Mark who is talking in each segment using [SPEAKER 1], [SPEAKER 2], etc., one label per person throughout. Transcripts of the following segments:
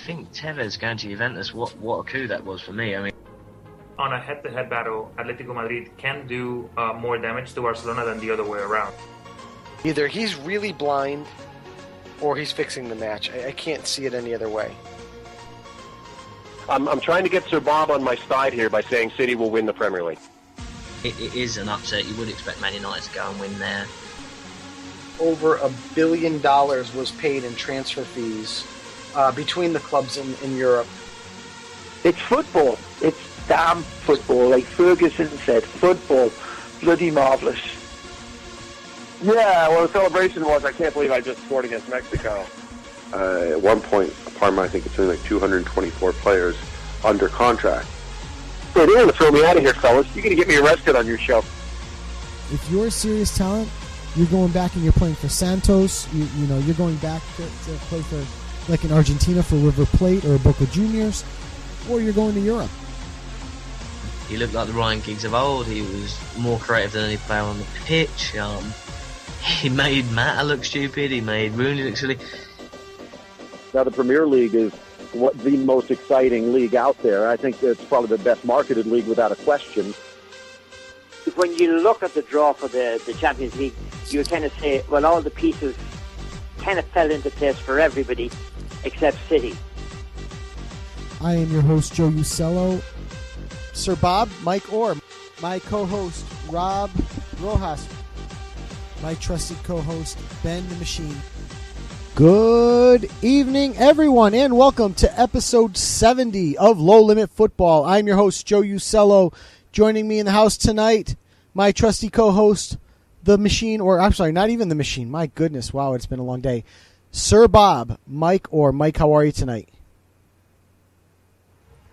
[SPEAKER 1] think Tevez going to Juventus, what a coup that was for me. I mean,
[SPEAKER 2] on a head-to-head battle, Atletico Madrid can do more damage to Barcelona than the other way around.
[SPEAKER 3] Either he's really blind or he's fixing the match. I can't see it any other way.
[SPEAKER 4] I'm trying to get Sir Bob on my side here by saying City will win the Premier League.
[SPEAKER 1] it is an upset. You would expect Man United to go and win there.
[SPEAKER 3] Over $1 billion was paid in transfer fees between the clubs in Europe.
[SPEAKER 5] It's football. It's damn football. Like Ferguson said, football. Bloody marvellous.
[SPEAKER 4] Yeah, well, the celebration was, I can't believe I just scored against Mexico. At one point, Parma, I think it's only like 224 players under contract. Hey, they're going to throw me out of here, fellas. You're going to get me arrested on your show.
[SPEAKER 6] If you're a serious talent, you're going back and you're playing for Santos. You know, you're going back to play for, like in Argentina, for River Plate or Boca Juniors, or you're going to Europe.
[SPEAKER 1] He looked like the Ryan Giggs of old. He was more creative than any player on the pitch. He made Mata look stupid. He made Rooney look silly.
[SPEAKER 4] Now, the Premier League is the most exciting league out there. I think it's probably the best marketed league without a question.
[SPEAKER 5] When you look at the draw for the Champions League, you kind of say, well, all the pieces kind of fell into place for everybody except City.
[SPEAKER 6] I am your host, Joe Usello. Sir Bob, Mike Orr, my co-host, Rob Rojas, my trusted co-host, Ben the Machine. Good evening, everyone, and welcome to episode 70 of Low Limit Football. I'm your host, Joe Usello. Joining me in the house tonight, my trusty co-host, the Machine, or I'm sorry, not even the Machine. My goodness, wow, it's been a long day. Sir Bob, Mike Orr. Mike, how are you tonight?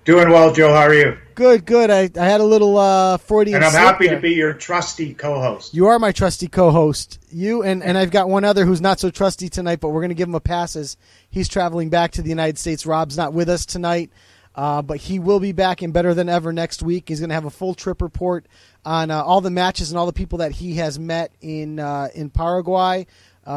[SPEAKER 7] Doing well, Joe. How are you?
[SPEAKER 6] Good. I had a little Freudian
[SPEAKER 7] and I'm
[SPEAKER 6] slip
[SPEAKER 7] happy
[SPEAKER 6] there.
[SPEAKER 7] to be your trusty co-host.
[SPEAKER 6] You are my trusty co-host. You and I've got one other who's not so trusty tonight, but we're going to give him a pass as he's traveling back to the United States. Rob's not with us tonight, but he will be back and better than ever next week. He's going to have a full trip report on all the matches and all the people that he has met in Paraguay.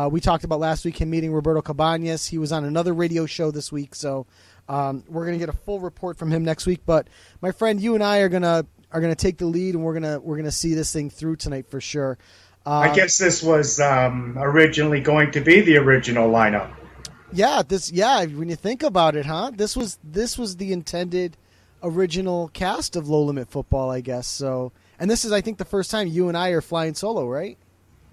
[SPEAKER 6] We talked about last week him meeting Roberto Cabañas. He was on another radio show this week, so we're going to get a full report from him next week. But my friend, you and I are gonna take the lead, and we're gonna see this thing through tonight for sure.
[SPEAKER 7] I guess this was originally going to be the original lineup.
[SPEAKER 6] Yeah, when you think about it, huh? This was the intended original cast of Low Limit Football, I guess. So, and this is, I think, the first time you and I are flying solo, right?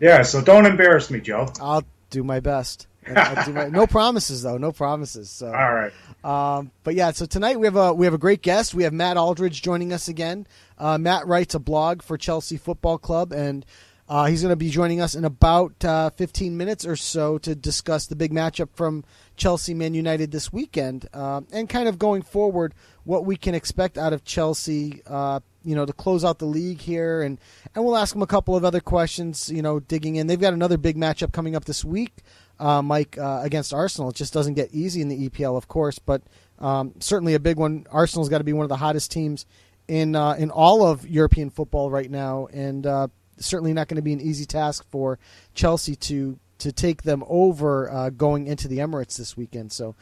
[SPEAKER 7] Yeah. So don't embarrass me, Joe.
[SPEAKER 6] I'll do my best. No promises, though. No promises. So.
[SPEAKER 7] All right.
[SPEAKER 6] But yeah, so tonight we have a great guest. We have Matt Aldridge joining us again. Matt writes a blog for Chelsea Football Club, and he's going to be joining us in about 15 minutes or so to discuss the big matchup from Chelsea Man United this weekend, and kind of going forward what we can expect out of Chelsea. To close out the league here, and we'll ask him a couple of other questions. Digging in, they've got another big matchup coming up this week. Mike, against Arsenal. It just doesn't get easy in the EPL, of course, but certainly a big one. Arsenal's got to be one of the hottest teams in all of European football right now, and certainly not going to be an easy task for Chelsea to take them over going into the Emirates this weekend. So,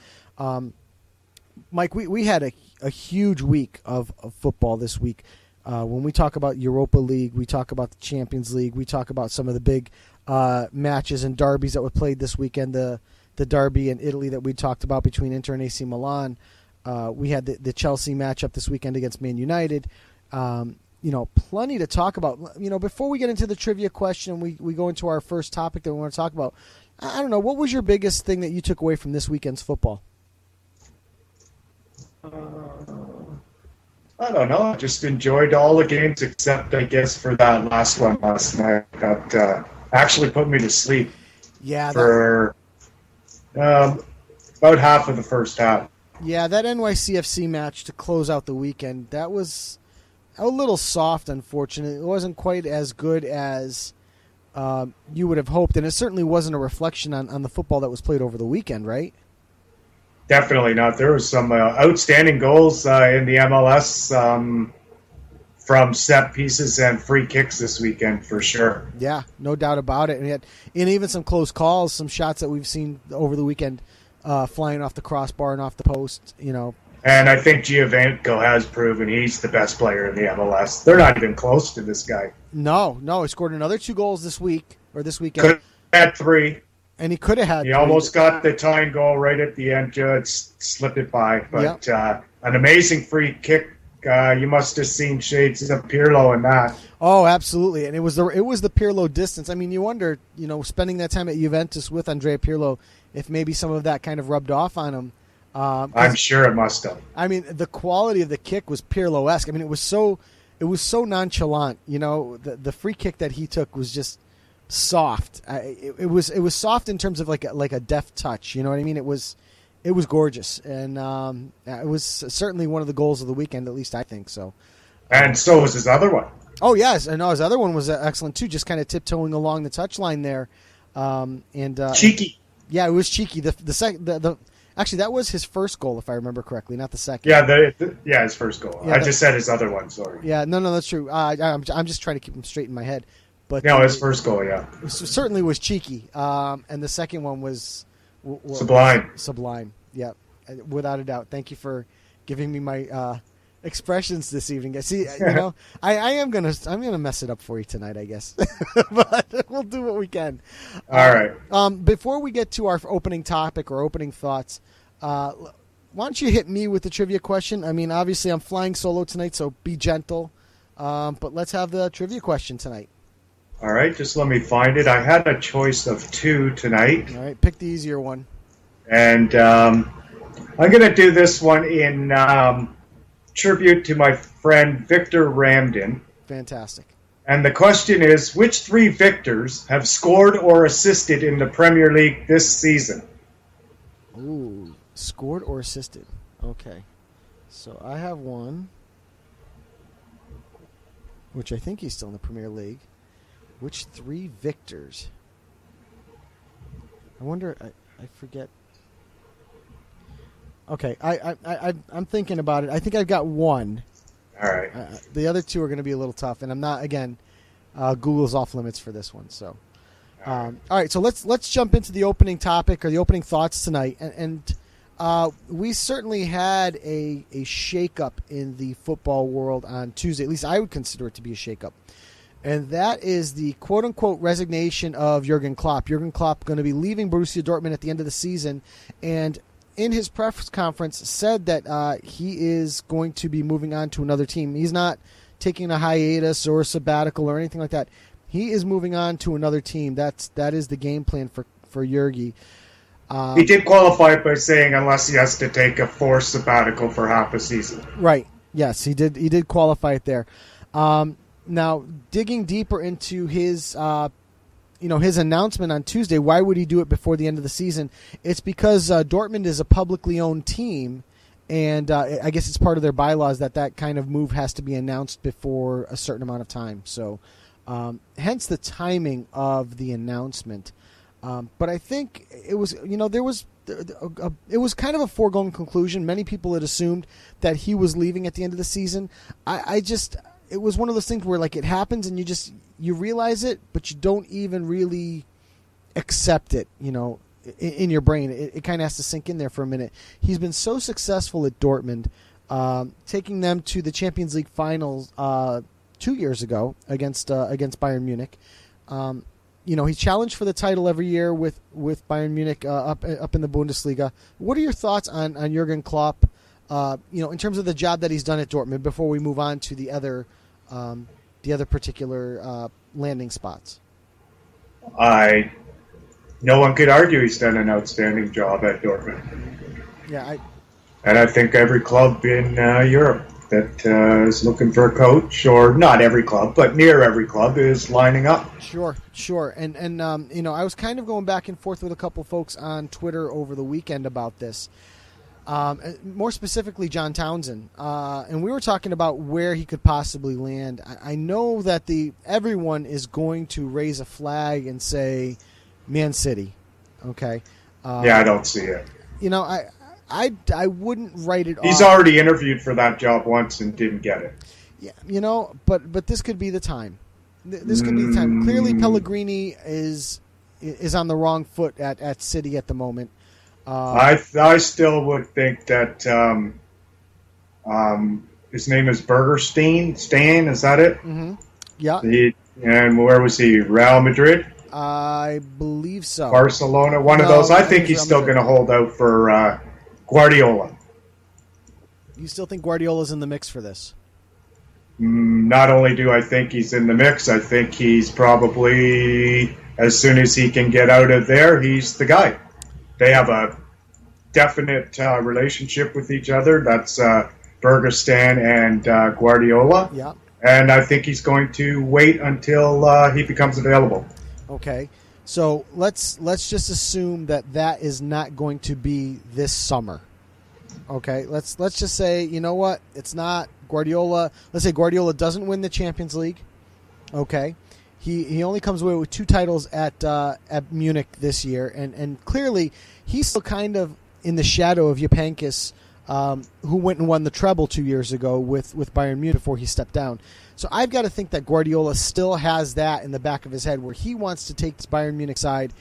[SPEAKER 6] Mike, we had a huge week of football this week. When we talk about Europa League, we talk about the Champions League, we talk about some of the big matches and derbies that were played this weekend, the derby in Italy that we talked about between Inter and AC Milan. We had the Chelsea matchup this weekend against Man United. Plenty to talk about. Before we get into the trivia question, we go into our first topic that we want to talk about. I don't know, what was your biggest thing that you took away from this weekend's football?
[SPEAKER 7] I don't know. I just enjoyed all the games except, I guess, for that last one last night. That actually put me to sleep.
[SPEAKER 6] Yeah.
[SPEAKER 7] For about half of the first half.
[SPEAKER 6] Yeah, that NYCFC match to close out the weekend, that was a little soft, unfortunately. It wasn't quite as good as you would have hoped, and it certainly wasn't a reflection on the football that was played over the weekend, right?
[SPEAKER 7] Definitely not. There was some outstanding goals in the MLS from set pieces and free kicks this weekend, for sure.
[SPEAKER 6] Yeah, no doubt about it. And even some close calls, some shots that we've seen over the weekend flying off the crossbar and off the post.
[SPEAKER 7] And I think Giovinco has proven he's the best player in the MLS. They're not even close to this guy.
[SPEAKER 6] No, he scored another 2 goals this weekend.
[SPEAKER 7] Could have had 3.
[SPEAKER 6] And he could have had.
[SPEAKER 7] He almost got the tying goal right at the end. Just slipped it by. But an amazing free kick. You must have seen shades of Pirlo in that.
[SPEAKER 6] Oh, absolutely. And it was the Pirlo distance. I mean, you wonder, spending that time at Juventus with Andrea Pirlo, if maybe some of that kind of rubbed off on him.
[SPEAKER 7] I'm sure it must have.
[SPEAKER 6] I mean, the quality of the kick was Pirlo-esque. I mean, it was so nonchalant. The free kick that he took was just soft. It was soft in terms of like a deft touch. You know what I mean? It was gorgeous, and it was certainly one of the goals of the weekend. At least I think so.
[SPEAKER 7] And so was his other one.
[SPEAKER 6] Oh yes, and his other one was excellent too. Just kind of tiptoeing along the touchline there,
[SPEAKER 7] cheeky.
[SPEAKER 6] Yeah, it was cheeky. Actually, that was his first goal, if I remember correctly, not the second.
[SPEAKER 7] Yeah, his first goal.
[SPEAKER 6] Yeah,
[SPEAKER 7] I just said his other one. Sorry.
[SPEAKER 6] Yeah, no, that's true. I'm just trying to keep him straight in my head. But
[SPEAKER 7] no, his first goal, yeah,
[SPEAKER 6] certainly was cheeky. And the second one was
[SPEAKER 7] sublime.
[SPEAKER 6] Sublime, yeah, without a doubt. Thank you for giving me my expressions this evening. See, I'm gonna mess it up for you tonight, I guess, but we'll do what we can.
[SPEAKER 7] All right.
[SPEAKER 6] Before we get to our opening topic or opening thoughts, why don't you hit me with the trivia question? I mean, obviously I'm flying solo tonight, so be gentle. But let's have the trivia question tonight.
[SPEAKER 7] All right, just let me find it. I had a choice of 2 tonight.
[SPEAKER 6] All right, pick the easier one.
[SPEAKER 7] And I'm going to do this one in tribute to my friend Victor Ramden.
[SPEAKER 6] Fantastic.
[SPEAKER 7] And the question is, which 3 Victors have scored or assisted in the Premier League this season?
[SPEAKER 6] Ooh, scored or assisted. Okay. So I have one, which I think he's still in the Premier League. Which 3 Victors? I wonder. I forget. Okay, I'm thinking about it. I think I've got one.
[SPEAKER 7] All right.
[SPEAKER 6] The other 2 are going to be a little tough, and I'm not. Again, Google's off limits for this one. So, all right. So let's jump into the opening topic or the opening thoughts tonight, and we certainly had a shakeup in the football world on Tuesday. At least I would consider it to be a shakeup. And that is the quote-unquote resignation of Jurgen Klopp. Jurgen Klopp going to be leaving Borussia Dortmund at the end of the season. And in his press conference said that he is going to be moving on to another team. He's not taking a hiatus or a sabbatical or anything like that. He is moving on to another team. That is the game plan for Jurgi.
[SPEAKER 7] He did qualify it by saying unless he has to take a forced sabbatical for half a season.
[SPEAKER 6] Right. Yes, he did. He did qualify it there. Now, digging deeper into his his announcement on Tuesday, why would he do it before the end of the season? It's because Dortmund is a publicly owned team, and I guess it's part of their bylaws that kind of move has to be announced before a certain amount of time. So, hence the timing of the announcement. But I think it was, it was kind of a foregone conclusion. Many people had assumed that he was leaving at the end of the season. It was one of those things where like it happens and you realize it, but you don't even really accept it, in your brain. It kind of has to sink in there for a minute. He's been so successful at Dortmund, taking them to the Champions League finals 2 years ago against Bayern Munich. He challenged for the title every year with Bayern Munich up in the Bundesliga. What are your thoughts on Jurgen Klopp? In terms of the job that he's done at Dortmund, before we move on to the other particular landing spots.
[SPEAKER 7] No one could argue he's done an outstanding job at Dortmund.
[SPEAKER 6] Yeah,
[SPEAKER 7] and I think every club in Europe that is looking for a coach, or not every club, but near every club, is lining up.
[SPEAKER 6] Sure. And I was kind of going back and forth with a couple folks on Twitter over the weekend about this. More specifically, John Townsend. And we were talking about where he could possibly land. I know that everyone is going to raise a flag and say Man City. Okay.
[SPEAKER 7] I don't see it.
[SPEAKER 6] I wouldn't write it off.
[SPEAKER 7] He's already interviewed for that job once and didn't get it.
[SPEAKER 6] Yeah, but this could be the time. This could be the time. Clearly, Pellegrini is on the wrong foot at City at the moment.
[SPEAKER 7] I still would think that his name is Bergerstein. Stain, is that it?
[SPEAKER 6] Mm-hmm. Yeah.
[SPEAKER 7] And where was he? Real Madrid?
[SPEAKER 6] I believe so.
[SPEAKER 7] Barcelona? One of those. I think he's still going to hold out for Guardiola.
[SPEAKER 6] You still think Guardiola's in the mix for this?
[SPEAKER 7] Not only do I think he's in the mix, I think he's probably, as soon as he can get out of there, he's the guy. They have a definite relationship with each other. That's Bergerstan and Guardiola.
[SPEAKER 6] Yeah.
[SPEAKER 7] And I think he's going to wait until he becomes available.
[SPEAKER 6] Okay. So let's just assume that is not going to be this summer. Okay. Let's just say, you know what? It's not Guardiola. Let's say Guardiola doesn't win the Champions League. Okay. He only comes away with 2 titles at Munich this year, and clearly he's still kind of in the shadow of Jupankis, who went and won the treble 2 years ago with Bayern Munich before he stepped down. So I've got to think that Guardiola still has that in the back of his head, where he wants to take this Bayern Munich side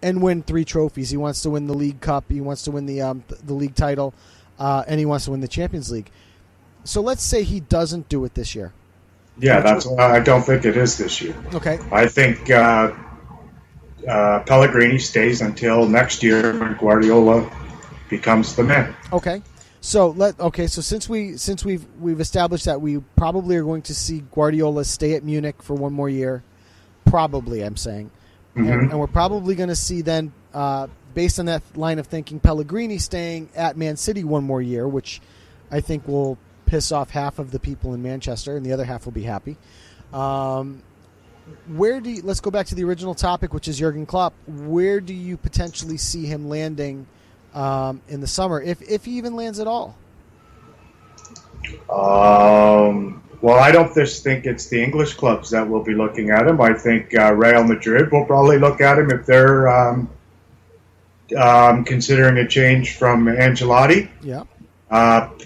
[SPEAKER 6] and win 3 trophies. He wants to win the League Cup, he wants to win the league title, and he wants to win the Champions League. So let's say he doesn't do it this year.
[SPEAKER 7] Yeah, that's why I don't think it is this year.
[SPEAKER 6] Okay.
[SPEAKER 7] I think Pellegrini stays until next year when Guardiola becomes the man.
[SPEAKER 6] Okay. So since we've established that we probably are going to see Guardiola stay at Munich for 1 more year, probably I'm saying, and we're probably going to see then, based on that line of thinking, Pellegrini staying at Man City 1 more year, which I think will piss off half of the people in Manchester, and the other half will be happy. Let's go back to the original topic, which is Jurgen Klopp. Where do you potentially see him landing in the summer, if he even lands at all?
[SPEAKER 7] Well, I don't just think it's the English clubs that will be looking at him. I think Real Madrid will probably look at him if they're considering a change from Ancelotti.
[SPEAKER 6] Yeah.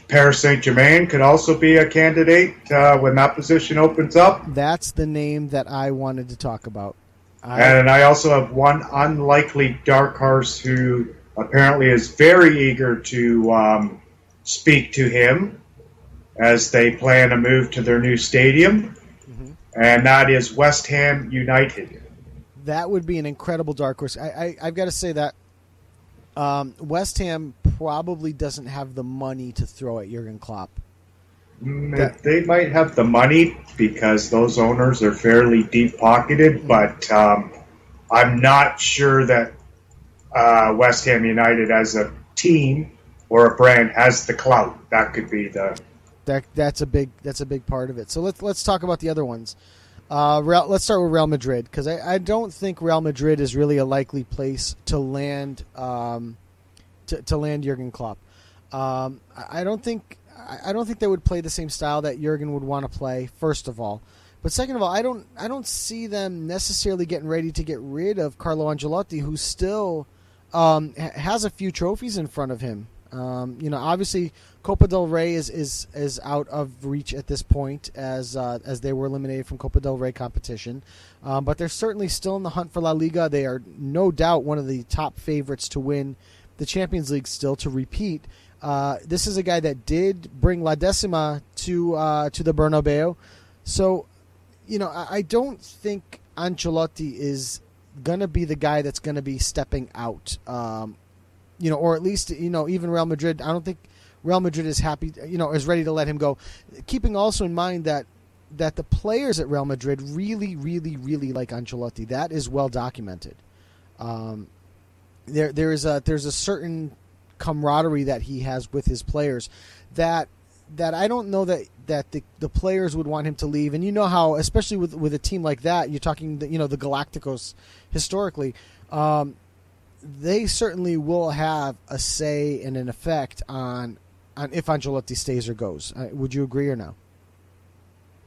[SPEAKER 7] Paris Saint-Germain could also be a candidate when that position opens up.
[SPEAKER 6] That's the name that I wanted to talk about.
[SPEAKER 7] And I also have one unlikely dark horse who apparently is very eager to speak to him as they plan to move to their new stadium, and that is West Ham United.
[SPEAKER 6] That would be an incredible dark horse. I've got to say that West Ham probably doesn't have the money to throw at Jurgen Klopp.
[SPEAKER 7] They might have the money because those owners are fairly deep-pocketed, but I'm not sure that West Ham United as a team or a brand has the clout. That could be the...
[SPEAKER 6] That's a big part of it. So let's talk about the other ones. Let's start with Real Madrid, because I don't think Real Madrid is really a likely place to land to land Jurgen Klopp. I don't think they would play the same style that Jurgen would want to play, first of all. But second of all, I don't see them necessarily getting ready to get rid of Carlo Ancelotti, who still has a few trophies in front of him. Obviously Copa del Rey is out of reach at this point as they were eliminated from Copa del Rey competition. But they're certainly still in the hunt for La Liga. They are no doubt one of the top favorites to win the Champions League still, to repeat. This is a guy that did bring La Decima to the Bernabeu. So, I don't think Ancelotti is going to be the guy that's going to be stepping out. Or at least, even Real Madrid, I don't think Real Madrid is happy, is ready to let him go. Keeping also in mind that the players at Real Madrid really, really, really like Ancelotti. That is well documented. There's a certain camaraderie that he has with his players that I don't know that the players would want him to leave. And you know how, especially with a team like that, you're talking the Galacticos historically. They certainly will have a say and an effect on if Ancelotti stays or goes. Would you agree or no?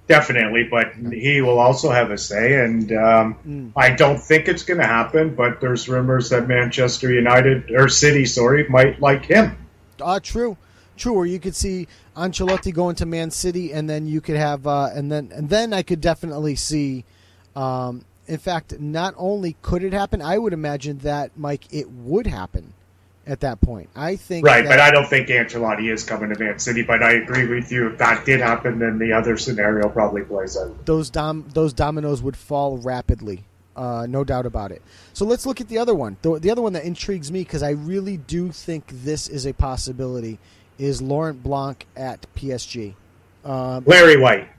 [SPEAKER 7] Definitely, but he will also have a say, and I don't think it's going to happen, but there's rumors that Manchester United, or City, might like him.
[SPEAKER 6] True. Or you could see Ancelotti going to Man City, and then you could have, and then I could definitely see, in fact, not only could it happen, I would imagine that, Mike, it would happen. at that point. I think
[SPEAKER 7] right, but I don't think Ancelotti is coming to Man City. But I agree with you. If that did happen, then the other scenario probably plays out.
[SPEAKER 6] Those dominoes would fall rapidly, no doubt about it. So let's look at the other one. The other one that intrigues me, because I really do think this is a possibility, is Laurent Blanc at PSG.
[SPEAKER 7] Larry White.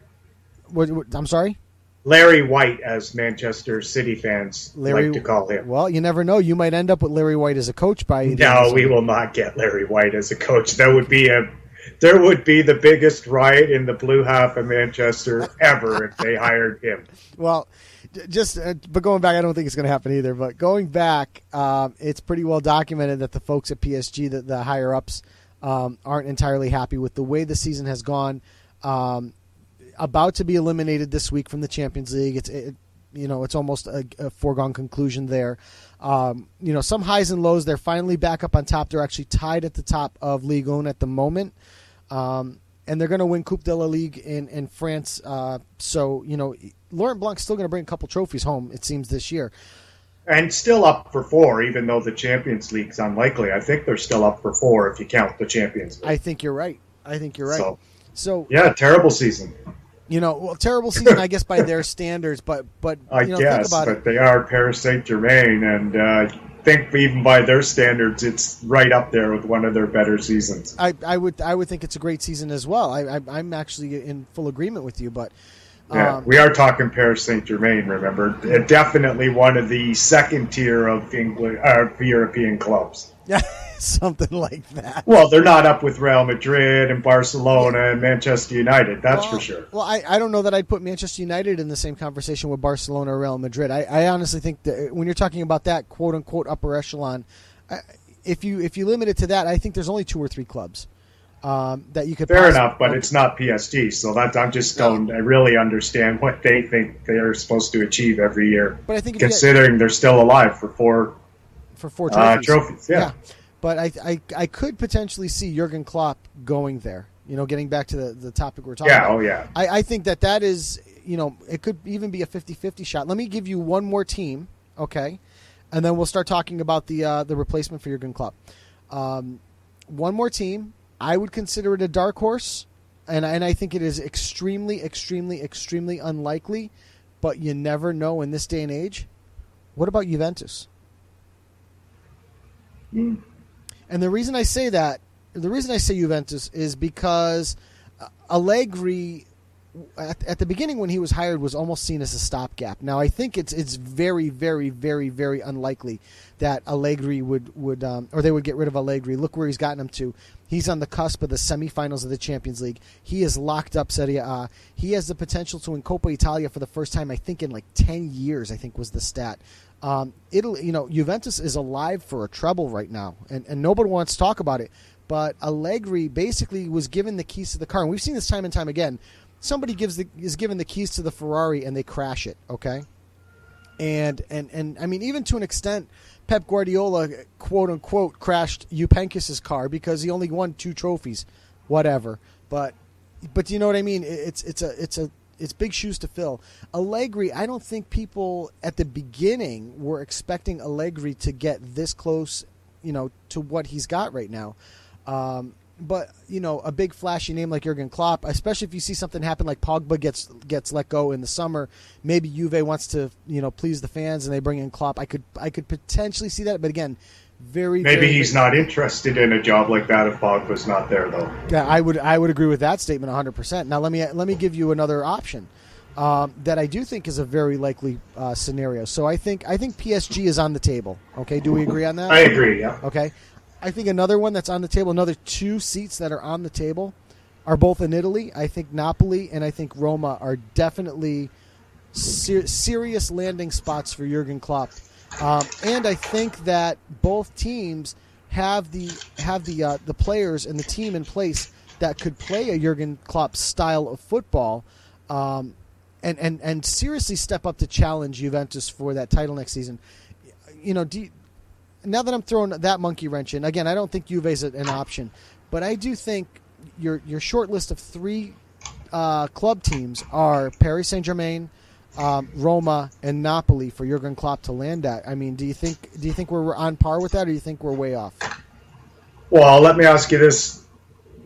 [SPEAKER 6] I'm sorry?
[SPEAKER 7] Larry White, as Manchester City fans like to call him.
[SPEAKER 6] Well, you never know. You might end up with Larry White as a coach by the
[SPEAKER 7] No, we will not get Larry White as a coach. There would be the biggest riot in the blue half of Manchester ever if they hired him.
[SPEAKER 6] Well, but going back, I don't think it's going to happen either. But going back, it's pretty well documented that the folks at PSG, the higher ups, aren't entirely happy with the way the season has gone. About to be eliminated this week from the Champions League. It's almost a foregone conclusion there. Some highs and lows. They're finally back up on top. They're actually tied at the top of Ligue 1 at the moment. And they're going to win Coupe de la Ligue in France. So, Laurent Blanc's still going to bring a couple trophies home, it seems, this year.
[SPEAKER 7] And still up for 4, even though the Champions League's unlikely. I think they're still up for 4 if you count the Champions League.
[SPEAKER 6] I think you're right. So
[SPEAKER 7] yeah, terrible season.
[SPEAKER 6] Terrible season, I guess, by their standards, but
[SPEAKER 7] I guess,
[SPEAKER 6] think about
[SPEAKER 7] but they are Paris Saint-Germain, and I think even by their standards, it's right up there with one of their better seasons.
[SPEAKER 6] I would think it's a great season as well. I'm actually in full agreement with you, but
[SPEAKER 7] yeah, we are talking Paris Saint-Germain. Remember, definitely one of the second tier of European clubs.
[SPEAKER 6] Yeah, something like that.
[SPEAKER 7] Well, they're not up with Real Madrid and Barcelona and Manchester United, that's for sure.
[SPEAKER 6] Well, I don't know that I'd put Manchester United in the same conversation with Barcelona or Real Madrid. I honestly think that when you're talking about that quote-unquote upper echelon, if you limit it to that, I think there's only 2 or 3 clubs that you could.
[SPEAKER 7] Fair enough, but it's not PSG, so that I just don't really understand what they think they're supposed to achieve every year.
[SPEAKER 6] But I think
[SPEAKER 7] considering they're still alive for 4 trophies. Yeah.
[SPEAKER 6] But I could potentially see Jurgen Klopp going there. Getting back to the topic we're talking about.
[SPEAKER 7] Yeah.
[SPEAKER 6] I think that is, it could even be a 50-50 shot. Let me give you one more team, okay? And then we'll start talking about the replacement for Jurgen Klopp. One more team. I would consider it a dark horse, and I think it is extremely, extremely, extremely unlikely, but you never know in this day and age. What about Juventus? And the reason I say Juventus is because Allegri, at the beginning when he was hired, was almost seen as a stopgap. Now I think it's very, very, very, very unlikely that Allegri would or they would get rid of Allegri. Look where he's gotten him to. He's on the cusp of the semifinals of the Champions League. He is locked up Serie A. He has the potential to win Coppa Italia for the first time, I think, in like 10 years, I think was the stat. Juventus is alive for a treble right now, and nobody wants to talk about it. But Allegri basically was given the keys to the car, and we've seen this time and time again. Somebody is given the keys to the Ferrari, and they crash it. Okay, and I mean, even to an extent, Pep Guardiola, quote unquote, crashed Juvenkis' car because he only won 2 trophies, whatever. But you know what I mean? It's big shoes to fill. Allegri, I don't think people at the beginning were expecting Allegri to get this close, to what he's got right now. But a big flashy name like Jurgen Klopp, especially if you see something happen like Pogba gets let go in the summer, maybe Juve wants to please the fans and they bring in Klopp. I could potentially see that, but again, maybe
[SPEAKER 7] he's not interested in a job like that if Pogba's not there, though.
[SPEAKER 6] Yeah, I would agree with that statement 100%. Now let me give you another option that I do think is a very likely scenario. So I think PSG is on the table. Okay, do we agree on that?
[SPEAKER 7] I agree. Yeah.
[SPEAKER 6] Okay, I think another one that's on the table, another 2 seats that are on the table, are both in Italy. I think Napoli and I think Roma are definitely serious landing spots for Jurgen Klopp. And I think that both teams have the players and the team in place that could play a Jurgen Klopp style of football, and seriously step up to challenge Juventus for that title next season. Now that I'm throwing that monkey wrench in, again, I don't think Juve is an option, but I do think your short list of 3 club teams are Paris Saint-Germain, Roma, and Napoli for Jurgen Klopp to land at. I mean, do you think we're on par with that, or do you think we're way off?
[SPEAKER 7] Well, let me ask you this: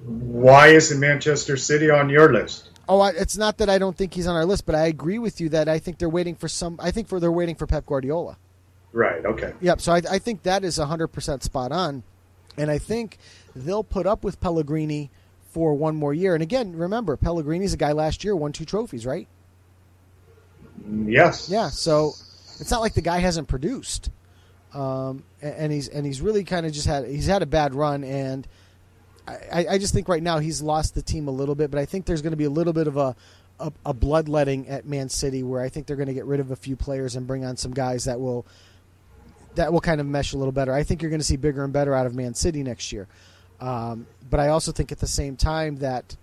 [SPEAKER 7] why isn't Manchester City on your list?
[SPEAKER 6] Oh, it's not that I don't think he's on our list, but I agree with you that I think they're waiting for they're waiting for Pep Guardiola.
[SPEAKER 7] Right. Okay.
[SPEAKER 6] Yep. So I think that is 100% spot on, and I think they'll put up with Pellegrini for one more year. And again, remember, Pellegrini's a guy last year won 2 trophies, right?
[SPEAKER 7] Yes.
[SPEAKER 6] Yeah. So it's not like the guy hasn't produced, and he's really kind of just had a bad run, and I just think right now he's lost the team a little bit. But I think there's going to be a little bit of a bloodletting at Man City, where I think they're going to get rid of a few players and bring on some guys that will kind of mesh a little better. I think you're going to see bigger and better out of Man City next year. But I also think at the same time that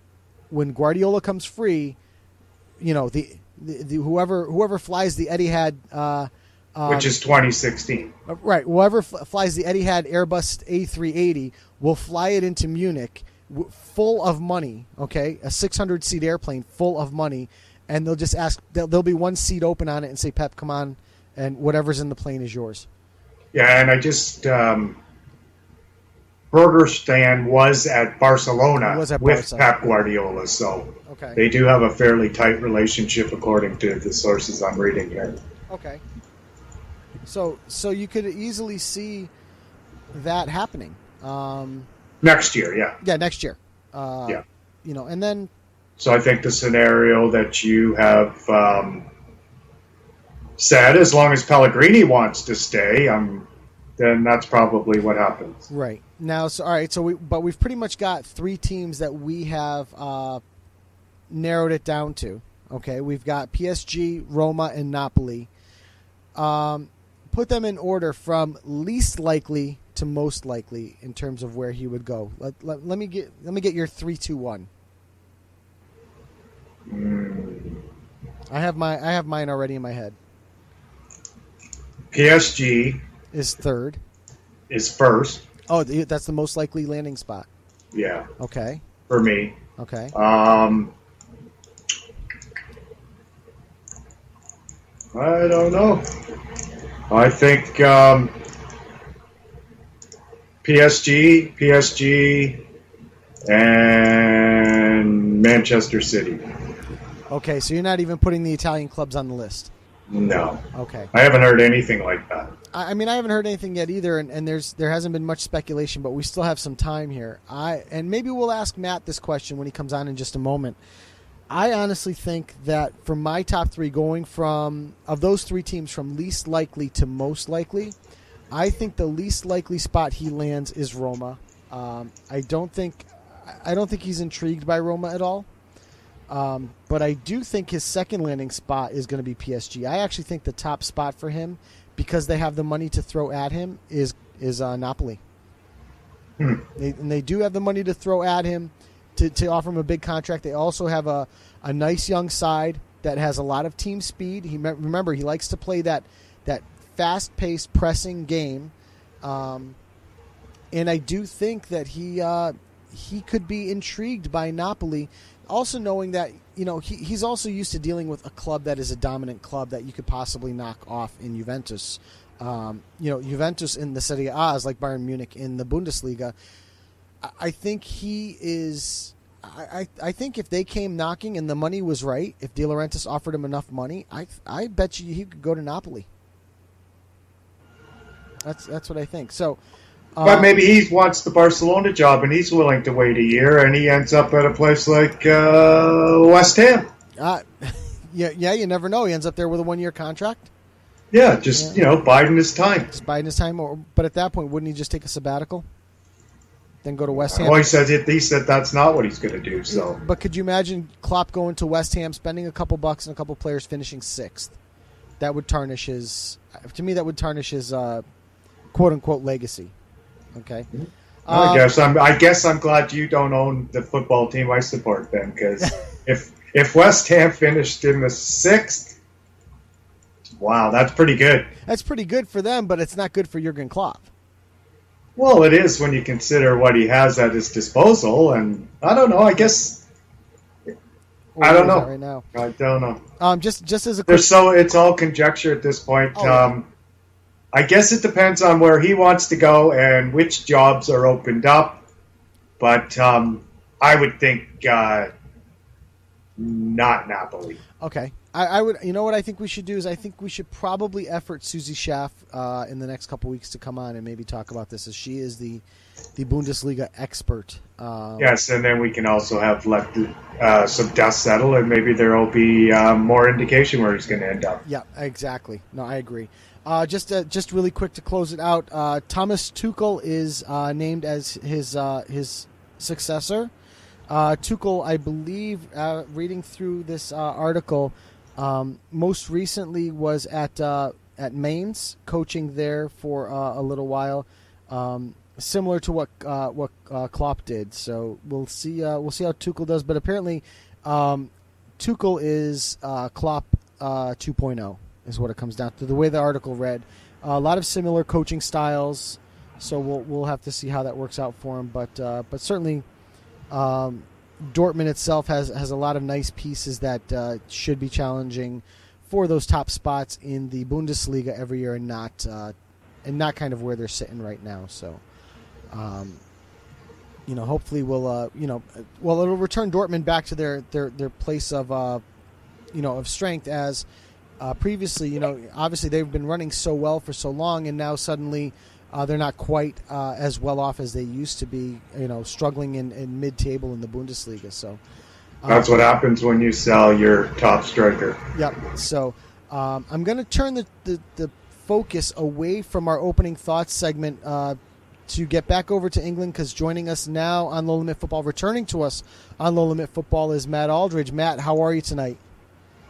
[SPEAKER 6] when Guardiola comes free, you know, the whoever flies the Etihad,
[SPEAKER 7] which is 2016.
[SPEAKER 6] Right, whoever flies the Etihad Airbus A380 will fly it into Munich full of money, okay? A 600-seat airplane full of money, and they'll just ask, there'll be one seat open on it and say, Pep, come on, and whatever's in the plane is yours.
[SPEAKER 7] Yeah, and I just Bergerstan was at Barcelona with Pep Guardiola, so
[SPEAKER 6] okay.
[SPEAKER 7] They do have a fairly tight relationship according to the sources I'm reading here.
[SPEAKER 6] Okay. So you could easily see that happening.
[SPEAKER 7] Next year, yeah.
[SPEAKER 6] Yeah, next year.
[SPEAKER 7] Yeah.
[SPEAKER 6] You know, and then...
[SPEAKER 7] So I think the scenario that you have said, as long as Pellegrini wants to stay, then that's probably what happens.
[SPEAKER 6] Right. Now, all right, but we've pretty much got 3 teams that we have narrowed it down to. Okay, we've got PSG, Roma, and Napoli. Put them in order from least likely to most likely in terms of where he would go. Let me get your 3-2-1. I have mine already in my head.
[SPEAKER 7] PSG
[SPEAKER 6] is third.
[SPEAKER 7] Is first.
[SPEAKER 6] Oh, that's the most likely landing spot.
[SPEAKER 7] Yeah.
[SPEAKER 6] Okay.
[SPEAKER 7] For me.
[SPEAKER 6] Okay.
[SPEAKER 7] I don't know. I think PSG, and Manchester City.
[SPEAKER 6] Okay, so you're not even putting the Italian clubs on the list?
[SPEAKER 7] No.
[SPEAKER 6] Okay.
[SPEAKER 7] I haven't heard anything like that.
[SPEAKER 6] I mean, I haven't heard anything yet either, and there hasn't been much speculation, but we still have some time here. And maybe we'll ask Matt this question when he comes on in just a moment. I honestly think that for my top 3, going of those 3 teams from least likely to most likely, I think the least likely spot he lands is Roma. I don't think he's intrigued by Roma at all. But I do think his second landing spot is going to be PSG. I actually think the top spot for him, because they have the money to throw at him, is Napoli. They do have the money to throw at him to offer him a big contract. They also have a nice young side that has a lot of team speed. Remember, he likes to play that fast-paced pressing game, and I do think that he could be intrigued by Napoli. Also knowing that, you know, he's also used to dealing with a club that is a dominant club that you could possibly knock off in Juventus. Juventus in the Serie A is like Bayern Munich in the Bundesliga. I think he is... I think if they came knocking and the money was right, if De Laurentiis offered him enough money, I bet you he could go to Napoli. That's what I think. So...
[SPEAKER 7] But maybe he wants the Barcelona job and he's willing to wait a year, and he ends up at a place like West Ham.
[SPEAKER 6] Yeah, you never know. He ends up there with a 1-year contract.
[SPEAKER 7] Yeah, biding his time.
[SPEAKER 6] Just biding his time. But at that point, wouldn't he just take a sabbatical? Then go to West Ham?
[SPEAKER 7] Well, he said that's not what he's going to do. So,
[SPEAKER 6] but could you imagine Klopp going to West Ham, spending a couple bucks and a couple players, finishing 6th? That would tarnish his... To me, that would tarnish his quote-unquote legacy. Okay.
[SPEAKER 7] I guess I'm glad you don't own the football team I support then, because if West Ham finished in the 6th, wow, that's pretty good.
[SPEAKER 6] That's pretty good for them, but it's not good for Jurgen Klopp.
[SPEAKER 7] Well, it is when you consider what he has at his disposal, and I don't know. I guess I don't know
[SPEAKER 6] right now.
[SPEAKER 7] I don't know.
[SPEAKER 6] Just as a quick...
[SPEAKER 7] it's all conjecture at this point. I guess it depends on where he wants to go and which jobs are opened up. But I would think not Napoli.
[SPEAKER 6] Okay. I would. You know what I think we should do is I think we should probably effort Susie Schaff in the next couple weeks to come on and maybe talk about this, as she is the Bundesliga expert.
[SPEAKER 7] Yes, and then we can also have let some dust settle, and maybe there will be more indication where he's going to end up.
[SPEAKER 6] Yeah, exactly. No, I agree. Just really quick to close it out. Thomas Tuchel is named as his successor. Tuchel, I believe, reading through this article, most recently was at Mainz, coaching there for a little while, similar to what Klopp did. So we'll see how Tuchel does. But apparently, Tuchel is Klopp 2.0 is what it comes down to. The way the article read, a lot of similar coaching styles. So we'll have to see how that works out for him. But certainly. Dortmund itself has a lot of nice pieces that should be challenging for those top spots in the Bundesliga every year, and not kind of where they're sitting right now. So, hopefully it'll return Dortmund back to their place of strength, as previously, obviously they've been running so well for so long, and now suddenly. They're not quite as well off as they used to be, struggling in mid-table in the Bundesliga. So
[SPEAKER 7] that's what happens when you sell your top striker.
[SPEAKER 6] Yep. So I'm going to turn the focus away from our opening thoughts segment to get back over to England, because joining us now on Low Limit Football, returning to us on Low Limit Football, is Matt Aldridge. Matt, how are you tonight?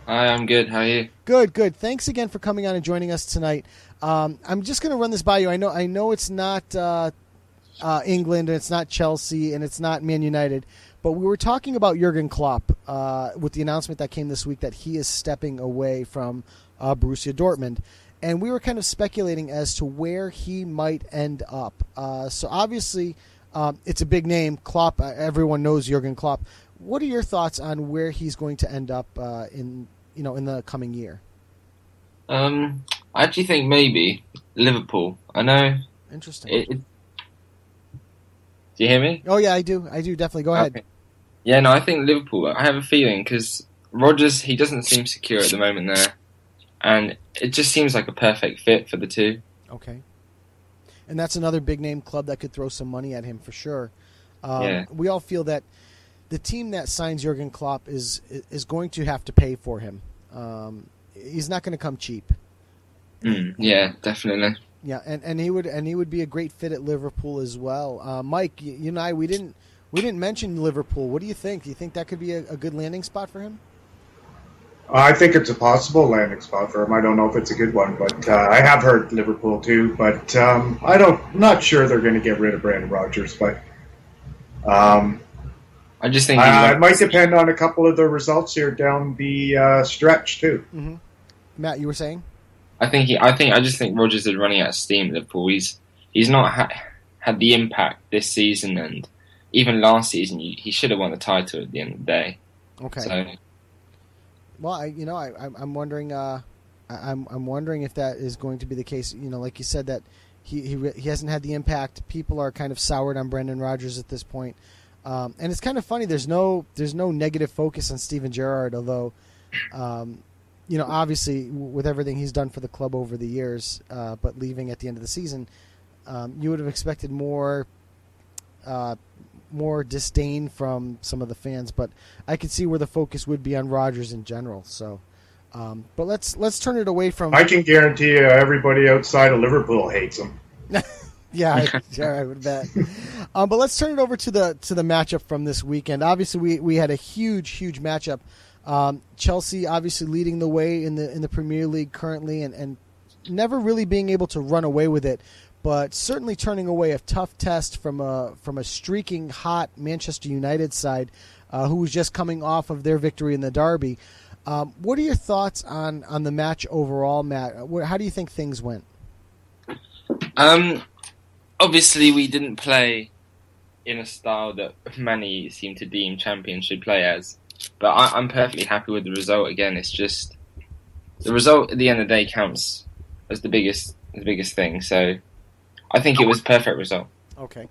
[SPEAKER 8] Hi, I'm good. How are you?
[SPEAKER 6] Good. Thanks again for coming on and joining us tonight. I'm just going to run this by you. I know it's not England, and it's not Chelsea, and it's not Man United, but we were talking about Jurgen Klopp with the announcement that came this week that he is stepping away from Borussia Dortmund, and we were kind of speculating as to where he might end up. So obviously, it's a big name, Klopp. Everyone knows Jurgen Klopp. What are your thoughts on where he's going to end up in the coming year?
[SPEAKER 8] I actually think maybe Liverpool. I know.
[SPEAKER 6] Interesting.
[SPEAKER 8] Do you hear me?
[SPEAKER 6] Oh yeah, I do. Definitely. Go ahead.
[SPEAKER 8] Okay. Yeah, no, I think Liverpool. I have a feeling because Rodgers, he doesn't seem secure at the moment there, and it just seems like a perfect fit for the two.
[SPEAKER 6] Okay. And that's another big name club that could throw some money at him for sure.
[SPEAKER 8] Yeah.
[SPEAKER 6] We all feel that the team that signs Jurgen Klopp is going to have to pay for him. He's not going to come cheap.
[SPEAKER 8] Yeah, definitely.
[SPEAKER 6] Yeah, and he would be a great fit at Liverpool as well. Mike, you and I, we didn't mention Liverpool. What do you think? Do you think that could be a good landing spot for him?
[SPEAKER 7] I think it's a possible landing spot for him. I don't know if it's a good one, but I have heard Liverpool too. But I'm not sure they're going to get rid of Brandon Rodgers. But
[SPEAKER 8] I just think
[SPEAKER 7] it might depend on a couple of the results here down the stretch too.
[SPEAKER 6] Mm-hmm. Matt, you were saying?
[SPEAKER 8] I just think Rodgers is running out of steam at Liverpool. He's not had the impact this season, and even last season he should have won the title at the end of the day.
[SPEAKER 6] Okay.
[SPEAKER 8] So,
[SPEAKER 6] well, I'm wondering. I'm wondering if that is going to be the case. Like you said, that he hasn't had the impact. People are kind of soured on Brendan Rodgers at this point, and it's kind of funny. There's no negative focus on Steven Gerrard, although. Obviously, with everything he's done for the club over the years, but leaving at the end of the season, you would have expected more disdain from some of the fans. But I could see where the focus would be on Rodgers in general. So, but let's turn it away from.
[SPEAKER 7] I can guarantee you, everybody outside of Liverpool hates him.
[SPEAKER 6] Yeah, I would bet. But let's turn it over to the matchup from this weekend. Obviously, we had a huge matchup. Chelsea obviously leading the way in the Premier League currently, and never really being able to run away with it, but certainly turning away a tough test from a streaking hot Manchester United side, who was just coming off of their victory in the derby. What are your thoughts on the match overall, Matt? How do you think things went?
[SPEAKER 8] Obviously, we didn't play in a style that many seem to deem champions should play as. But I'm perfectly happy with the result. Again, it's just the result at the end of the day counts as the biggest the biggest thing. So I think it was a perfect result.
[SPEAKER 6] Okay.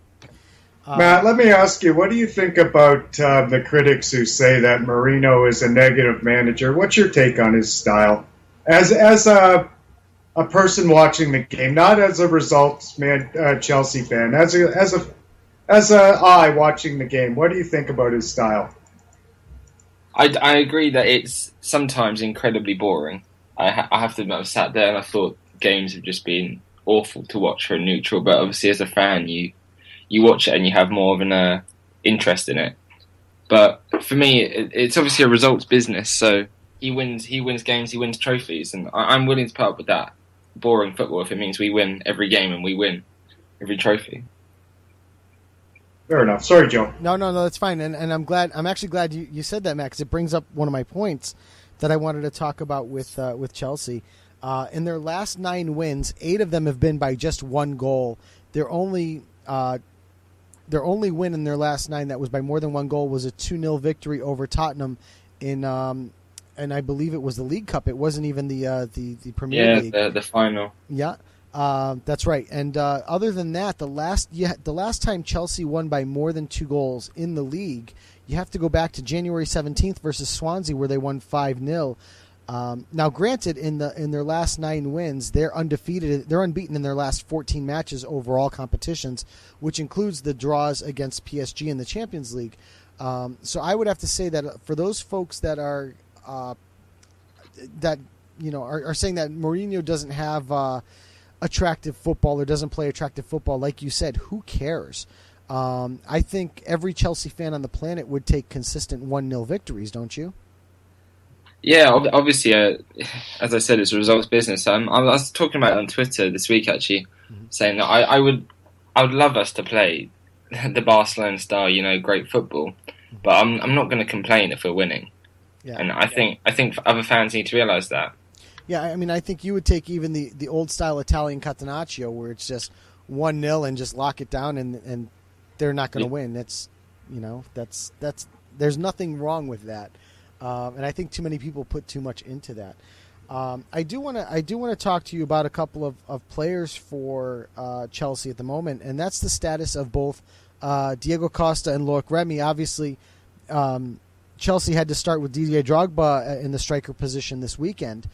[SPEAKER 7] Matt, let me ask you, what do you think about the critics who say that Mourinho is a negative manager? What's your take on his style? As a person watching the game, not as a results Chelsea fan, as a eye watching the game, what do you think about his style?
[SPEAKER 8] I agree that it's sometimes incredibly boring. I have to admit, I sat there and I thought games have just been awful to watch for a neutral, but obviously as a fan, you watch it and you have more of an interest in it. But for me, it's obviously a results business, so he wins games, he wins trophies, and I'm willing to put up with that boring football if it means we win every game and we win every trophy.
[SPEAKER 7] Fair enough. Sorry, Joe.
[SPEAKER 6] No, that's fine. And I'm actually glad you said that, Matt, because it brings up one of my points that I wanted to talk about with Chelsea. In their last 9 wins, 8 of them have been by just 1 goal. Their only win in their last 9 that was by more than 1 goal was a 2-0 victory over Tottenham in and I believe it was the League Cup. It wasn't even the Premier League.
[SPEAKER 8] Yeah, the final.
[SPEAKER 6] Yeah. That's right. And other than that, the last time Chelsea won by more than 2 goals in the league, you have to go back to January 17th versus Swansea, where they won 5-0. Now, granted, in their last 9 wins, they're undefeated. They're unbeaten in their last 14 matches overall competitions, which includes the draws against PSG in the Champions League. So I would have to say that for those folks that are saying that Mourinho doesn't have attractive football or doesn't play attractive football, like you said, who cares? I think every Chelsea fan on the planet would take consistent 1-0 victories, don't you?
[SPEAKER 8] Yeah, obviously, as I said, it's a results business. I was talking about it on Twitter this week, actually, saying that I would love us to play the Barcelona style, great football, but I'm not going to complain if we're winning. Yeah, and I think other fans need to realise that. Yeah,
[SPEAKER 6] I mean, I think you would take even the old style Italian Catenaccio, where it's just 1-0 and just lock it down, and they're not going to win. That's there's nothing wrong with that, and I think too many people put too much into that. I do want to talk to you about a couple of players for Chelsea at the moment, and that's the status of both Diego Costa and Loic Remy. Obviously, Chelsea had to start with Didier Drogba in the striker position this weekend.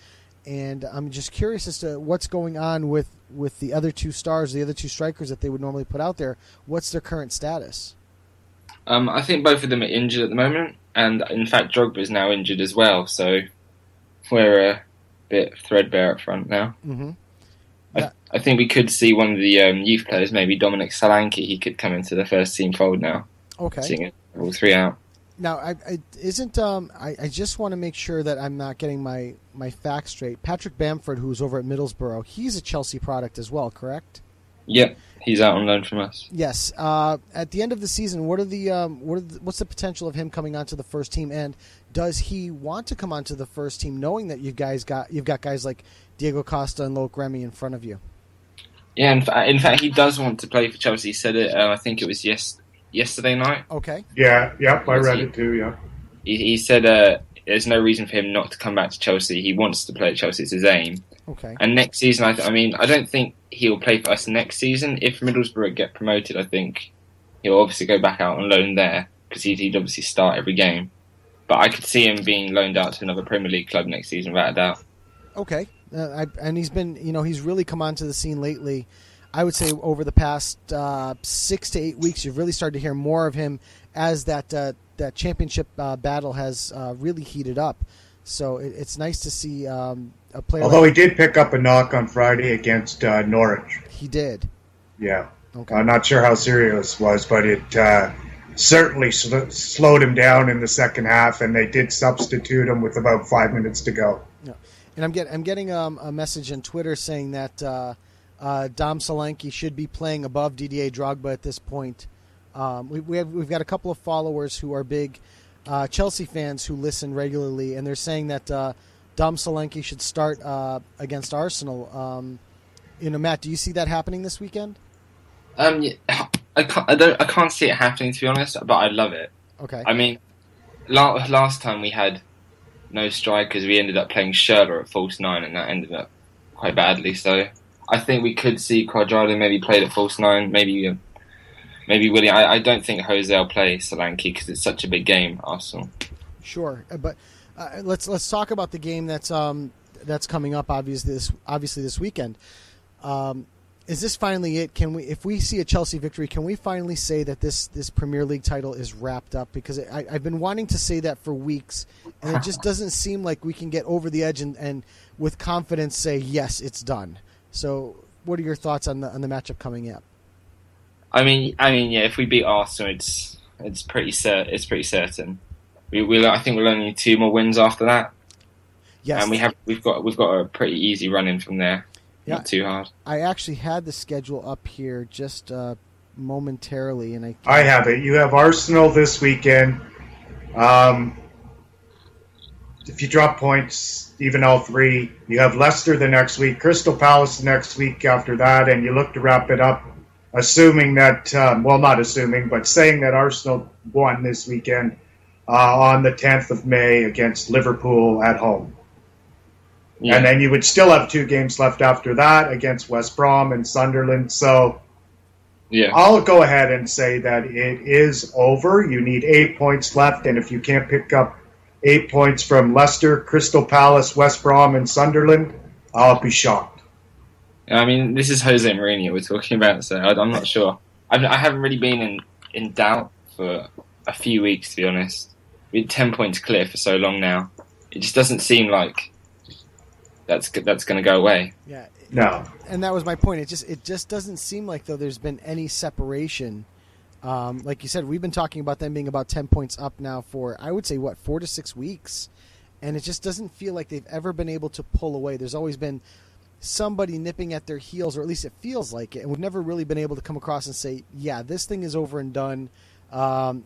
[SPEAKER 6] And I'm just curious as to what's going on with the other 2 stars, the other 2 strikers that they would normally put out there. What's their current status?
[SPEAKER 8] I think both of them are injured at the moment, and in fact Drogba is now injured as well. So we're a bit threadbare up front now. Mm-hmm. Yeah. I think we could see one of the youth players, maybe Dominic Solanke. He could come into the first team fold now.
[SPEAKER 6] Okay,
[SPEAKER 8] seeing it all 3 out.
[SPEAKER 6] Now, I just want to make sure that I'm not getting my facts straight. Patrick Bamford, who's over at Middlesbrough, he's a Chelsea product as well, correct?
[SPEAKER 8] Yep, he's out on loan from us.
[SPEAKER 6] Yes. At the end of the season, what's the potential of him coming onto the first team, and does he want to come onto the first team, knowing that you've got guys like Diego Costa and Loic Remy in front of you?
[SPEAKER 8] Yeah, in fact, he does want to play for Chelsea. He said it. I think it was yesterday night.
[SPEAKER 6] Okay.
[SPEAKER 7] Yeah, I read it too, yeah.
[SPEAKER 8] He said there's no reason for him not to come back to Chelsea. He wants to play at Chelsea. It's his aim.
[SPEAKER 6] Okay.
[SPEAKER 8] And next season, I don't think he'll play for us next season. If Middlesbrough get promoted, I think he'll obviously go back out on loan there, because he'd obviously start every game. But I could see him being loaned out to another Premier League club next season, without a doubt.
[SPEAKER 6] Okay. And he's been, he's really come onto the scene lately. I would say over the past 6 to 8 weeks, you've really started to hear more of him as that championship battle has really heated up. So it's nice to see a player.
[SPEAKER 7] Although he did pick up a knock on Friday against Norwich.
[SPEAKER 6] He did.
[SPEAKER 7] Yeah.
[SPEAKER 6] Okay.
[SPEAKER 7] I'm not sure how serious it was, but it certainly slowed him down in the second half, and they did substitute him with about 5 minutes to go.
[SPEAKER 6] Yeah. And I'm getting a message on Twitter saying that Dom Solanke should be playing above Didier Drogba at this point. We've got a couple of followers who are big Chelsea fans who listen regularly, and they're saying that Dom Solanke should start against Arsenal. Matt, do you see that happening this weekend?
[SPEAKER 8] I can't see it happening, to be honest, but I'd love it.
[SPEAKER 6] Okay.
[SPEAKER 8] I mean, last time we had no strikers, we ended up playing Schürrle at false 9, and that ended up quite badly. So I think we could see Cuadrado maybe played at false nine, maybe William. I don't think Jose will play Solanke because it's such a big game, Arsenal.
[SPEAKER 6] Sure, but let's talk about the game that's coming up. Obviously this weekend. Is this finally it? If we see a Chelsea victory, can we finally say that this Premier League title is wrapped up? Because I've been wanting to say that for weeks, and it just doesn't seem like we can get over the edge and with confidence say yes, it's done. So, what are your thoughts on the matchup coming up?
[SPEAKER 8] I mean, yeah. If we beat Arsenal, it's pretty certain. I think we'll only need 2 more wins after that.
[SPEAKER 6] Yes,
[SPEAKER 8] and we've got a pretty easy run in from there.
[SPEAKER 6] Yeah,
[SPEAKER 8] not too hard.
[SPEAKER 6] I actually had the schedule up here just momentarily, and
[SPEAKER 7] I have it. You have Arsenal this weekend. If you drop points, even all 3, you have Leicester the next week, Crystal Palace the next week after that, and you look to wrap it up, assuming that, not assuming, but saying that Arsenal won this weekend on the 10th of May against Liverpool at home. Yeah. And then you would still have 2 games left after that against West Brom and Sunderland. So yeah, I'll go ahead and say that it is over. You need 8 points left, and if you can't pick up 8 points from Leicester, Crystal Palace, West Brom, and Sunderland, I'll be shocked.
[SPEAKER 8] I mean, this is Jose Mourinho we're talking about, so I'm not sure. I haven't really been in doubt for a few weeks, to be honest. We're 10 points clear for so long now. It just doesn't seem like that's going to go away.
[SPEAKER 6] Yeah.
[SPEAKER 7] No.
[SPEAKER 6] And that was my point. It just doesn't seem like, though, there's been any separation. Like you said, we've been talking about them being about 10 points up now for, I would say, 4 to 6 weeks. And it just doesn't feel like they've ever been able to pull away. There's always been somebody nipping at their heels, or at least it feels like it. And we've never really been able to come across and say, yeah, this thing is over and done.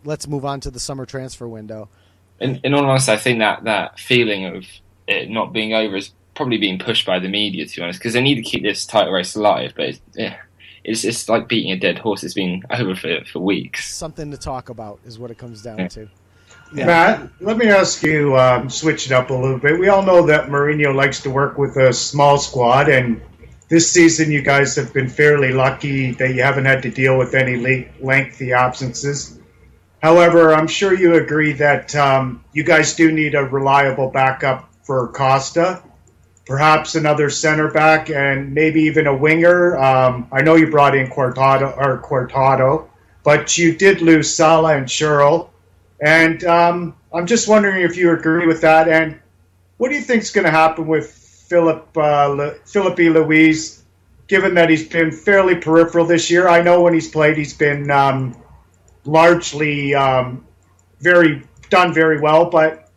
[SPEAKER 6] Let's move on to the summer transfer window.
[SPEAKER 8] In all honesty, I think that feeling of it not being over is probably being pushed by the media, to be honest, because they need to keep this title race alive. But it's like beating a dead horse. It's been over for weeks.
[SPEAKER 6] Something to talk about is what it comes down to.
[SPEAKER 7] Yeah. Matt, let me ask you, switch it up a little bit. We all know that Mourinho likes to work with a small squad, and this season you guys have been fairly lucky that you haven't had to deal with any lengthy absences. However, I'm sure you agree that you guys do need a reliable backup for Costa, perhaps another center back, and maybe even a winger. I know you brought in Quartado, but you did lose Salah and Churl. And I'm just wondering if you agree with that. And what do you think is going to happen with Filipe Luis, given that he's been fairly peripheral this year? I know when he's played, he's been largely done very well, but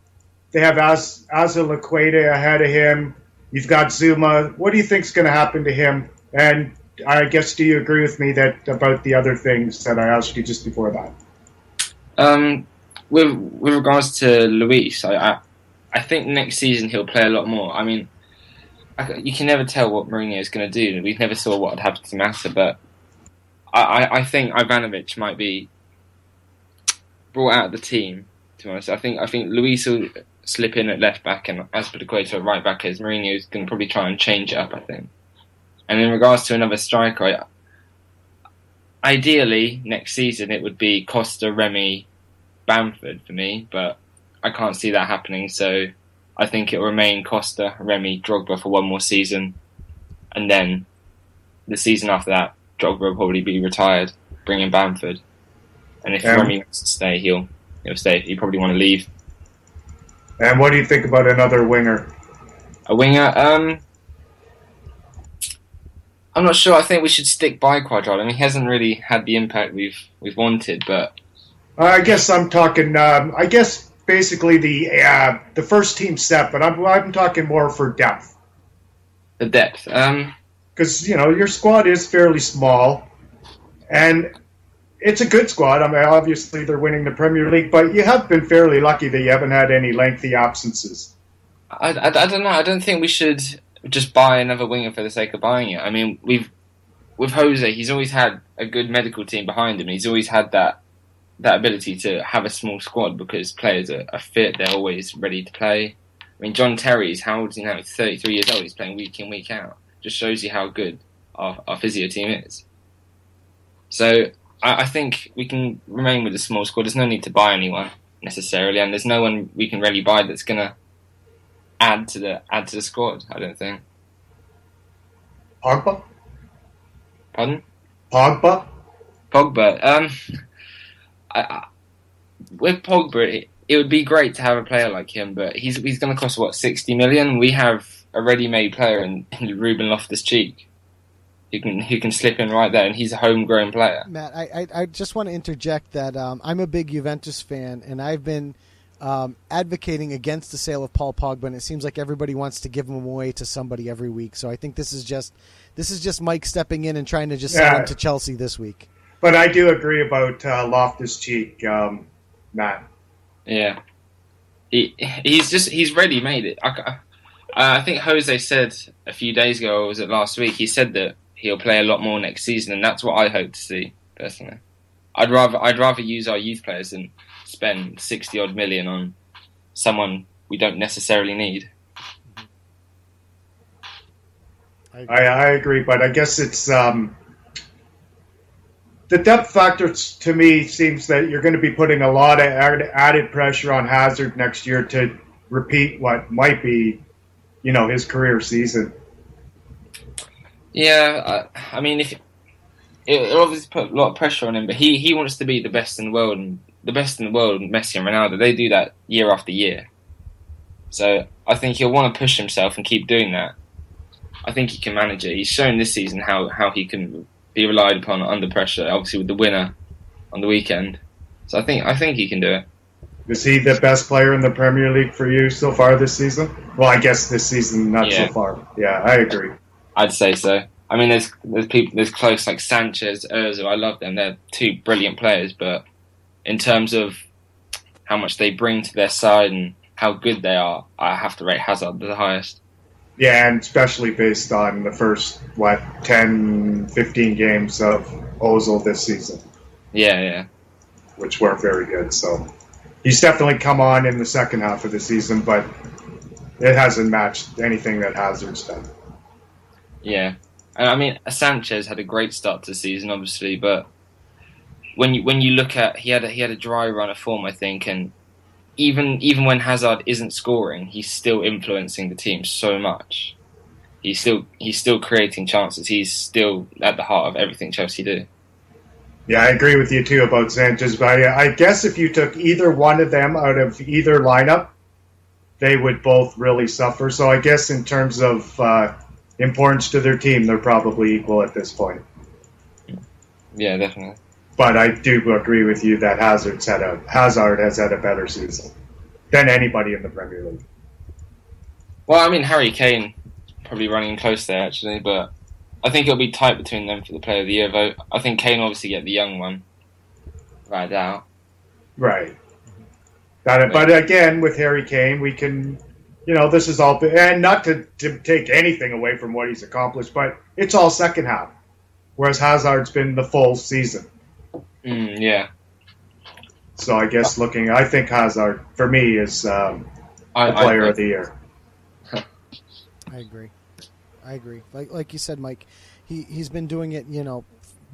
[SPEAKER 7] they have Azpilicueta ahead of him. You've got Zuma. What do you think is going to happen to him? And I guess, do you agree with me that about the other things that I asked you just before that?
[SPEAKER 8] With regards to Luis, I think next season he'll play a lot more. I mean, you can never tell what Mourinho is going to do. We never saw what had happened to Mata, but I think Ivanovic might be brought out of the team, to be honest. I think Luis will slip in at left back and Azpilicueta at right back, as Mourinho is going to probably try and change it up, I think. And in regards to another striker, ideally next season it would be Costa, Remy, Bamford for me, but I can't see that happening, so I think it will remain Costa, Remy, Drogba for one more season, and then the season after that Drogba will probably be retired, bring in Bamford, and if Remy wants to stay, he'll stay. He'll probably want to leave.
[SPEAKER 7] And what do you think about another winger?
[SPEAKER 8] A winger, I'm not sure. I think we should stick by Cuadrado. I mean, he hasn't really had the impact we've wanted, but
[SPEAKER 7] I guess I'm talking. Basically the first team set, but I'm talking more for depth.
[SPEAKER 8] The depth,
[SPEAKER 7] because your squad is fairly small, and it's a good squad. I mean, obviously they're winning the Premier League, but you have been fairly lucky that you haven't had any lengthy absences.
[SPEAKER 8] I don't know. I don't think we should just buy another winger for the sake of buying it. I mean, with Jose, he's always had a good medical team behind him. He's always had that ability to have a small squad because players are fit. They're always ready to play. I mean, John Terry's, how old is he now? He's 33 years old. He's playing week in, week out. Just shows you how good our physio team is. So I think we can remain with a small squad. There's no need to buy anyone necessarily, and there's no one we can really buy that's going to add to the squad. I don't think.
[SPEAKER 7] Pogba?
[SPEAKER 8] Pardon?
[SPEAKER 7] Pogba?
[SPEAKER 8] With Pogba, it would be great to have a player like him, but he's going to cost, what, 60 million? We have a ready-made player in Ruben Loftus-Cheek who can slip in right there, and he's a homegrown player.
[SPEAKER 6] Matt, I just want to interject that I'm a big Juventus fan, and I've been advocating against the sale of Paul Pogba, and it seems like everybody wants to give him away to somebody every week. So I think this is just Mike stepping in and trying to just sell him to Chelsea this week.
[SPEAKER 7] But I do agree about Loftus-Cheek, Matt.
[SPEAKER 8] Yeah, he's ready made it. I think Jose said a few days ago, or was it last week? He said that he'll play a lot more next season, and that's what I hope to see personally. I'd rather use our youth players than spend 60 odd million on someone we don't necessarily need.
[SPEAKER 7] I agree, but I guess it's the depth factor to me seems that you're going to be putting a lot of added pressure on Hazard next year to repeat what might be, his career season.
[SPEAKER 8] Yeah, I mean, it'll obviously put a lot of pressure on him, but he wants to be the best in the world, and the best in the world, Messi and Ronaldo, they do that year after year. So I think he'll want to push himself and keep doing that. I think he can manage it. He's shown this season how he can be relied upon under pressure, obviously with the winner on the weekend. So I think he can do it.
[SPEAKER 7] Is he the best player in the Premier League for you so far this season? Well, I guess this season not so far. Yeah, I agree.
[SPEAKER 8] I'd say so. I mean, there's close like Sanchez, Ozil. I love them. They're two brilliant players, but in terms of how much they bring to their side and how good they are, I have to rate Hazard the highest.
[SPEAKER 7] Yeah, and especially based on the first 10, 15 games of Ozil this season.
[SPEAKER 8] Yeah.
[SPEAKER 7] Which weren't very good. So he's definitely come on in the second half of the season, but it hasn't matched anything that Hazard's done.
[SPEAKER 8] Yeah, and I mean Sanchez had a great start to the season, obviously, but when you look at he had a dry run of form, I think, and even when Hazard isn't scoring, he's still influencing the team so much. He's still creating chances. He's still at the heart of everything Chelsea do.
[SPEAKER 7] Yeah, I agree with you too about Sanchez, but I guess if you took either one of them out of either lineup, they would both really suffer. So I guess in terms of importance to their team, they're probably equal at this point.
[SPEAKER 8] Yeah, definitely.
[SPEAKER 7] But I do agree with you that Hazard has had a better season than anybody in the Premier League.
[SPEAKER 8] Well, I mean, Harry Kane probably running close there, actually, but I think it'll be tight between them for the Player of the Year vote. I think Kane will obviously get the young one right out.
[SPEAKER 7] Right. But again, with Harry Kane, we can, this is all, and not to take anything away from what he's accomplished, but it's all second half, whereas Hazard's been the full season.
[SPEAKER 8] Yeah.
[SPEAKER 7] So I guess I think Hazard, for me, is the Player of the Year.
[SPEAKER 6] I agree. Like you said, Mike, he's been doing it,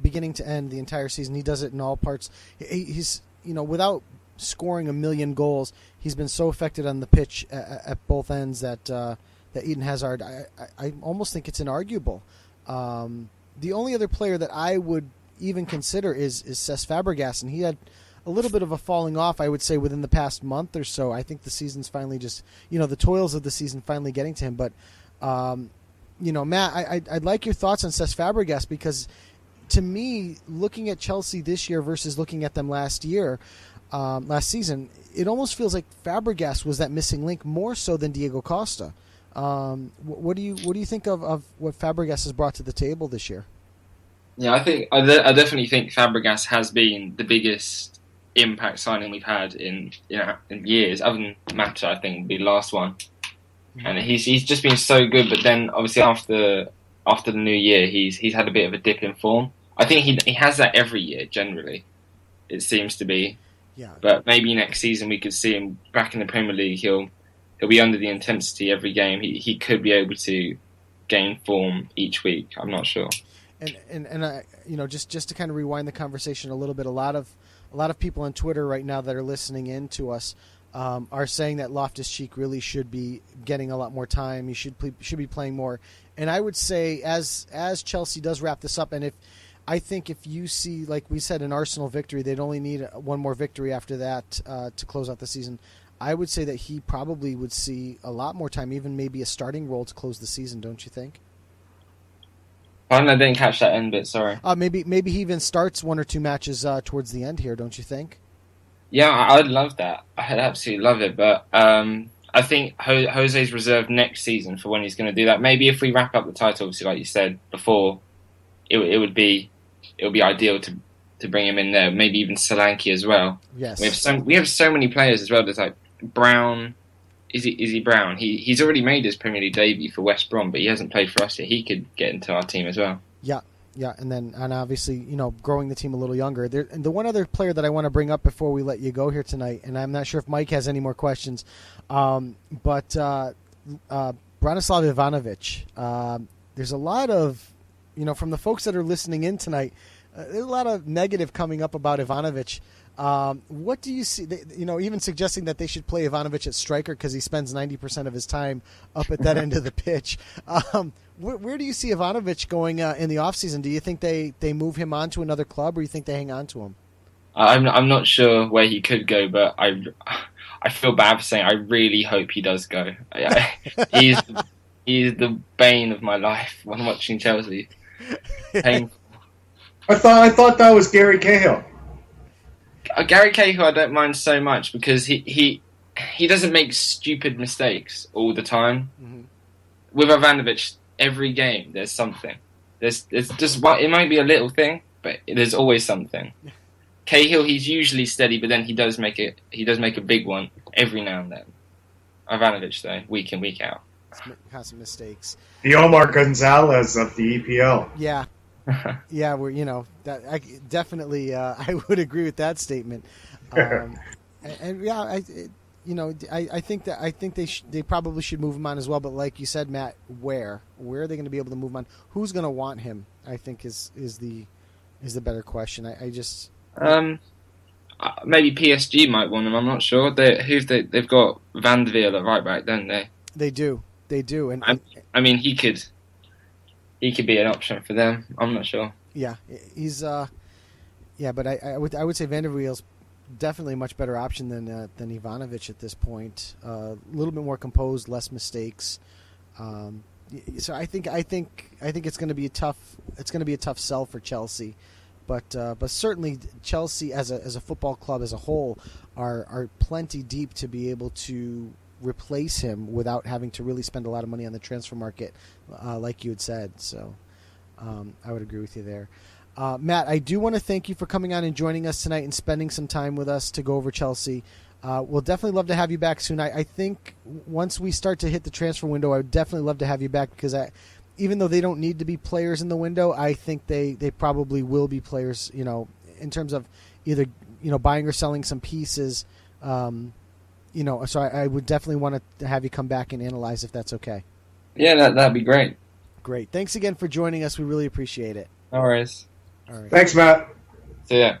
[SPEAKER 6] beginning to end the entire season. He does it in all parts. He's, without scoring a million goals, he's been so effective on the pitch at both ends that Eden Hazard, I almost think it's inarguable. The only other player that I would even consider is Cesc Fabregas, and he had a little bit of a falling off, I would say, within the past month or so. I think the season's finally just, the toils of the season finally getting to him. But, Matt, I'd like your thoughts on Cesc Fabregas, because to me, looking at Chelsea this year versus looking at them last season, it almost feels like Fabregas was that missing link more so than Diego Costa. What do you think of what Fabregas has brought to the table this year?
[SPEAKER 8] Yeah, I definitely think Fabregas has been the biggest impact signing we've had in years. Other than Mata, I think would be the last one, and he's just been so good. But then obviously after the new year, he's had a bit of a dip in form. I think he has that every year generally. It seems to be. Yeah. But maybe next season we could see him back in the Premier League. He'll be under the intensity every game. He could be able to gain form each week. I'm not sure.
[SPEAKER 6] And just to kind of rewind the conversation a little bit, a lot of people on Twitter right now that are listening in to us are saying that Loftus-Cheek really should be getting a lot more time. He should be playing more. And I would say as Chelsea does wrap this up, and if you see, like we said, an Arsenal victory, they'd only need one more victory after that to close out the season. I would say that he probably would see a lot more time, even maybe a starting role to close the season. Don't you think?
[SPEAKER 8] I didn't catch that end bit. Sorry.
[SPEAKER 6] Maybe he even starts one or two matches towards the end here. Don't you think?
[SPEAKER 8] Yeah, I'd love that. I'd absolutely love it. But I think Jose's reserved next season for when he's going to do that. Maybe if we wrap up the title, obviously, like you said before, it would be ideal to bring him in there. Maybe even Solanke as well.
[SPEAKER 6] Yes.
[SPEAKER 8] We have so many players as well. There's like Brown. Is he Brown? He's already made his Premier League debut for West Brom, but he hasn't played for us yet. He could get into our team as well.
[SPEAKER 6] Yeah, and obviously, growing the team a little younger. And the one other player that I want to bring up before we let you go here tonight, and I'm not sure if Mike has any more questions, but Branislav Ivanovic. There's a lot of, from the folks that are listening in tonight, there's a lot of negative coming up about Ivanovic. What do you see? Even suggesting that they should play Ivanovic at striker because he spends 90% of his time up at that end of the pitch. Where do you see Ivanovic going in the offseason? Do you think they move him on to another club, or you think they hang on to him?
[SPEAKER 8] I'm not sure where he could go, but I feel bad for saying I really hope he does go. He's the bane of my life when watching Chelsea. Painful.
[SPEAKER 7] I thought that was Gary Cahill.
[SPEAKER 8] Gary Cahill I don't mind so much because he doesn't make stupid mistakes all the time. Mm-hmm. With Ivanovic, every game there's something. There's just it might be a little thing, but there's always something. Cahill, he's usually steady, but then he does make a big one every now and then. Ivanovic though, week in, week out,
[SPEAKER 6] has some mistakes.
[SPEAKER 7] The Omar Gonzalez of the EPL.
[SPEAKER 6] Yeah. Yeah, we're that I definitely I would agree with that statement, and yeah, I think they probably should move him on as well. But like you said, Matt, where are they going to be able to move him on? Who's going to want him? I think is the better question. I just
[SPEAKER 8] maybe PSG might want him. I'm not sure. They've got Van der Veer at right back, don't they?
[SPEAKER 6] They do, and
[SPEAKER 8] I mean he could be an option for them. I'm not sure.
[SPEAKER 6] Yeah, he's but I would say Van der Veer's definitely a much better option than Ivanovic at this point. A little bit more composed, less mistakes. So I think it's going to be a tough sell for Chelsea, but certainly Chelsea as a football club as a whole are plenty deep to be able to replace him without having to really spend a lot of money on the transfer market, like you had said. So I would agree with you there. Matt, I do want to thank you for coming on and joining us tonight and spending some time with us to go over Chelsea. We'll definitely love to have you back soon. I think once we start to hit the transfer window, I would definitely love to have you back because even though they don't need to be players in the window, I think they probably will be players, in terms of either, buying or selling some pieces. So I would definitely want to have you come back and analyze if that's okay.
[SPEAKER 8] Yeah, that'd be great.
[SPEAKER 6] Great. Thanks again for joining us. We really appreciate it.
[SPEAKER 8] No worries.
[SPEAKER 6] All right.
[SPEAKER 7] Thanks, Matt.
[SPEAKER 8] See ya.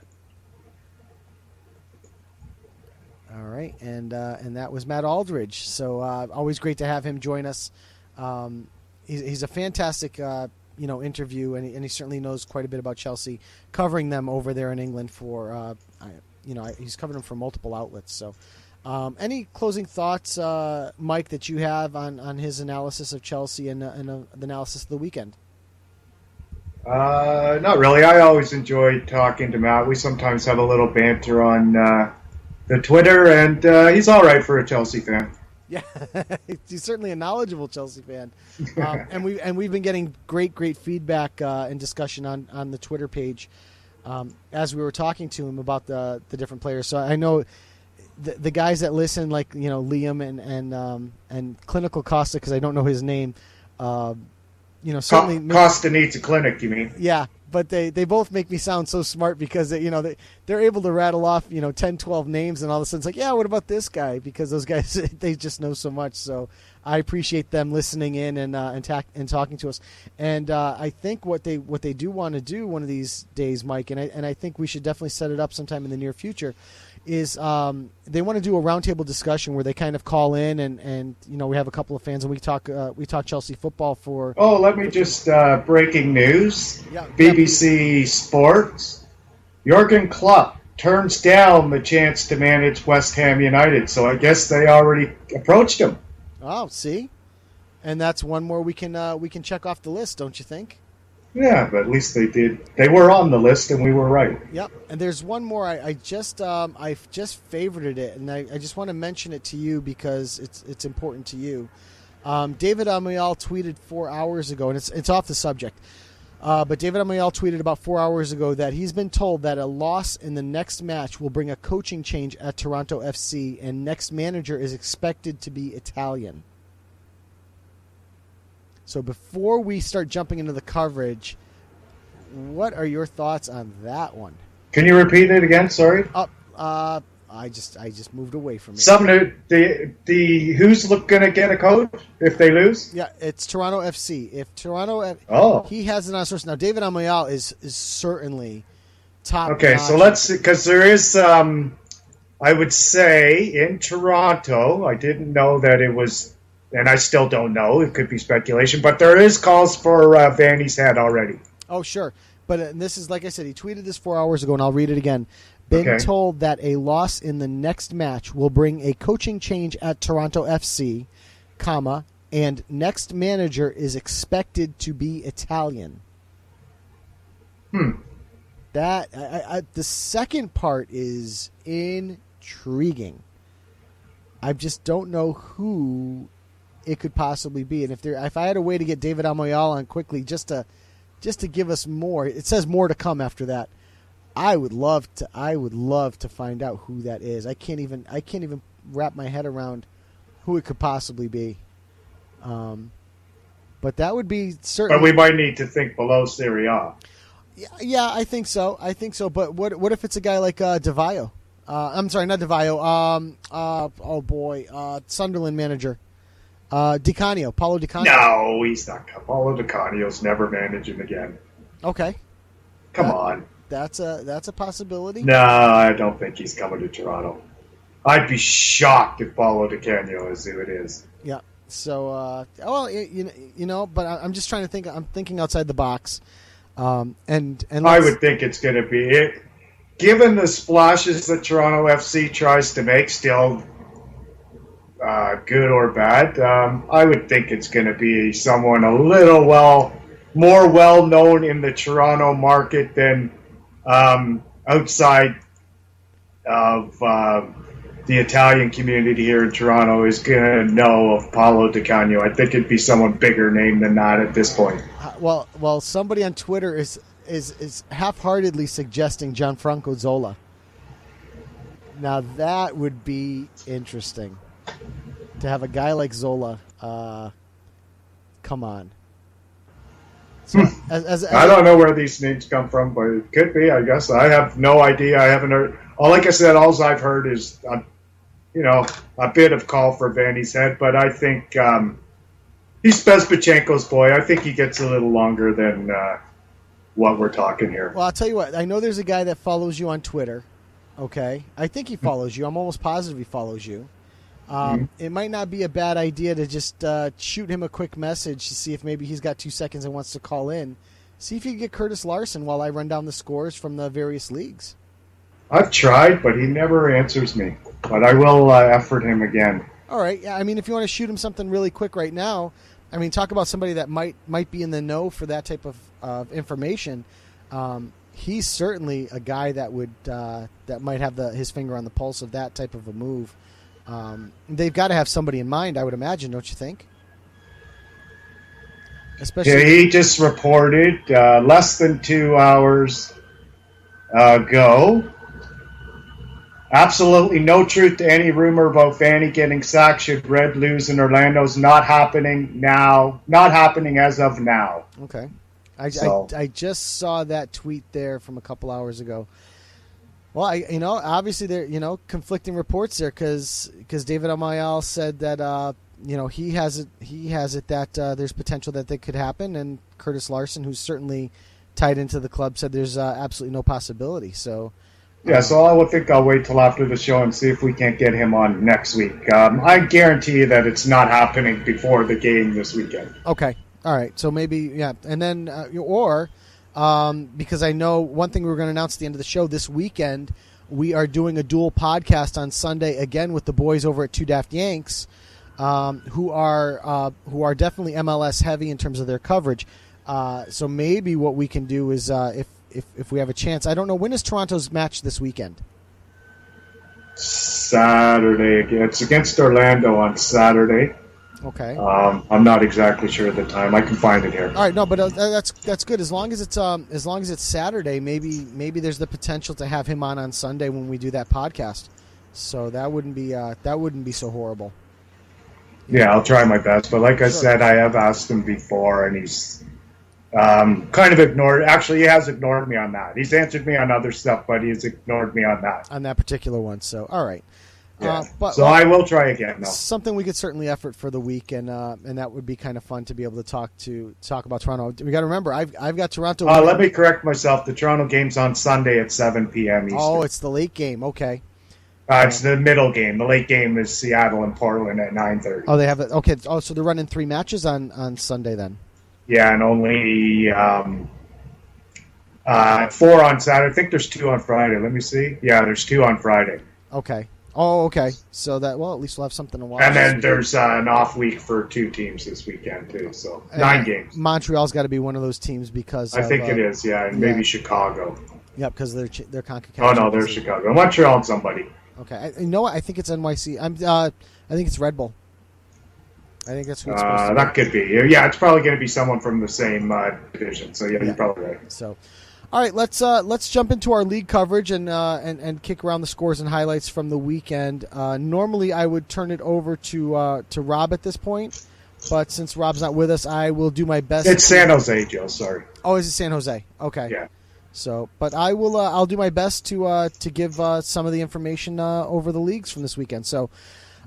[SPEAKER 6] All right, and that was Matt Aldridge. So always great to have him join us. He's a fantastic interview, and he certainly knows quite a bit about Chelsea, covering them over there in England for he's covered them for multiple outlets. So. Any closing thoughts, Mike, that you have on his analysis of Chelsea and the analysis of the weekend?
[SPEAKER 7] Not really. I always enjoy talking to Matt. We sometimes have a little banter on the Twitter, and he's all right for a Chelsea fan.
[SPEAKER 6] Yeah, he's certainly a knowledgeable Chelsea fan, and we've been getting great feedback and discussion on the Twitter page as we were talking to him about the different players. So I know. The guys that listen, like Liam and Clinical Costa, because I don't know his name, certainly
[SPEAKER 7] Costa needs a clinic. You mean?
[SPEAKER 6] Yeah, but they both make me sound so smart because they're able to rattle off 10, 12 names, and all of a sudden it's like, yeah, what about this guy? Because those guys they just know so much. So I appreciate them listening in and talking to us. And I think what they do want to do one of these days, Mike, and I think we should definitely set it up sometime in the near future, is they want to do a roundtable discussion where they kind of call in and we have a couple of fans and we talk Chelsea football for.
[SPEAKER 7] Oh, let me just breaking news.
[SPEAKER 6] Yeah,
[SPEAKER 7] BBC Sports. Jurgen Klopp turns down the chance to manage West Ham United, so I guess they already approached him.
[SPEAKER 6] Oh, see, and that's one more we can check off the list, don't you think?
[SPEAKER 7] Yeah, but at least they did. They were on the list, and we were right.
[SPEAKER 6] Yep. And there's one more. I've just favorited it, and I just want to mention it to you because it's important to you. David Amial tweeted 4 hours ago, and it's off the subject. But David Amial tweeted about 4 hours ago that he's been told that a loss in the next match will bring a coaching change at Toronto FC, and next manager is expected to be Italian. So before we start jumping into the coverage, what are your thoughts on that one?
[SPEAKER 7] Can you repeat it again? Sorry.
[SPEAKER 6] I just moved away from it.
[SPEAKER 7] The who's going to get a coach if they lose?
[SPEAKER 6] Yeah, it's Toronto FC. If Toronto, he has it on source now. David Amial is certainly top.
[SPEAKER 7] Okay, so let's because there is I would say in Toronto. I didn't know that it was. And I still don't know. It could be speculation. But there is calls for Vanny's head already.
[SPEAKER 6] Oh, sure. But this is, like I said, he tweeted this 4 hours ago, and I'll read it again. Been told that a loss in the next match will bring a coaching change at Toronto FC, comma, and next manager is expected to be Italian. That the second part is intriguing. I just don't know who it could possibly be, and if I had a way to get David Amial on quickly, just to give us more. It says more to come after that. I would love to find out who that is. I can't even wrap my head around who it could possibly be. But that would be certainly.
[SPEAKER 7] But we might need to think below Serie A.
[SPEAKER 6] Yeah, I think so. But what if it's a guy like DeVio? I'm sorry, not DeVio. Sunderland manager. Di Canio, Paulo Di Canio.
[SPEAKER 7] No, he's not. Paulo Di Canio's never managing again.
[SPEAKER 6] Okay.
[SPEAKER 7] Come on.
[SPEAKER 6] That's a possibility.
[SPEAKER 7] No, I don't think he's coming to Toronto. I'd be shocked if Paulo Di Canio is who it is.
[SPEAKER 6] Yeah. So, but I'm just trying to think. I'm thinking outside the box. And
[SPEAKER 7] I would think it's going to be it. Given the splashes that Toronto FC tries to make, still good or bad, I would think it's going to be someone a little more well known in the Toronto market than outside of the Italian community here in Toronto is going to know of Paulo Di Canio. I think it'd be someone bigger name than that at this point.
[SPEAKER 6] Well, somebody on Twitter is half-heartedly suggesting Gianfranco Zola. Now that would be interesting to have a guy like Zola. Come on. So,
[SPEAKER 7] I don't know where these names come from, but it could be. I guess I have no idea. I haven't heard. Like I said, all I've heard is a bit of call for Vanny's head, but I think he's Bezpachenko's boy. I think he gets a little longer than what we're talking here.
[SPEAKER 6] Well, I'll tell you what. I know there's a guy that follows you on Twitter. Okay, I think he follows you. I'm almost positive he follows you. It might not be a bad idea to just shoot him a quick message to see if maybe he's got 2 seconds and wants to call in. See if you can get Curtis Larson while I run down the scores from the various leagues.
[SPEAKER 7] I've tried, but he never answers me. But I will effort him again.
[SPEAKER 6] All right. Yeah, I mean, if you want to shoot him something really quick right now, I mean, talk about somebody that might be in the know for that type of information. He's certainly a guy that would that might have his finger on the pulse of that type of a move. They've got to have somebody in mind, I would imagine, don't you think? Especially,
[SPEAKER 7] yeah, he just reported less than 2 hours ago. Absolutely no truth to any rumor about Vanny getting sacked should Red lose in Orlando's not happening now. Not happening as of now.
[SPEAKER 6] Okay. I just saw that tweet there from a couple hours ago. Well, obviously there, conflicting reports there because David Amayal said that he has it that there's potential that could happen, and Curtis Larson, who's certainly tied into the club, said there's absolutely no possibility. So.
[SPEAKER 7] Yeah, so I'll wait till after the show and see if we can't get him on next week. I guarantee you that it's not happening before the game this weekend.
[SPEAKER 6] Okay. All right. So maybe, yeah. And then, because I know one thing we were going to announce at the end of the show this weekend, we are doing a dual podcast on Sunday again with the boys over at Two Daft Yanks, who are definitely MLS heavy in terms of their coverage. So maybe what we can do is if we have a chance. I don't know, when is Toronto's match this weekend?
[SPEAKER 7] Saturday. It's against Orlando on Saturday.
[SPEAKER 6] Okay.
[SPEAKER 7] I'm not exactly sure of the time. I can find it here.
[SPEAKER 6] All right, no, but that's good. As long as it's Saturday, maybe there's the potential to have him on Sunday when we do that podcast. So that wouldn't be so horrible.
[SPEAKER 7] Yeah, I'll try my best. But like I said, I have asked him before, and he's kind of ignored. Actually, he has ignored me on that. He's answered me on other stuff, but he's ignored me on that.
[SPEAKER 6] On that particular one. So, all right.
[SPEAKER 7] Yeah. I will try again, though.
[SPEAKER 6] Something we could certainly effort for the week, and that would be kind of fun to be able to talk about Toronto. We got to remember, I've got Toronto.
[SPEAKER 7] Let me correct myself. The Toronto game's on Sunday at 7 p.m. Eastern.
[SPEAKER 6] Oh, it's the late game. Okay.
[SPEAKER 7] It's the middle game. The late game is Seattle and Portland at 9:30.
[SPEAKER 6] Oh, they have it. Okay. Oh, so they're running 3 matches on Sunday then. Yeah,
[SPEAKER 7] and only 4 on Saturday. I think there's 2 on Friday. Let me see. Yeah, there's 2 on Friday.
[SPEAKER 6] Okay. Oh, okay. So at least we'll have something to watch.
[SPEAKER 7] And then there's an off week for 2 teams this weekend too. So 9 games.
[SPEAKER 6] Montreal's got to be one of those teams because
[SPEAKER 7] I think it is. Yeah, and maybe Chicago.
[SPEAKER 6] Yeah, because they're CONCACAF.
[SPEAKER 7] Oh no, they're Chicago. Montreal and somebody.
[SPEAKER 6] Okay, you know what? I think it's NYC. I think it's Red Bull. I think that's who it's supposed to be.
[SPEAKER 7] That could be. Yeah, it's probably going to be someone from the same division. So yeah, you're probably right.
[SPEAKER 6] So, all right, let's jump into our league coverage and kick around the scores and highlights from the weekend. Normally, I would turn it over to Rob at this point, but since Rob's not with us, I will do my best.
[SPEAKER 7] It's San Jose, Joe. Sorry.
[SPEAKER 6] Oh, is it San Jose? Okay.
[SPEAKER 7] Yeah.
[SPEAKER 6] So, but I will. I'll do my best to give some of the information over the leagues from this weekend. So,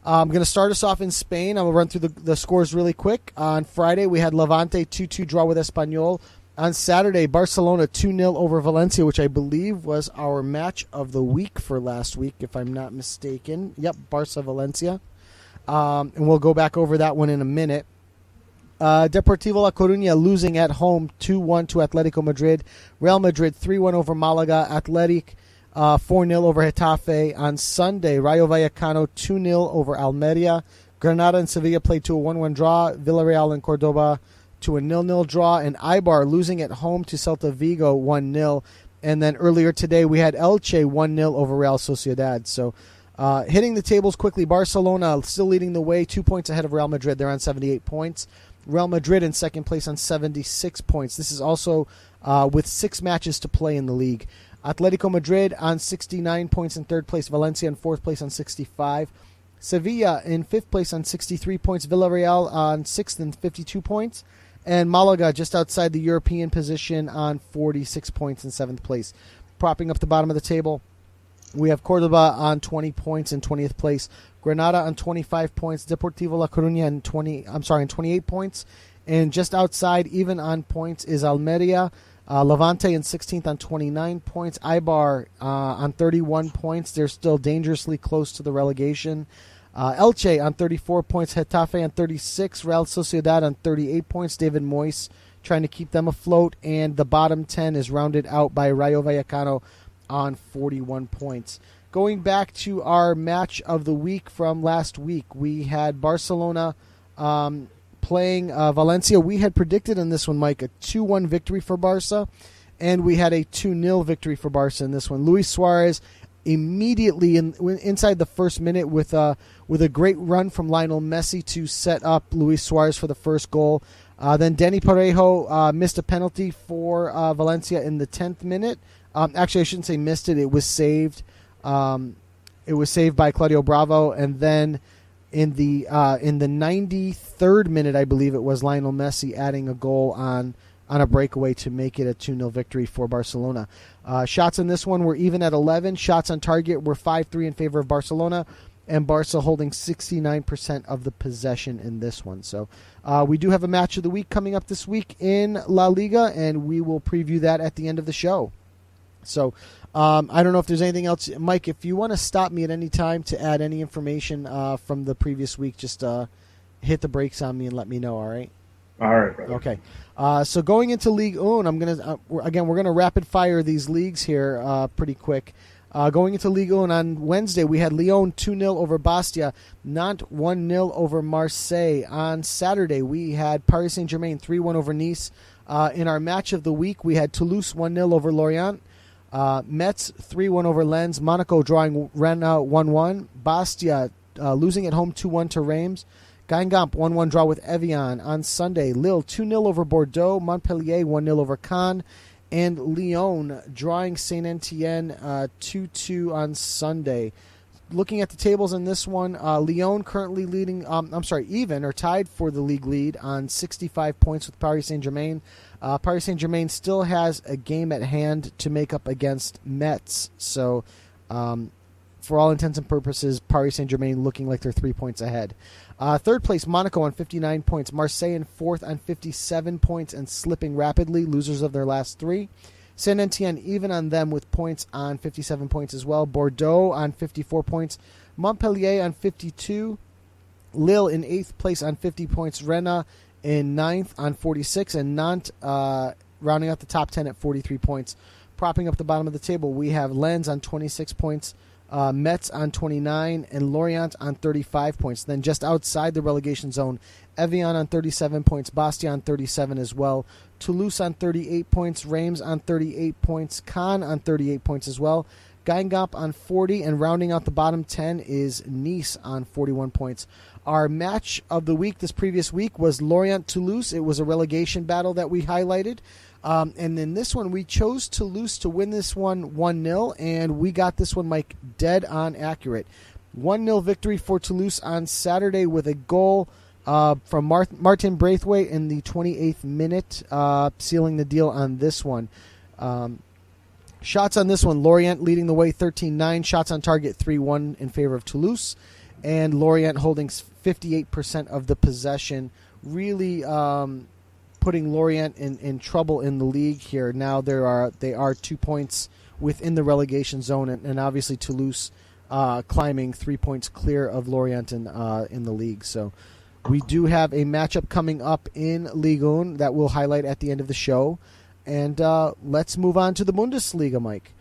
[SPEAKER 6] I'm going to start us off in Spain. I'm going to run through the scores really quick. On Friday, we had Levante 2-2 draw with Espanyol. On Saturday, Barcelona 2-0 over Valencia, which I believe was our match of the week for last week, if I'm not mistaken. Yep, Barca-Valencia. And we'll go back over that one in a minute. Deportivo La Coruña losing at home 2-1 to Atletico Madrid. Real Madrid 3-1 over Malaga. Athletic 4-0 over Getafe. On Sunday, Rayo Vallecano 2-0 over Almeria. Granada and Sevilla played to a 1-1 draw. Villarreal and Cordoba to a 0-0 draw. And Eibar losing at home to Celta Vigo 1-0. And then earlier today, we had Elche 1-0 over Real Sociedad. So hitting the tables quickly, Barcelona still leading the way, 2 points ahead of Real Madrid. They're on 78 points. Real Madrid in second place on 76 points. This is also with 6 matches to play in the league. Atletico Madrid on 69 points in third place. Valencia in fourth place on 65. Sevilla in fifth place on 63 points. Villarreal on sixth and 52 points. And Malaga just outside the European position on 46 points in seventh place. Propping up the bottom of the table, we have Cordoba on 20 points in 20th place. Granada on 25 points. Deportivo La Coruña on 28 points. And just outside, even on points, is Almeria. Levante in 16th on 29 points. Eibar on 31 points. They're still dangerously close to the relegation. Elche on 34 points. Getafe on 36. Real Sociedad on 38 points. David Moyes trying to keep them afloat. And the bottom 10 is rounded out by Rayo Vallecano on 41 points. Going back to our match of the week from last week, we had Barcelona playing Valencia. We had predicted in this one, Mike, a 2-1 victory for Barca, and we had a 2-0 victory for Barca in this one. Luis Suarez immediately inside the first minute with a great run from Lionel Messi to set up Luis Suarez for the first goal. Then Dani Parejo missed a penalty for Valencia in the 10th minute. Actually, I shouldn't say missed it. It was saved. It was saved by Claudio Bravo, and then in the 93rd minute, I believe it was, Lionel Messi adding a goal on on a breakaway to make it a 2-0 victory for Barcelona. Shots in this one were even at 11. Shots on target were 5-3 in favor of Barcelona, and Barca holding 69% of the possession in this one. So we do have a match of the week coming up this week in La Liga, and we will preview that at the end of the show. So I don't know if there's anything else. Mike, if you want to stop me at any time to add any information from the previous week, just hit the brakes on me and let me know, all right?
[SPEAKER 7] All right, brother.
[SPEAKER 6] Okay. So going into Ligue 1, I'm gonna we're gonna rapid fire these leagues here pretty quick. Going into Ligue 1 on Wednesday, we had Lyon 2-0 over Bastia, Nantes 1-0 over Marseille. On Saturday, we had Paris Saint-Germain 3-1 over Nice. In our match of the week, we had Toulouse 1-0 over Lorient, Metz 3-1 over Lens, Monaco drawing Rennes 1-1, Bastia losing at home 2-1 to Reims, Guingamp 1-1 draw with Evian. On Sunday, Lille 2-0 over Bordeaux, Montpellier 1-0 over Caen, and Lyon drawing Saint-Etienne 2-2 on Sunday. Looking at the tables in this one, Lyon currently leading, even or tied for the league lead on 65 points with Paris Saint-Germain. Paris Saint-Germain still has a game at hand to make up against Metz. So, for all intents and purposes, Paris Saint-Germain looking like they're 3 points ahead. Third place, Monaco on 59 points. Marseille in fourth on 57 points and slipping rapidly, losers of their last three. Saint-Etienne even on them with points on 57 points as well. Bordeaux on 54 points. Montpellier on 52. Lille in 8th place on 50 points. Rennes in 9th on 46. And Nantes rounding out the top 10 at 43 points. Propping up the bottom of the table, we have Lens on 26 points. Metz on 29 and Lorient on 35 points. Then just outside the relegation zone, Evian on 37 points, Bastia on 37 as well, Toulouse on 38 points, Reims on 38 points, Caen on 38 points as well, Guingamp on 40, and rounding out the bottom 10 is Nice on 41 points. Our match of the week this previous week was Lorient-Toulouse. It was a relegation battle that we highlighted. And in this one, we chose Toulouse to win this one 1-0, and we got this one, Mike, dead on accurate. 1-0 victory for Toulouse on Saturday with a goal from Martin Braithwaite in the 28th minute, sealing the deal on this one. Shots on this one, Lorient leading the way 13-9, shots on target 3-1 in favor of Toulouse, and Lorient holding 58% of the possession, really putting Lorient in trouble in the league here. Now they are 2 points within the relegation zone, and obviously Toulouse climbing 3 points clear of Lorient in the league. So we do have a matchup coming up in Ligue 1 that we'll highlight at the end of the show. And let's move on to the Bundesliga, Mike,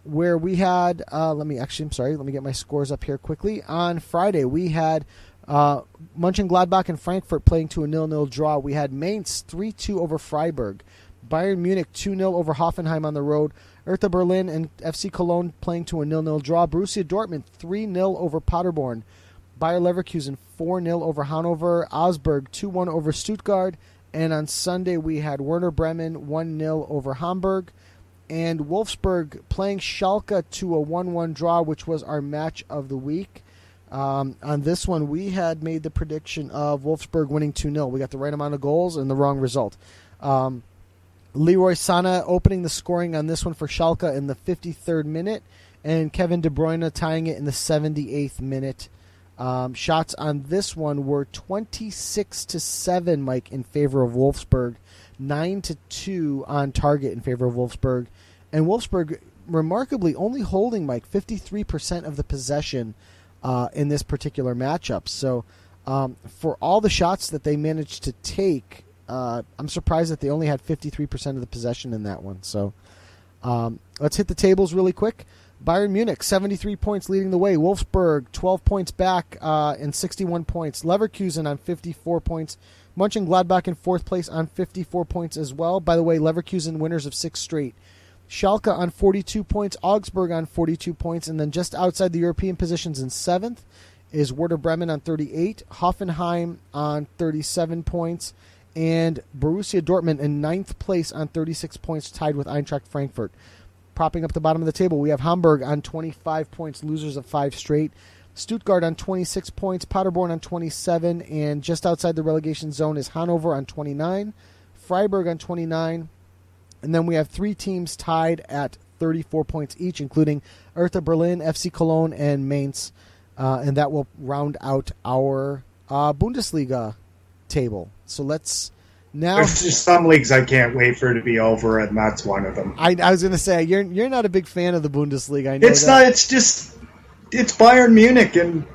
[SPEAKER 6] where we had, let me get my scores up here quickly. On Friday, we had Mönchengladbach and Frankfurt playing to a 0-0 draw. We had Mainz 3-2 over Freiburg. Bayern Munich 2-0 over Hoffenheim on the road. Hertha Berlin and FC Cologne playing to a 0-0 draw. Borussia Dortmund 3-0 over Paderborn. Bayer Leverkusen 4-0 over Hannover. Augsburg 2-1 over Stuttgart. And on Sunday we had Werder Bremen 1-0 over Hamburg. And Wolfsburg playing Schalke to a 1-1 draw, which was our match of the week. On this one, we had made the prediction of Wolfsburg winning 2-0. We got the right amount of goals and the wrong result. Leroy Sané opening the scoring on this one for Schalke in the 53rd minute, and Kevin De Bruyne tying it in the 78th minute. Shots on this one were 26-7, Mike, in favor of Wolfsburg, 9-2 on target in favor of Wolfsburg, and Wolfsburg remarkably only holding, Mike, 53% of the possession in this particular matchup. So for all the shots that they managed to take, I'm surprised that they only had 53% of the possession in that one. So let's hit the tables really quick. Bayern Munich, 73 points leading the way. Wolfsburg, 12 points back and 61 points. Leverkusen on 54 points. Mönchengladbach in 4th place on 54 points as well. By the way, Leverkusen winners of 6 straight. Schalke on 42 points. Augsburg on 42 points. And then just outside the European positions in 7th is Werder Bremen on 38. Hoffenheim on 37 points. And Borussia Dortmund in 9th place on 36 points, tied with Eintracht Frankfurt. Propping up the bottom of the table, we have Hamburg on 25 points, losers of 5 straight. Stuttgart on 26 points, Paderborn on 27, and just outside the relegation zone is Hannover on 29. Freiburg on 29. And then we have 3 teams tied at 34 points each, including Hertha Berlin, FC Cologne, and Mainz. And that will round out our Bundesliga table. So let's now.
[SPEAKER 7] There's just some leagues I can't wait for it to be over, and that's one of them.
[SPEAKER 6] I was going to say you're not a big fan of the Bundesliga. I know
[SPEAKER 7] it's not. It's just it's Bayern Munich, and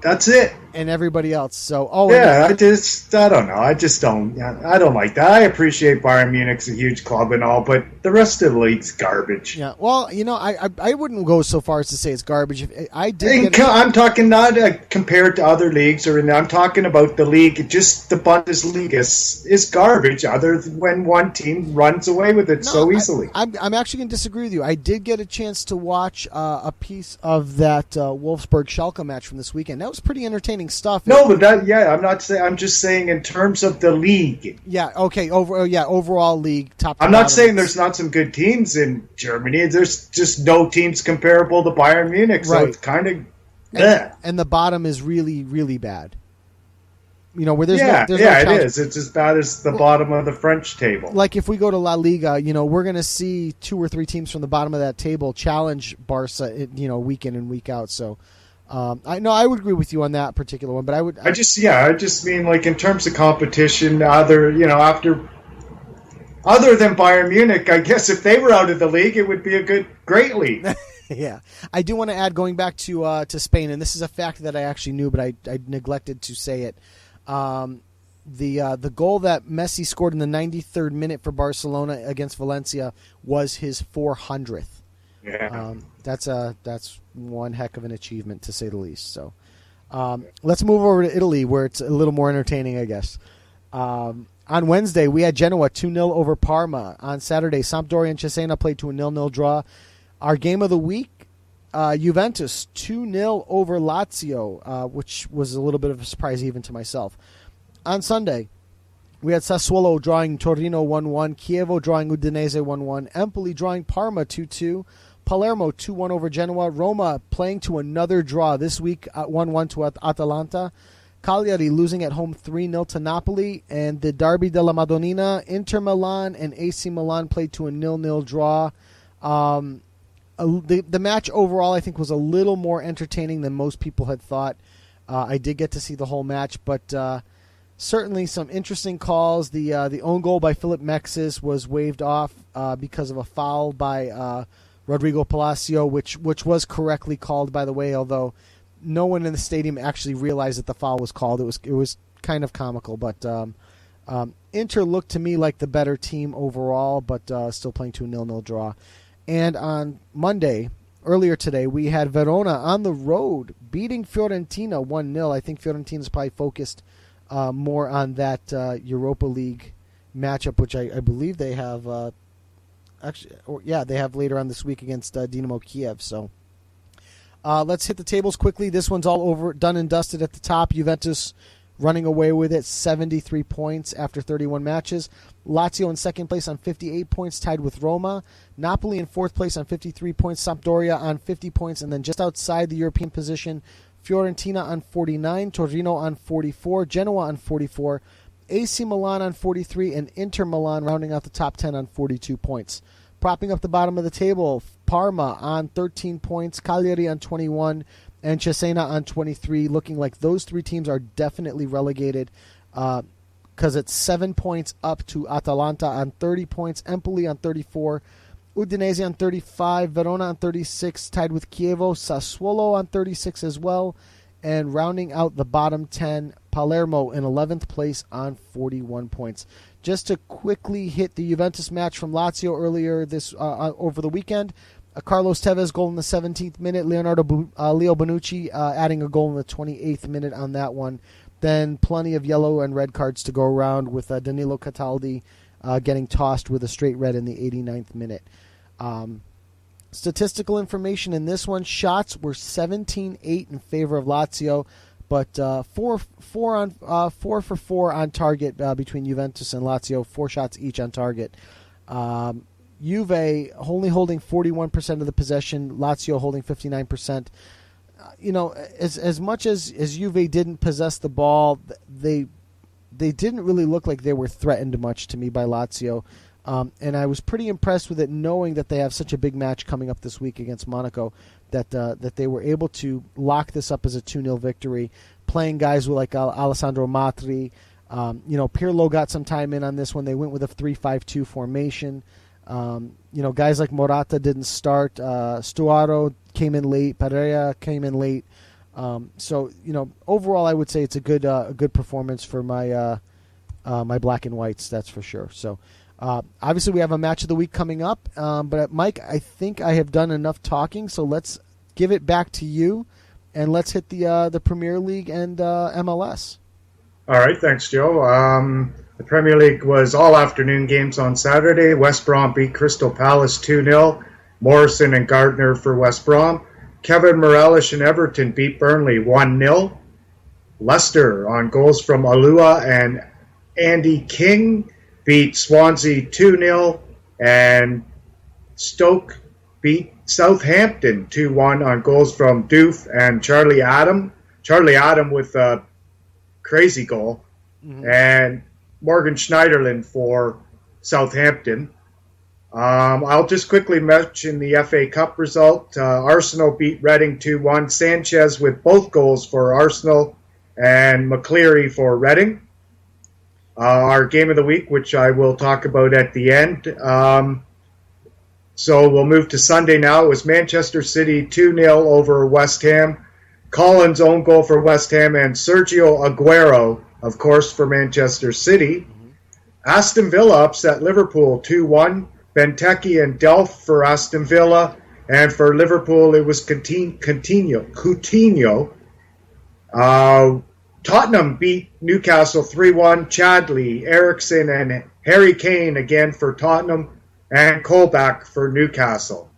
[SPEAKER 7] that's it.
[SPEAKER 6] And everybody else. So
[SPEAKER 7] I don't know. I just don't. I don't like that. I appreciate Bayern Munich's a huge club and all, but the rest of the league's garbage.
[SPEAKER 6] Yeah. Well, I wouldn't go so far as to say it's garbage. If I did,
[SPEAKER 7] I'm talking not compared to other leagues, I'm talking about the league. Just the Bundesliga is garbage. Other than when one team runs away with it so easily.
[SPEAKER 6] I'm actually going to disagree with you. I did get a chance to watch a piece of that Wolfsburg Schalke match from this weekend. That was pretty entertaining stuff.
[SPEAKER 7] No, but I'm not saying. I'm just saying in terms of the league.
[SPEAKER 6] Yeah. Okay. Overall league top.
[SPEAKER 7] I'm not saying there's not some good teams in Germany. There's just no teams comparable to Bayern Munich, so it's kind of.
[SPEAKER 6] And the bottom is really, really bad. Where there's no
[SPEAKER 7] it is. It's as bad as the bottom of the French table.
[SPEAKER 6] Like if we go to La Liga, we're going to see 2 or 3 teams from the bottom of that table challenge Barca, week in and week out. So. I would agree with you on that particular one, but I
[SPEAKER 7] just mean like in terms of competition, other than Bayern Munich, I guess if they were out of the league, it would be a great league.
[SPEAKER 6] Yeah, I do want to add, going back to Spain, and this is a fact that I actually knew, but I neglected to say it. The goal that Messi scored in the 93rd minute for Barcelona against Valencia was his 400th.
[SPEAKER 7] Yeah.
[SPEAKER 6] That's one heck of an achievement, to say the least. So let's move over to Italy, where it's a little more entertaining, I guess. On Wednesday, we had Genoa 2-0 over Parma. On Saturday, Sampdoria and Cesena played to a 0-0 draw. Our game of the week, Juventus 2-0 over Lazio, which was a little bit of a surprise even to myself. On Sunday, we had Sassuolo drawing Torino 1-1, Chievo drawing Udinese 1-1, Empoli drawing Parma 2-2, Palermo 2-1 over Genoa, Roma playing to another draw this week at 1-1 to Atalanta, Cagliari losing at home 3-0 to Napoli, and the Derby della Madonnina, Inter Milan and AC Milan played to a 0-0 draw. The match overall, I think, was a little more entertaining than most people had thought. I did get to see the whole match, but certainly some interesting calls. The own goal by Philip Mexis was waved off because of a foul by Rodrigo Palacio, which was correctly called, by the way, although no one in the stadium actually realized that the foul was called. It was kind of comical, but Inter looked to me like the better team overall, but still playing to a 0-0 draw. And on Monday, earlier today, we had Verona on the road beating Fiorentina 1-0. I think Fiorentina's probably focused more on that Europa League matchup, which I believe they have they have later on this week against Dinamo Kiev. So let's hit the tables quickly. This one's all over, done and dusted at the top. Juventus running away with it, 73 points after 31 matches. Lazio in second place on 58 points, tied with Roma. Napoli in fourth place on 53 points. Sampdoria on 50 points. And then just outside the European position, Fiorentina on 49, Torino on 44, Genoa on 44, AC Milan on 43, and Inter Milan rounding out the top 10 on 42 points. Propping up the bottom of the table, Parma on 13 points, Cagliari on 21, and Cesena on 23, looking like those 3 teams are definitely relegated because it's 7 points up to Atalanta on 30 points, Empoli on 34, Udinese on 35, Verona on 36, tied with Chievo, Sassuolo on 36 as well, and rounding out the bottom 10, Palermo in 11th place on 41 points. Just to quickly hit the Juventus match from Lazio earlier this over the weekend, a Carlos Tevez goal in the 17th minute, Leo Bonucci adding a goal in the 28th minute on that one. Then plenty of yellow and red cards to go around, with Danilo Cataldi getting tossed with a straight red in the 89th minute. Statistical information in this one: shots were 17-8 in favor of Lazio, but 4 for 4 on target between Juventus and Lazio, 4 shots each on target. Juve only holding 41% of the possession, Lazio holding 59%. As much as Juve didn't possess the ball, they they didn't really look like they were threatened much to me by Lazio. And I was pretty impressed with it, knowing that they have such a big match coming up this week against Monaco, that they were able to lock this up as a 2-0 victory, playing guys like Alessandro Matri. Pirlo got some time in on this one. They went with a 3-5-2 formation. Guys like Morata didn't start. Stuaro came in late. Pereira came in late. Overall, I would say it's a good performance for my my black and whites. That's for sure. So, obviously, we have a match of the week coming up. But Mike, I think I have done enough talking. So let's give it back to you, and let's hit the Premier League and MLS.
[SPEAKER 7] All right, thanks, Joe. The Premier League was all afternoon games on Saturday. West Brom beat Crystal Palace 2-0. Morrison and Gardner for West Brom. Kevin Morales and Everton beat Burnley 1-0. Leicester on goals from Alua and Andy King beat Swansea 2-0. And Stoke beat Southampton 2-1 on goals from Doof and Charlie Adam. Charlie Adam with a crazy goal. Mm-hmm. And Morgan Schneiderlin for Southampton. I'll just quickly mention the FA Cup result. Arsenal beat Reading 2-1. Sanchez with both goals for Arsenal and McCleary for Reading. Our game of the week, which I will talk about at the end. So we'll move to Sunday now. It was Manchester City 2-0 over West Ham. Collins' own goal for West Ham and Sergio Aguero, of course, for Manchester City. Mm-hmm. Aston Villa upset Liverpool 2-1. Benteke and Delph for Aston Villa. And for Liverpool, it was Coutinho. Tottenham beat Newcastle 3-1. Chadley, Eriksson, and Harry Kane again for Tottenham. And Colback for Newcastle.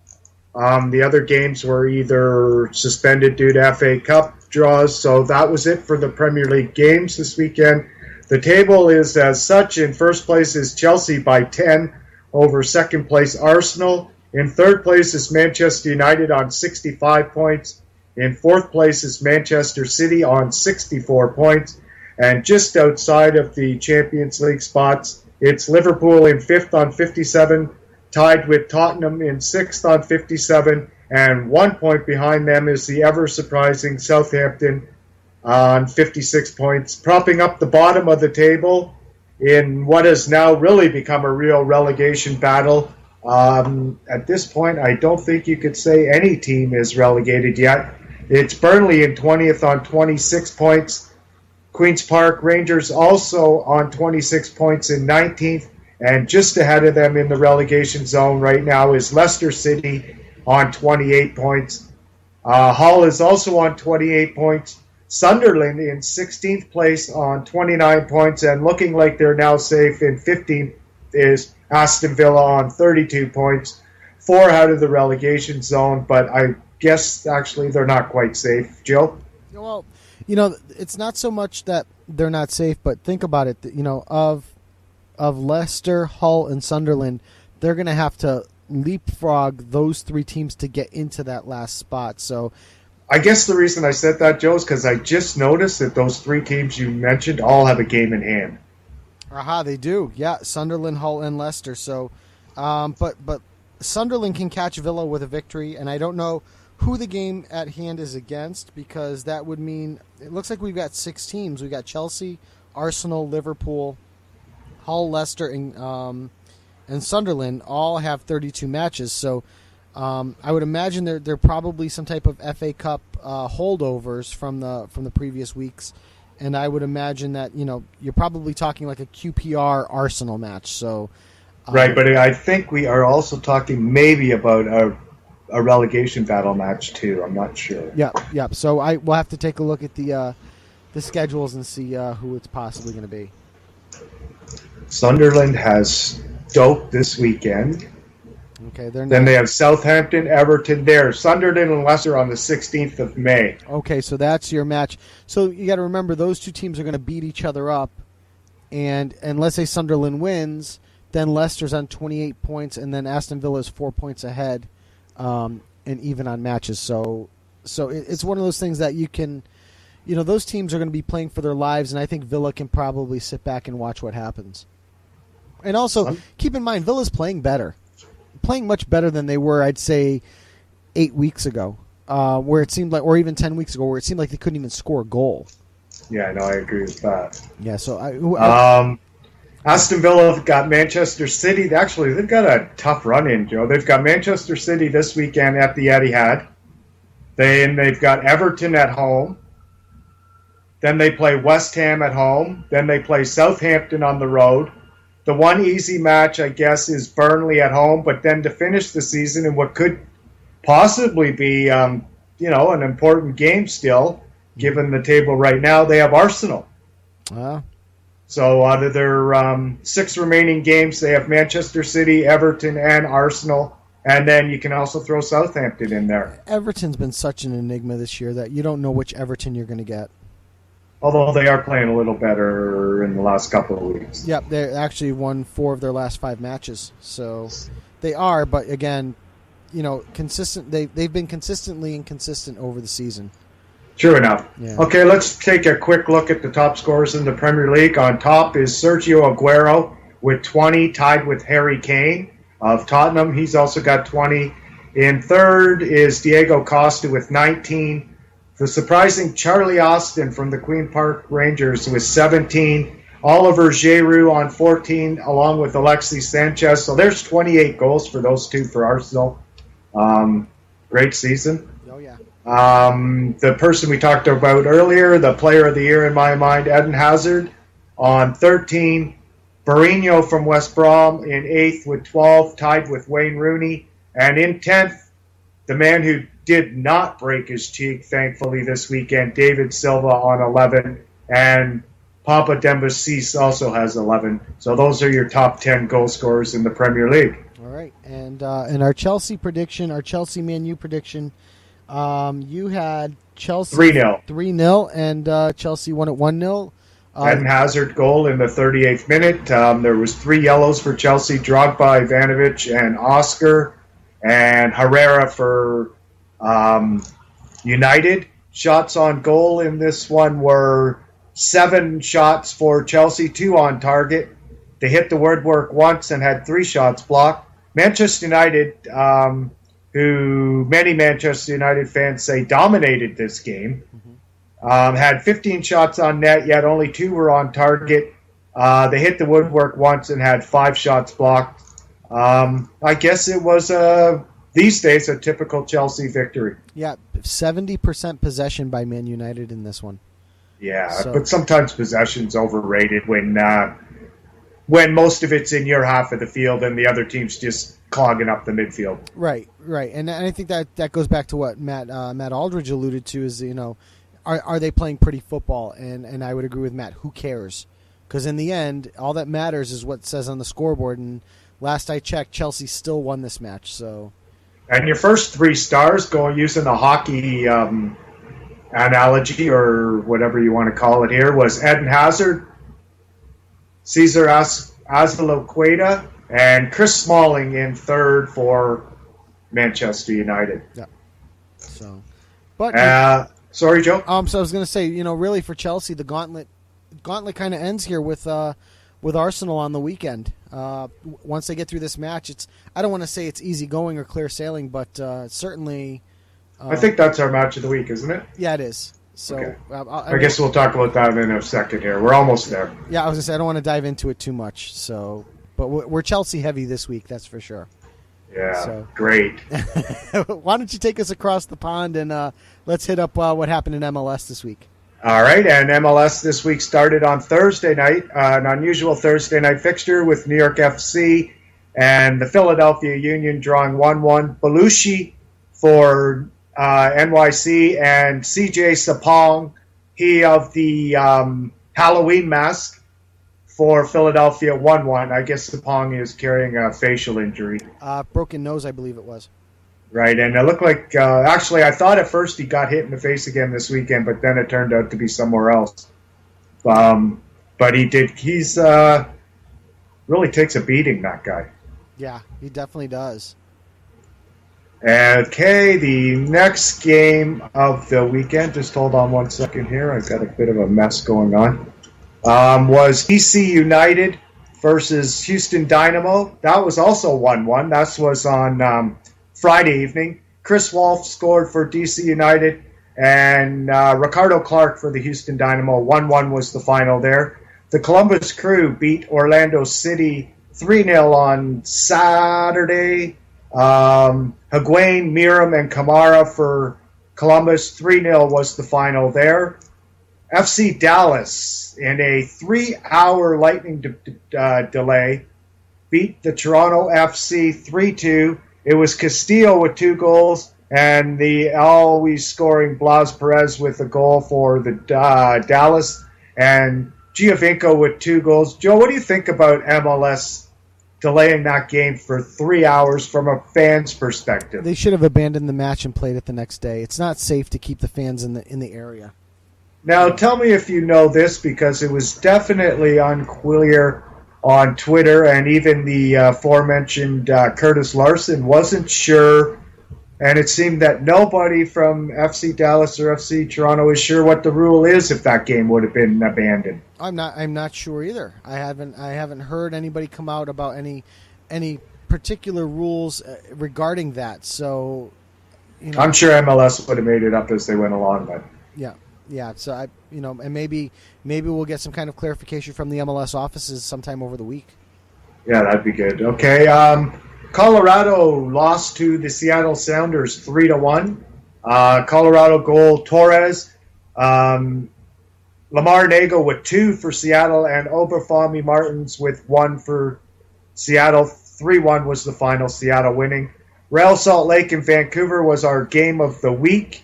[SPEAKER 7] The other games were either suspended due to FA Cup draws. So that was it for the Premier League games this weekend. The table is as such. In first place is Chelsea by 10 over second place Arsenal. In third place is Manchester United on 65 points. In fourth place is Manchester City on 64 points. And just outside of the Champions League spots, it's Liverpool in fifth on 57, tied with Tottenham in sixth on 57, and 1 point behind them is the ever-surprising Southampton on 56 points, propping up the bottom of the table in what has now really become a real relegation battle. At this point, I don't think you could say any team is relegated yet. It's Burnley in 20th on 26 points. Queen's Park Rangers also on 26 points in 19th. And just ahead of them in the relegation zone right now is Leicester City on 28 points. Hull is also on 28 points. Sunderland in 16th place on 29 points. And looking like they're now safe in 15th is Aston Villa on 32 points. 4 out of the relegation zone, but I guess actually they're not quite safe. Joe?
[SPEAKER 6] Well, it's not so much that they're not safe, but think about it. Of Leicester, Hull, and Sunderland, they're going to have to leapfrog those 3 teams to get into that last spot. So,
[SPEAKER 7] I guess the reason I said that, Joe, is because I just noticed that those 3 teams you mentioned all have a game in hand.
[SPEAKER 6] Aha, they do. Yeah, Sunderland, Hull, and Leicester. So, but Sunderland can catch Villa with a victory, and I don't know who the game at hand is against, because that would mean it looks like we've got 6 teams. We've got Chelsea, Arsenal, Liverpool, Hull, Leicester, and Sunderland all have 32 matches. So I would imagine they're probably some type of FA Cup holdovers from the previous weeks, and I would imagine that you're probably talking like a QPR Arsenal match. So
[SPEAKER 7] right, but I think we are also talking maybe about a relegation battle match too. I'm not sure.
[SPEAKER 6] Yeah. So we'll have to take a look at the schedules and see who it's possibly going to be.
[SPEAKER 7] Sunderland has Stoke this weekend.
[SPEAKER 6] Okay,
[SPEAKER 7] then they have Southampton, Everton there. Sunderland and Leicester on the 16th of May.
[SPEAKER 6] Okay, so that's your match. So you got to remember those 2 teams are going to beat each other up, and let's say Sunderland wins, then Leicester's on 28 points, and then Aston Villa is 4 points ahead, and even on matches. So it's one of those things that you can those teams are going to be playing for their lives, and I think Villa can probably sit back and watch what happens. And also, keep in mind, Villa's playing much better than they were, I'd say, 8 weeks ago, where it seemed like, or even 10 weeks ago, where it seemed like they couldn't even score a goal.
[SPEAKER 7] Yeah, no, I agree with that.
[SPEAKER 6] Yeah, so
[SPEAKER 7] Aston Villa have got Manchester City. Actually, they've got a tough run-in, Joe. They've got Manchester City this weekend at the Etihad. Then they've got Everton at home. Then they play West Ham at home. Then they play Southampton on the road. The one easy match, I guess, is Burnley at home. But then to finish the season in what could possibly be, an important game still, given the table right now, they have Arsenal. So out of their 6 remaining games, they have Manchester City, Everton, and Arsenal. And then you can also throw Southampton in there.
[SPEAKER 6] Everton's been such an enigma this year that you don't know which Everton you're going to get.
[SPEAKER 7] Although they are playing a little better in the last couple of weeks.
[SPEAKER 6] Yep, they actually won 4 of their last 5 matches. So they are, but again, consistent. They've been consistently inconsistent over the season.
[SPEAKER 7] True enough.
[SPEAKER 6] Yeah.
[SPEAKER 7] Okay, let's take a quick look at the top scorers in the Premier League. On top is Sergio Aguero with 20, tied with Harry Kane of Tottenham. He's also got 20. In third is Diego Costa with 19. The surprising Charlie Austin from the Queen Park Rangers with 17. Oliver Giroud on 14, along with Alexis Sanchez. So there's 28 goals for those two for Arsenal. Great season.
[SPEAKER 6] Oh, yeah.
[SPEAKER 7] The person we talked about earlier, the player of the year in my mind, Eden Hazard on 13. Mourinho from West Brom in 8th with 12, tied with Wayne Rooney. And in 10th, the man who did not break his cheek, thankfully, this weekend, David Silva on 11. And Papa Demba Cease also has 11. So those are your top 10 goal scorers in the Premier League.
[SPEAKER 6] All right. And our Chelsea prediction, our Chelsea-Man U prediction, you had Chelsea
[SPEAKER 7] 3-0.
[SPEAKER 6] 3-0, and Chelsea won at 1-0.
[SPEAKER 7] Eden Hazard goal in the 38th minute. There was 3 yellows for Chelsea, Drogba, Ivanovic, and Oscar. And Herrera for United. Shots on goal in this one were 7 shots for Chelsea, 2 on target. They hit the woodwork once and had 3 shots blocked. Manchester United, who many Manchester United fans say dominated this game, had 15 shots on net, yet only 2 were on target. They hit the woodwork once and had 5 shots blocked. I guess it was, these days, a typical Chelsea victory.
[SPEAKER 6] Yeah, 70% possession by Man United in this one.
[SPEAKER 7] Yeah, but sometimes possession's overrated when most of it's in your half of the field and the other team's just clogging up the midfield.
[SPEAKER 6] Right. And I think that goes back to what Matt Aldridge alluded to is, are they playing pretty football? And I would agree with Matt. Who cares? Because in the end, all that matters is what it says on the scoreboard. And last I checked, Chelsea still won this match. So,
[SPEAKER 7] and your first 3 stars, using the hockey analogy or whatever you want to call it here, was Eden Hazard, Cesar Azpilicueta, and Chris Smalling in third for Manchester United.
[SPEAKER 6] Yeah. So, but
[SPEAKER 7] sorry, Joe.
[SPEAKER 6] So I was going to say, really for Chelsea, the gauntlet kind of ends here with Arsenal on the weekend. Once they get through this match, I don't want to say it's easy going or clear sailing, but certainly.
[SPEAKER 7] I think that's our match of the week, isn't it?
[SPEAKER 6] Yeah, it is. So
[SPEAKER 7] okay. I guess we'll talk about that in a second here. We're almost there.
[SPEAKER 6] Yeah, I was going to say I don't want to dive into it too much. So, but we're Chelsea heavy this week, that's for sure.
[SPEAKER 7] Yeah,
[SPEAKER 6] so.
[SPEAKER 7] Great.
[SPEAKER 6] Why don't you take us across the pond and let's hit up what happened in MLS this week.
[SPEAKER 7] All right, and MLS this week started on Thursday night, an unusual Thursday night fixture with New York FC and the Philadelphia Union drawing 1-1. Belushi for NYC and CJ Sapong, he of the Halloween mask for Philadelphia, 1-1. I guess Sapong is carrying a facial injury.
[SPEAKER 6] Broken nose, I believe it was.
[SPEAKER 7] Right, and it looked like, actually, I thought at first he got hit in the face again this weekend, but then it turned out to be somewhere else. But he's really takes a beating, that guy.
[SPEAKER 6] Yeah, he definitely does.
[SPEAKER 7] Okay, the next game of the weekend, just hold on one second here, I've got a bit of a mess going on, was DC United versus Houston Dynamo. That was also 1-1. That was on Friday evening. Chris Wolf scored for DC United, and Ricardo Clark for the Houston Dynamo. 1-1 was the final there. The Columbus Crew beat Orlando City 3-0 on Saturday. Higuain, Miram, and Kamara for Columbus. 3-0 was the final there. FC Dallas, in a 3-hour lightning delay, beat the Toronto FC 3-2. It was Castillo with 2 goals, and the always scoring Blas Perez with a goal for the Dallas, and Giovinco with 2 goals. Joe, what do you think about MLS delaying that game for 3 hours from a fan's perspective?
[SPEAKER 6] They should have abandoned the match and played it the next day. It's not safe to keep the fans in the area.
[SPEAKER 7] Now, tell me if you know this, because it was definitely unclear on Twitter, and even the aforementioned Curtis Larson wasn't sure, and it seemed that nobody from FC Dallas or FC Toronto is sure what the rule is if that game would have been abandoned.
[SPEAKER 6] I'm not sure either. I haven't heard anybody come out about any particular rules regarding that. So,
[SPEAKER 7] I'm sure MLS would have made it up as they went along, but
[SPEAKER 6] yeah. So and maybe we'll get some kind of clarification from the MLS offices sometime over the week.
[SPEAKER 7] Yeah, that'd be good. Okay, Colorado lost to the Seattle Sounders 3-1. Colorado goal Torres. Lamar Nago with 2 for Seattle, and Obafemi Martins with 1 for Seattle. 3-1 was the final, Seattle winning. Real Salt Lake and Vancouver was our game of the week.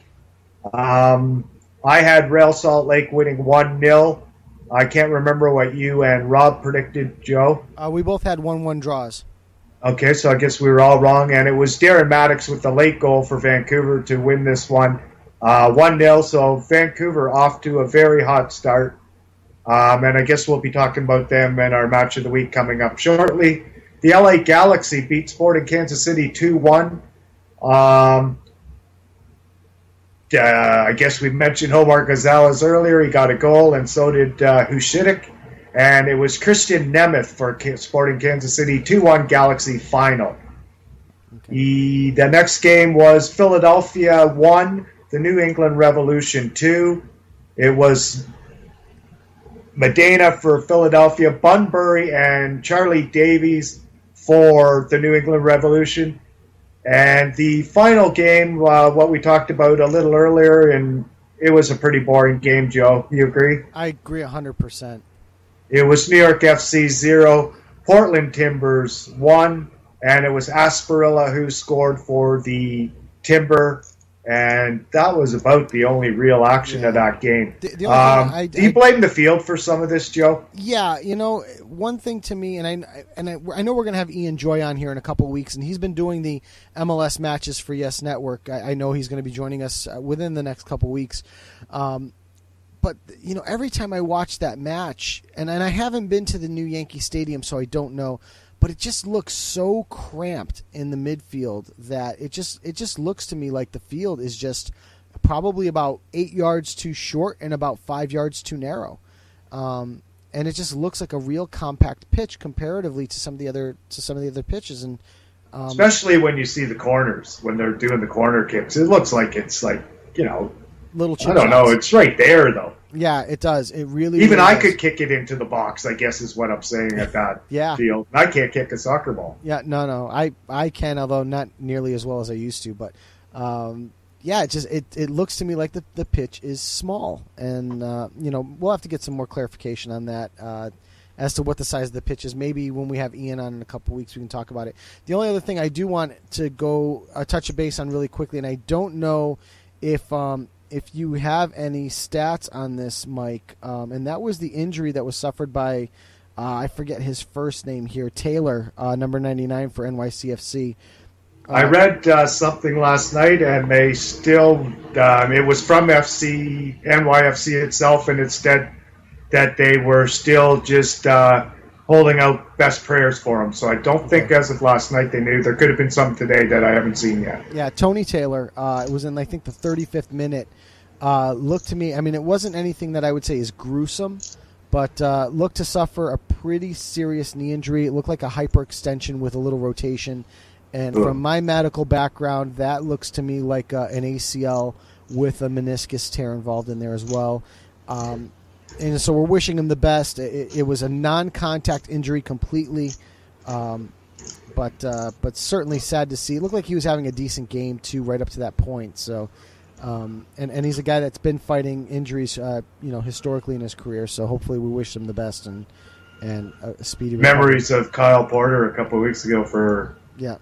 [SPEAKER 7] I had Real Salt Lake winning 1-0. I can't remember what you and Rob predicted, Joe.
[SPEAKER 6] We both had 1-1 draws.
[SPEAKER 7] Okay, so I guess we were all wrong, and it was Darren Maddox with the late goal for Vancouver to win this one. 1-0, so Vancouver off to a very hot start. And I guess we'll be talking about them in our match of the week coming up shortly. The LA Galaxy beat Sporting Kansas City 2-1. I guess we mentioned Omar Gonzalez earlier. He got a goal, and so did Hušidik. And it was Christian Nemeth for Sporting Kansas City, 2-1 Galaxy final. Okay. The next game was Philadelphia 1, the New England Revolution 2. It was Medina for Philadelphia, Bunbury and Charlie Davies for the New England Revolution. And the final game, what we talked about a little earlier, and it was a pretty boring game, Joe. You agree?
[SPEAKER 6] I agree 100%.
[SPEAKER 7] It was New York FC 0, Portland Timbers 1, and it was Asparilla who scored for the Timber, and that was about the only real action of that game. Do you blame the field for some of this, Joe?
[SPEAKER 6] Yeah, one thing to me, and I know we're going to have Ian Joy on here in a couple of weeks, and he's been doing the MLS matches for Yes Network. I know he's going to be joining us within the next couple of weeks. But, every time I watch that match, and I haven't been to the new Yankee Stadium, so I don't know, but it just looks so cramped in the midfield that it just looks to me like the field is just probably about 8 yards too short and about 5 yards too narrow. And it just looks like a real compact pitch comparatively to some of the other pitches. And
[SPEAKER 7] especially when you see the corners, when they're doing the corner kicks, it looks like it's like,
[SPEAKER 6] little chip
[SPEAKER 7] I don't know. It's right there, though.
[SPEAKER 6] Yeah, it does. It really
[SPEAKER 7] Even
[SPEAKER 6] really
[SPEAKER 7] I
[SPEAKER 6] does.
[SPEAKER 7] could kick it into the box, I guess is what I'm saying at that
[SPEAKER 6] Yeah.
[SPEAKER 7] field. I can't kick a soccer ball.
[SPEAKER 6] Yeah, no. I can, although not nearly as well as I used to. But, it looks to me like the pitch is small. And, we'll have to get some more clarification on that as to what the size of the pitch is. Maybe when we have Ian on in a couple weeks, we can talk about it. The only other thing I do want to go touch a base on really quickly, and I don't know if you have any stats on this, Mike, and that was the injury that was suffered by, I forget his first name here, Taylor, number 99 for NYCFC.
[SPEAKER 7] I read something last night, and they still, it was from NYFC itself, and it said that they were still just holding out best prayers for him. So I don't think as of last night they knew. There could have been some today that I haven't seen yet.
[SPEAKER 6] Yeah, Tony Taylor, it was in, I think, the 35th minute. Looked to me, I mean, it wasn't anything that I would say is gruesome, but looked to suffer a pretty serious knee injury. It looked like a hyperextension with a little rotation. And from my medical background, that looks to me like an ACL with a meniscus tear involved in there as well. And so we're wishing him the best. It was a non-contact injury completely, but certainly sad to see. It looked like he was having a decent game too, right up to that point. So, and he's a guy that's been fighting injuries, historically in his career. So hopefully we wish him the best and a speedy recovery.
[SPEAKER 7] Memories of Kyle Porter a couple of weeks ago for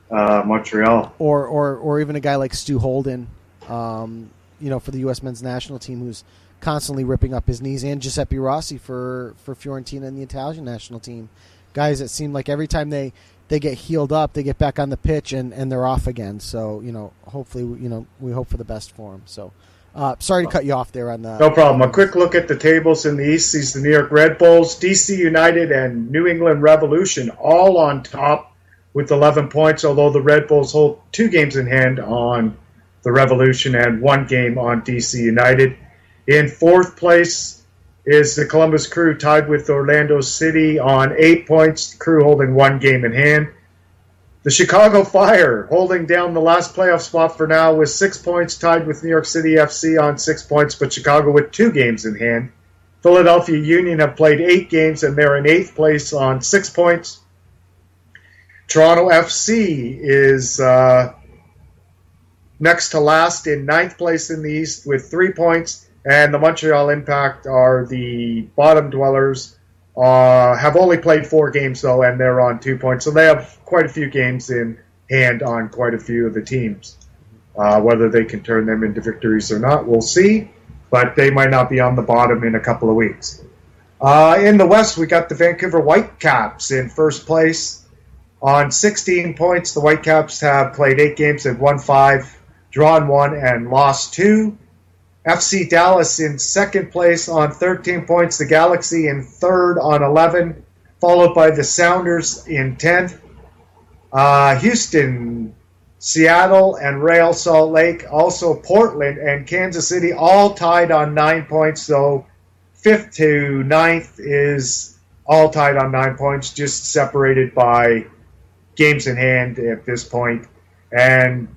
[SPEAKER 7] Montreal,
[SPEAKER 6] or even a guy like Stu Holden, for the U.S. men's national team, who's constantly ripping up his knees, and Giuseppe Rossi for Fiorentina and the Italian national team. Guys that seem like every time they get healed up, they get back on the pitch and they're off again. So, hopefully, we hope for the best for them. So, sorry to cut you off there on that.
[SPEAKER 7] No problem. A quick look at the tables in the East sees the New York Red Bulls, DC United, and New England Revolution all on top with 11 points, although the Red Bulls hold 2 games in hand on the Revolution and 1 game on DC United. In 4th place is the Columbus Crew, tied with Orlando City on 8 points, the Crew holding 1 game in hand. The Chicago Fire holding down the last playoff spot for now with 6 points, tied with New York City FC on 6 points, but Chicago with 2 games in hand. Philadelphia Union have played 8 games, and they're in 8th place on 6 points. Toronto FC is next to last in 9th place in the East with 3 points. And the Montreal Impact are the bottom dwellers, have only played 4 games, though, and they're on 2 points. So they have quite a few games in hand on quite a few of the teams. Whether they can turn them into victories or not, we'll see. But they might not be on the bottom in a couple of weeks. In the West, we got the Vancouver Whitecaps in first place on 16 points. The Whitecaps have played 8 games, have won 5, drawn 1, and lost 2. FC Dallas in second place on 13 points. The Galaxy in third on 11, followed by the Sounders in 10th. Houston, Seattle, and Real Salt Lake, also Portland and Kansas City, all tied on 9 points. So 5th to 9th is all tied on 9 points, just separated by games in hand at this point. And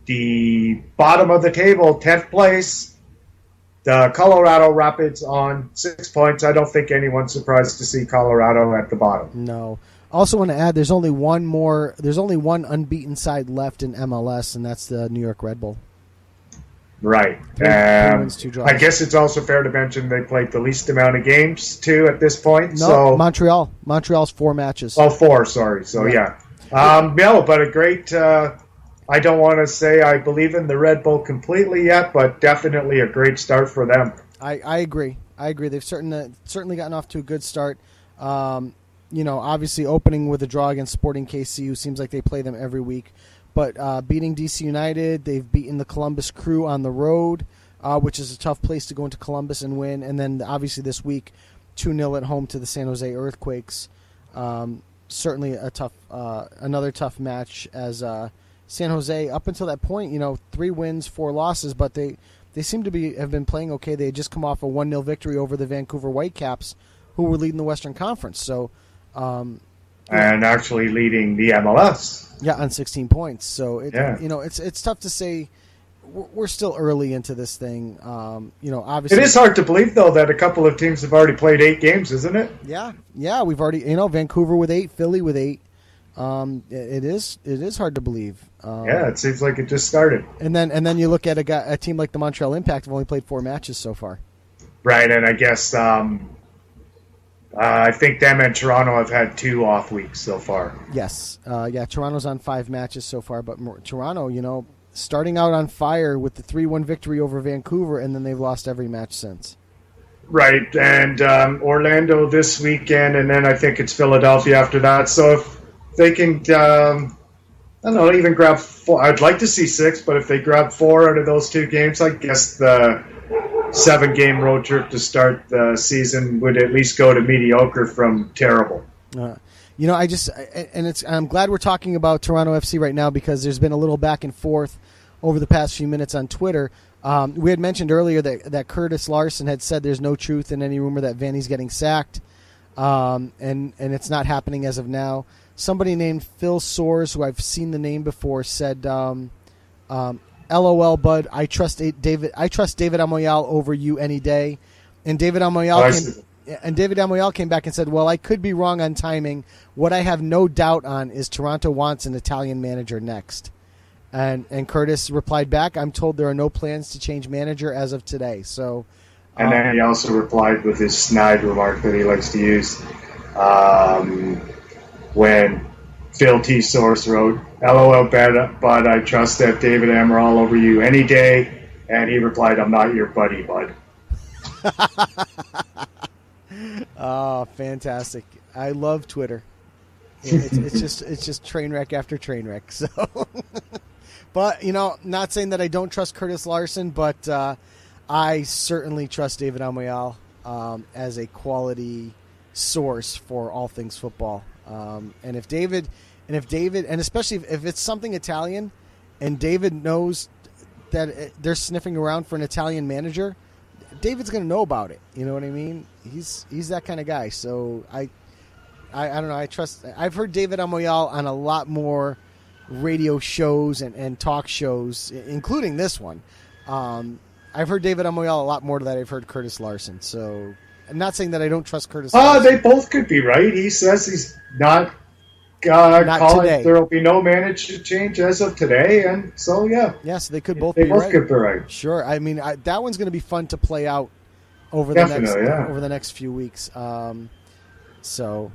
[SPEAKER 7] the bottom of the table, 10th place, the Colorado Rapids on 6 points. I don't think anyone's surprised to see Colorado at the bottom.
[SPEAKER 6] No. Also want to add, there's only one unbeaten side left in MLS, and that's the New York Red Bull.
[SPEAKER 7] Right.
[SPEAKER 6] 3 wins, 2 draws.
[SPEAKER 7] I guess it's also fair to mention they played the least amount of games, too, at this point.
[SPEAKER 6] No,
[SPEAKER 7] so
[SPEAKER 6] Montreal. Montreal's 4 matches.
[SPEAKER 7] Oh, 4, sorry. So, yeah. No, but a great... I don't want to say I believe in the Red Bull completely yet, but definitely a great start for them.
[SPEAKER 6] I agree. They've certainly gotten off to a good start. Obviously opening with a draw against Sporting KC, who seems like they play them every week. But beating DC United, they've beaten the Columbus Crew on the road, which is a tough place to go into Columbus and win. And then obviously this week, 2-0 at home to the San Jose Earthquakes. Certainly another tough match as San Jose, up until that point, 3 wins, 4 losses, but they seem to have been playing okay. They had just come off a 1-0 victory over the Vancouver Whitecaps, who were leading the Western Conference. So,
[SPEAKER 7] and actually leading the MLS.
[SPEAKER 6] Yeah, on 16 points. So it's tough to say. We're still early into this thing. Obviously
[SPEAKER 7] it is hard to believe though that a couple of teams have already played 8 games, isn't it?
[SPEAKER 6] Yeah, we've already Vancouver with 8, Philly with 8. It is hard to believe.
[SPEAKER 7] It seems like it just started.
[SPEAKER 6] And then you look at a team like the Montreal Impact have only played 4 matches so far.
[SPEAKER 7] Right, and I guess I think them and Toronto have had 2 off weeks so far.
[SPEAKER 6] Yes, Toronto's on 5 matches so far, but Toronto, starting out on fire with the 3-1 victory over Vancouver, and then they've lost every match since.
[SPEAKER 7] Right, and Orlando this weekend, and then I think it's Philadelphia after that. So if they can, even grab 4. I'd like to see 6, but if they grab 4 out of those 2 games, I guess the 7-game road trip to start the season would at least go to mediocre from terrible.
[SPEAKER 6] I'm glad we're talking about Toronto FC right now because there's been a little back and forth over the past few minutes on Twitter. We had mentioned earlier that Curtis Larson had said there's no truth in any rumor that Vanny's getting sacked, and it's not happening as of now. Somebody named Phil Soares, who I've seen the name before, said, "LOL, bud. I trust David Amoyal over you any day." And David Amoyal came back and said, "Well, I could be wrong on timing. What I have no doubt on is Toronto wants an Italian manager next." And Curtis replied back, "I'm told there are no plans to change manager as of today." So,
[SPEAKER 7] and then he also replied with his snide remark that he likes to use when Phil T. Source wrote, "LOL, bud, I trust that David Amaral over you any day." And he replied, "I'm not your buddy, bud."
[SPEAKER 6] Oh, fantastic! I love Twitter. It's just train wreck after train wreck. So, but not saying that I don't trust Curtis Larson, but I certainly trust David Amoyal as a quality source for all things football. And if David, and especially if it's something Italian, and David knows that they're sniffing around for an Italian manager, David's going to know about it. You know what I mean? He's that kind of guy. So I don't know. I trust. I've heard David Amoyal on a lot more radio shows and talk shows, including this one. I've heard David Amoyal a lot more than I've heard Curtis Larson. So I'm not saying that I don't trust Curtis Larson.
[SPEAKER 7] They both could be right. He says he's not calling. There will be no manager change as of today, and so yeah.
[SPEAKER 6] Yes, they could both.
[SPEAKER 7] They
[SPEAKER 6] be
[SPEAKER 7] both
[SPEAKER 6] right.
[SPEAKER 7] could be right.
[SPEAKER 6] Sure. I mean, that one's going to be fun to play out over the next few weeks. So.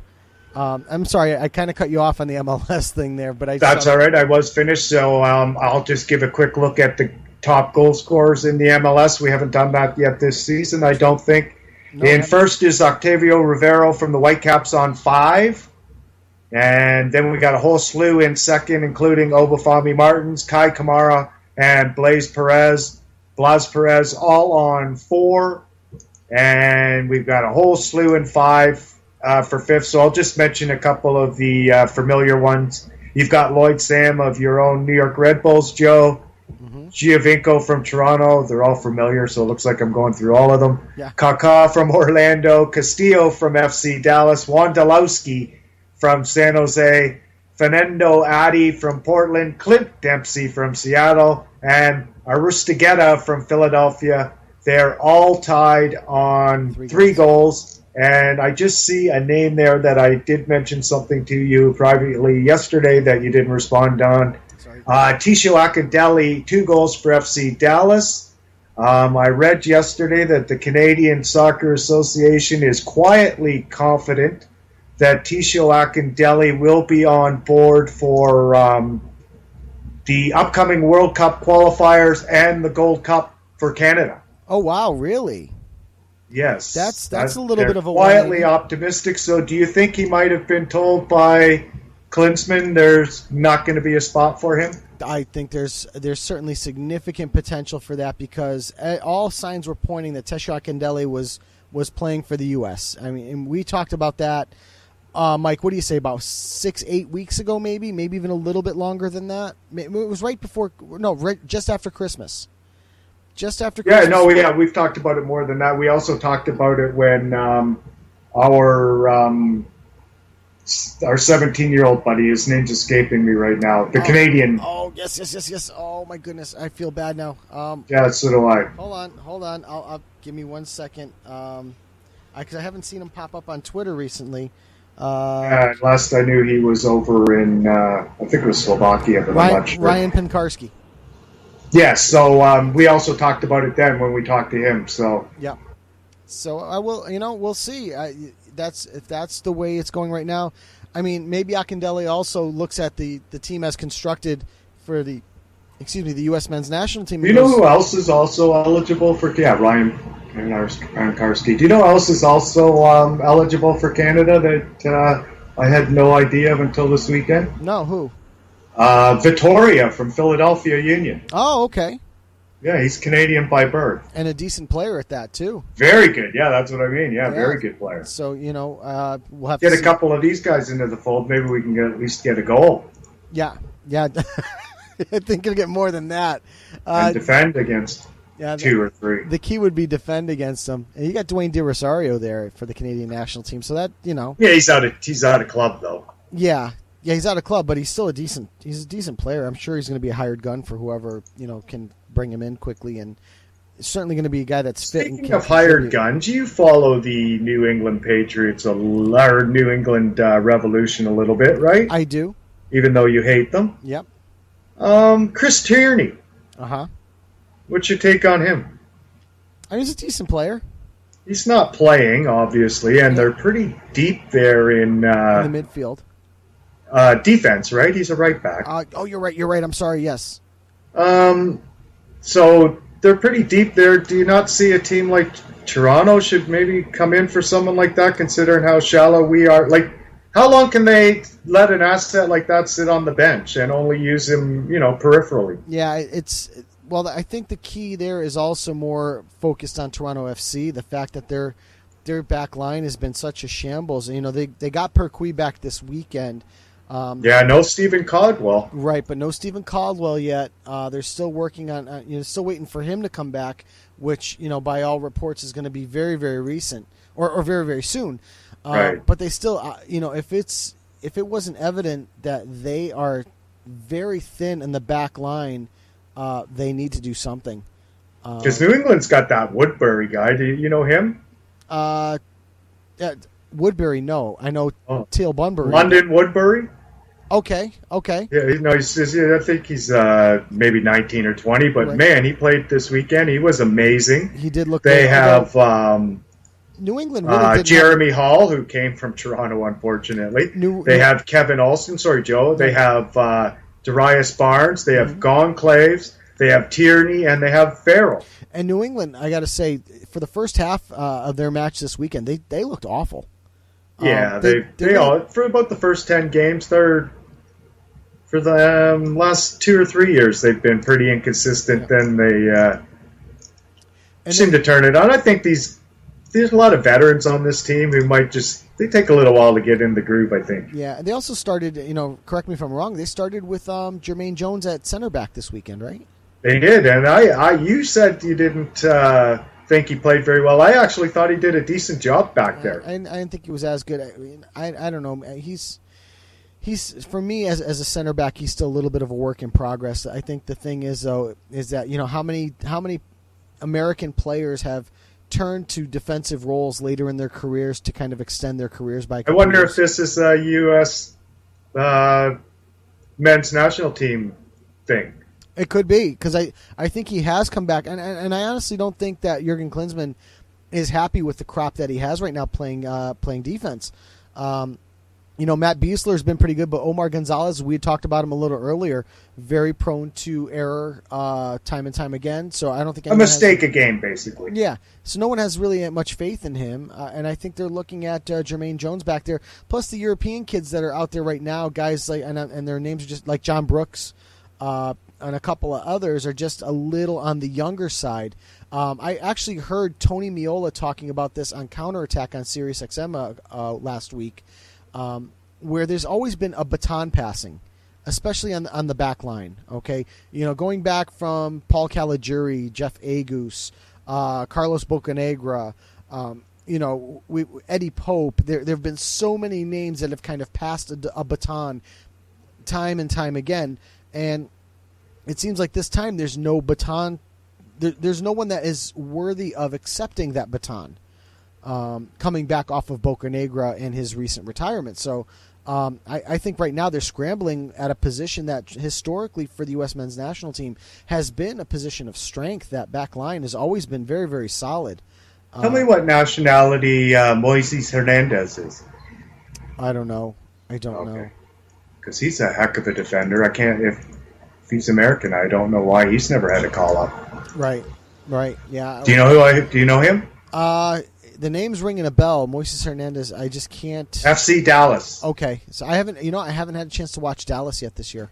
[SPEAKER 6] I'm sorry, I kind of cut you off on the MLS thing there, but
[SPEAKER 7] that's all right. I was finished, so I'll just give a quick look at the top goal scorers in the MLS. We haven't done that yet this season, I don't think. First is Octavio Rivero from the Whitecaps on 5. And then we got a whole slew in second, including Obafemi Martins, Kai Kamara, and Blas Perez, all on 4. And we've got a whole slew in 5. For 5th, so I'll just mention a couple of the familiar ones. You've got Lloyd Sam of your own New York Red Bulls, Joe. Giovinco from Toronto. They're all familiar, so it looks like I'm going through all of them.
[SPEAKER 6] Yeah.
[SPEAKER 7] Kaká from Orlando. Castillo from FC Dallas. Wondolowski from San Jose. Fernando Adi from Portland. Clint Dempsey from Seattle. And Aristigueta from Philadelphia. They're all tied on 3 goals. And I just see a name there that I did mention something to you privately yesterday that you didn't respond on. Tisho Akindele, 2 goals for FC Dallas. I read yesterday that the Canadian Soccer Association is quietly confident that Tisho Akindele will be on board for the upcoming World Cup qualifiers and the Gold Cup for Canada.
[SPEAKER 6] Oh, wow, really?
[SPEAKER 7] Yes.
[SPEAKER 6] That's a little bit of a
[SPEAKER 7] quietly optimistic. So do you think he might have been told by Klinsmann there's not going to be a spot for him?
[SPEAKER 6] I think there's certainly significant potential for that because all signs were pointing that Tisho Akindele was playing for the U.S. I mean, and we talked about that. Mike, what do you say, about 6-8 weeks ago, maybe even a little bit longer than that? It was just after Christmas. Just after Christmas.
[SPEAKER 7] We've talked about it more than that. We also talked about it when our 17-year-old buddy, his name's escaping me right now, the Canadian.
[SPEAKER 6] Oh, yes. Oh, my goodness. I feel bad now.
[SPEAKER 7] Yeah, so do I.
[SPEAKER 6] Hold on. I'll give me 1 second. Because I haven't seen him pop up on Twitter recently.
[SPEAKER 7] Last I knew, he was over in, I think it was Slovakia, but I'm not sure.
[SPEAKER 6] Ryan Pinkarski.
[SPEAKER 7] Yes, so we also talked about it then when we talked to him. So
[SPEAKER 6] yeah, so I will. We'll see. If that's the way it's going right now. I mean, maybe Akindele also looks at the team as constructed for the U.S. men's national team.
[SPEAKER 7] Do you know who else is also eligible for? Yeah, Ryan Karski. Do you know who else is also eligible for Canada that I had no idea of until this weekend?
[SPEAKER 6] No, who?
[SPEAKER 7] Vittoria from Philadelphia Union.
[SPEAKER 6] Oh, okay.
[SPEAKER 7] Yeah, he's Canadian by birth.
[SPEAKER 6] And a decent player at that, too.
[SPEAKER 7] Very good. Yeah, that's what I mean. Yeah, very good player.
[SPEAKER 6] So, we'll have
[SPEAKER 7] get
[SPEAKER 6] to
[SPEAKER 7] a
[SPEAKER 6] see.
[SPEAKER 7] couple of these guys into the fold. Maybe we can at least get a goal.
[SPEAKER 6] Yeah. I think it'll get more than that.
[SPEAKER 7] And defend against 2 or 3.
[SPEAKER 6] The key would be defend against them. And you got Dwayne De Rosario there for the Canadian national team, so that
[SPEAKER 7] Yeah, he's out of club though.
[SPEAKER 6] Yeah, he's out of club, but he's still a decent player. I'm sure he's going to be a hired gun for whoever can bring him in quickly, and it's certainly going to be a guy that's fit.
[SPEAKER 7] Speaking of hired guns, you follow the New England Patriots or New England Revolution a little bit, right?
[SPEAKER 6] I do,
[SPEAKER 7] even though you hate them.
[SPEAKER 6] Yep.
[SPEAKER 7] Chris Tierney. What's your take on him?
[SPEAKER 6] He's a decent player.
[SPEAKER 7] He's not playing, obviously, and they're pretty deep there in
[SPEAKER 6] the midfield.
[SPEAKER 7] Defense, right? He's a right back.
[SPEAKER 6] You're right. I'm sorry. Yes.
[SPEAKER 7] So they're pretty deep there. Do you not see a team like Toronto should maybe come in for someone like that, considering how shallow we are? Like, how long can they let an asset like that sit on the bench and only use him, peripherally? Yeah,
[SPEAKER 6] I think the key there is also more focused on Toronto FC. The fact that their back line has been such a shambles. They got Perquis back this weekend.
[SPEAKER 7] No Stephen Caldwell.
[SPEAKER 6] Right, but no Stephen Caldwell yet. They're still working on, still waiting for him to come back, which, by all reports is going to be very, very recent or very, very soon.
[SPEAKER 7] Right.
[SPEAKER 6] But they still, if it wasn't evident that they are very thin in the back line, they need to do something.
[SPEAKER 7] Because New England's got that Woodbury guy. Do you know him?
[SPEAKER 6] Woodbury, no. I know Teal Bunbury.
[SPEAKER 7] London Woodbury?
[SPEAKER 6] Okay.
[SPEAKER 7] Yeah, I think he's maybe 19 or 20, but man, he played this weekend. He was amazing.
[SPEAKER 6] He did look
[SPEAKER 7] They
[SPEAKER 6] good.
[SPEAKER 7] have
[SPEAKER 6] New England really
[SPEAKER 7] Jeremy Hall, who came from Toronto, unfortunately. They have Kevin Olsen. Sorry, Joe. They have Darius Barnes. They have Gonclaves. They have Tierney, and they have Farrell.
[SPEAKER 6] And New England, I got to say, for the first half of their match this weekend, they looked awful.
[SPEAKER 7] Yeah, they all for about the first 10 games. For the last 2 or 3 years, they've been pretty inconsistent. Then they seem to turn it on. I think there's a lot of veterans on this team who might they take a little while to get in the groove, I think.
[SPEAKER 6] Yeah, and they also started, correct me if I'm wrong, they started with Jermaine Jones at center back this weekend, right?
[SPEAKER 7] They did, and you said you didn't think he played very well. I actually thought he did a decent job back there.
[SPEAKER 6] I didn't think he was as good. I don't know. He's for me as a center back, he's still a little bit of a work in progress. I think the thing is that how many American players have turned to defensive roles later in their careers to kind of extend their careers by.
[SPEAKER 7] I wonder if this is a U.S. Men's national team thing.
[SPEAKER 6] It could be, because I think he has come back, and I honestly don't think that Jurgen Klinsmann is happy with the crop that he has right now playing defense. Matt Biesler has been pretty good, but Omar Gonzalez, we had talked about him a little earlier, very prone to error time and time again. So I don't think
[SPEAKER 7] a mistake a game, basically.
[SPEAKER 6] Yeah, so no one has really much faith in him, and I think they're looking at Jermaine Jones back there, plus the European kids that are out there right now, guys like and their names are just like John Brooks. And a couple of others are just a little on the younger side. I actually heard Tony Miola talking about this on Counterattack on SiriusXM last week, where there's always been a baton passing, especially on the back line. Okay, going back from Paul Caligiuri, Jeff Agus, Carlos Bocanegra, Eddie Pope. There have been so many names that have kind of passed a baton time and time again, and it seems like this time there's no baton. There's no one that is worthy of accepting that baton, coming back off of Bocanegra and his recent retirement. So I think right now they're scrambling at a position that historically for the U.S. men's national team has been a position of strength. That back line has always been very, very solid.
[SPEAKER 7] Tell me what nationality Moises Hernandez is.
[SPEAKER 6] I don't know. I don't know.
[SPEAKER 7] Because he's a heck of a defender. I can't... If he's American, I don't know why he's never had a call-up.
[SPEAKER 6] Right, yeah.
[SPEAKER 7] Do you know him?
[SPEAKER 6] The name's ringing a bell. Moises Hernandez, I just can't...
[SPEAKER 7] FC Dallas.
[SPEAKER 6] Okay, so I haven't had a chance to watch Dallas yet this year.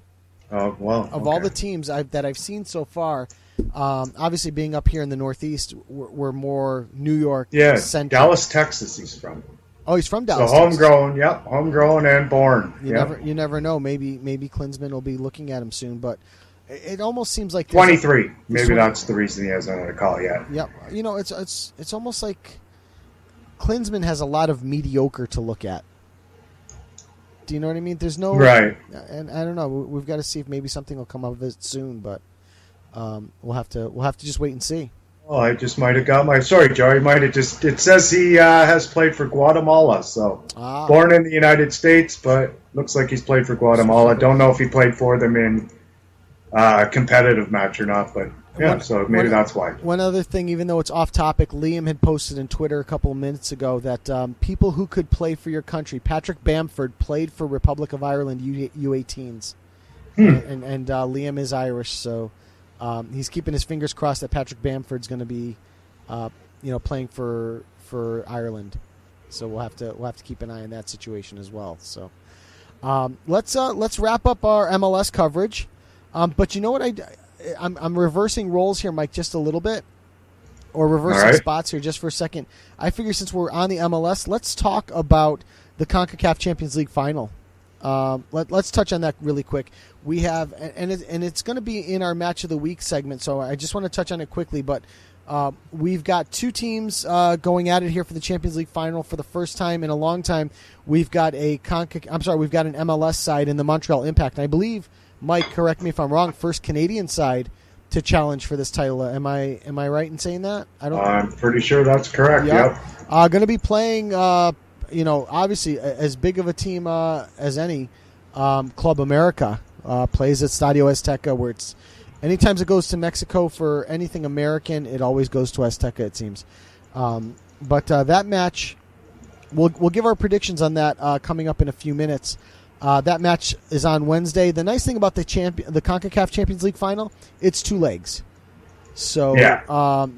[SPEAKER 7] Oh, well.
[SPEAKER 6] Of all the teams that I've seen so far, obviously being up here in the Northeast, we're more New York centric.
[SPEAKER 7] Dallas, Texas he's from.
[SPEAKER 6] Oh, he's from Dallas.
[SPEAKER 7] So homegrown, homegrown and born.
[SPEAKER 6] You never know. Maybe Klinsmann will be looking at him soon, but it almost seems like
[SPEAKER 7] 23. Maybe that's the reason he hasn't had a call yet.
[SPEAKER 6] Yep. It's almost like Klinsmann has a lot of mediocre to look at. Do you know what I mean? There's no
[SPEAKER 7] right,
[SPEAKER 6] and I don't know. We've got to see if maybe something will come up of it soon, but we'll have to just wait and see.
[SPEAKER 7] Oh, I just might have got my. Sorry, Joey. Might have just. It says he has played for Guatemala. So born in the United States, but looks like he's played for Guatemala. Don't know if he played for them in a competitive match or not, but so maybe that's why.
[SPEAKER 6] One other thing, even though it's off topic, Liam had posted on Twitter a couple of minutes ago that people who could play for your country. Patrick Bamford played for Republic of Ireland U18s, and Liam is Irish, so. He's keeping his fingers crossed that Patrick Bamford's going to be, playing for Ireland. So we'll have to keep an eye on that situation as well. So let's wrap up our MLS coverage. But you know what I'm reversing roles here, Mike, just a little bit, or reversing spots here just for a second. I figure since we're on the MLS, let's talk about the CONCACAF Champions League Final. Let's touch on that really quick. We have, and it's going to be in our Match of the Week segment, so I just want to touch on it quickly. But we've got two teams going at it here for the Champions League Final for the first time in a long time. We've got we've got an MLS side in the Montreal Impact. And I believe, Mike, correct me if I'm wrong, first Canadian side to challenge for this title. Am I right in saying that?
[SPEAKER 7] I'm pretty sure that's correct. Yep.
[SPEAKER 6] Going to be playing. Obviously, as big of a team as any, Club America plays at Estadio Azteca, where it's anytime it goes to Mexico for anything American, it always goes to Azteca, it seems. But that match, we'll give our predictions on that coming up in a few minutes. That match is on Wednesday. The nice thing about the CONCACAF Champions League Final, it's 2 legs. So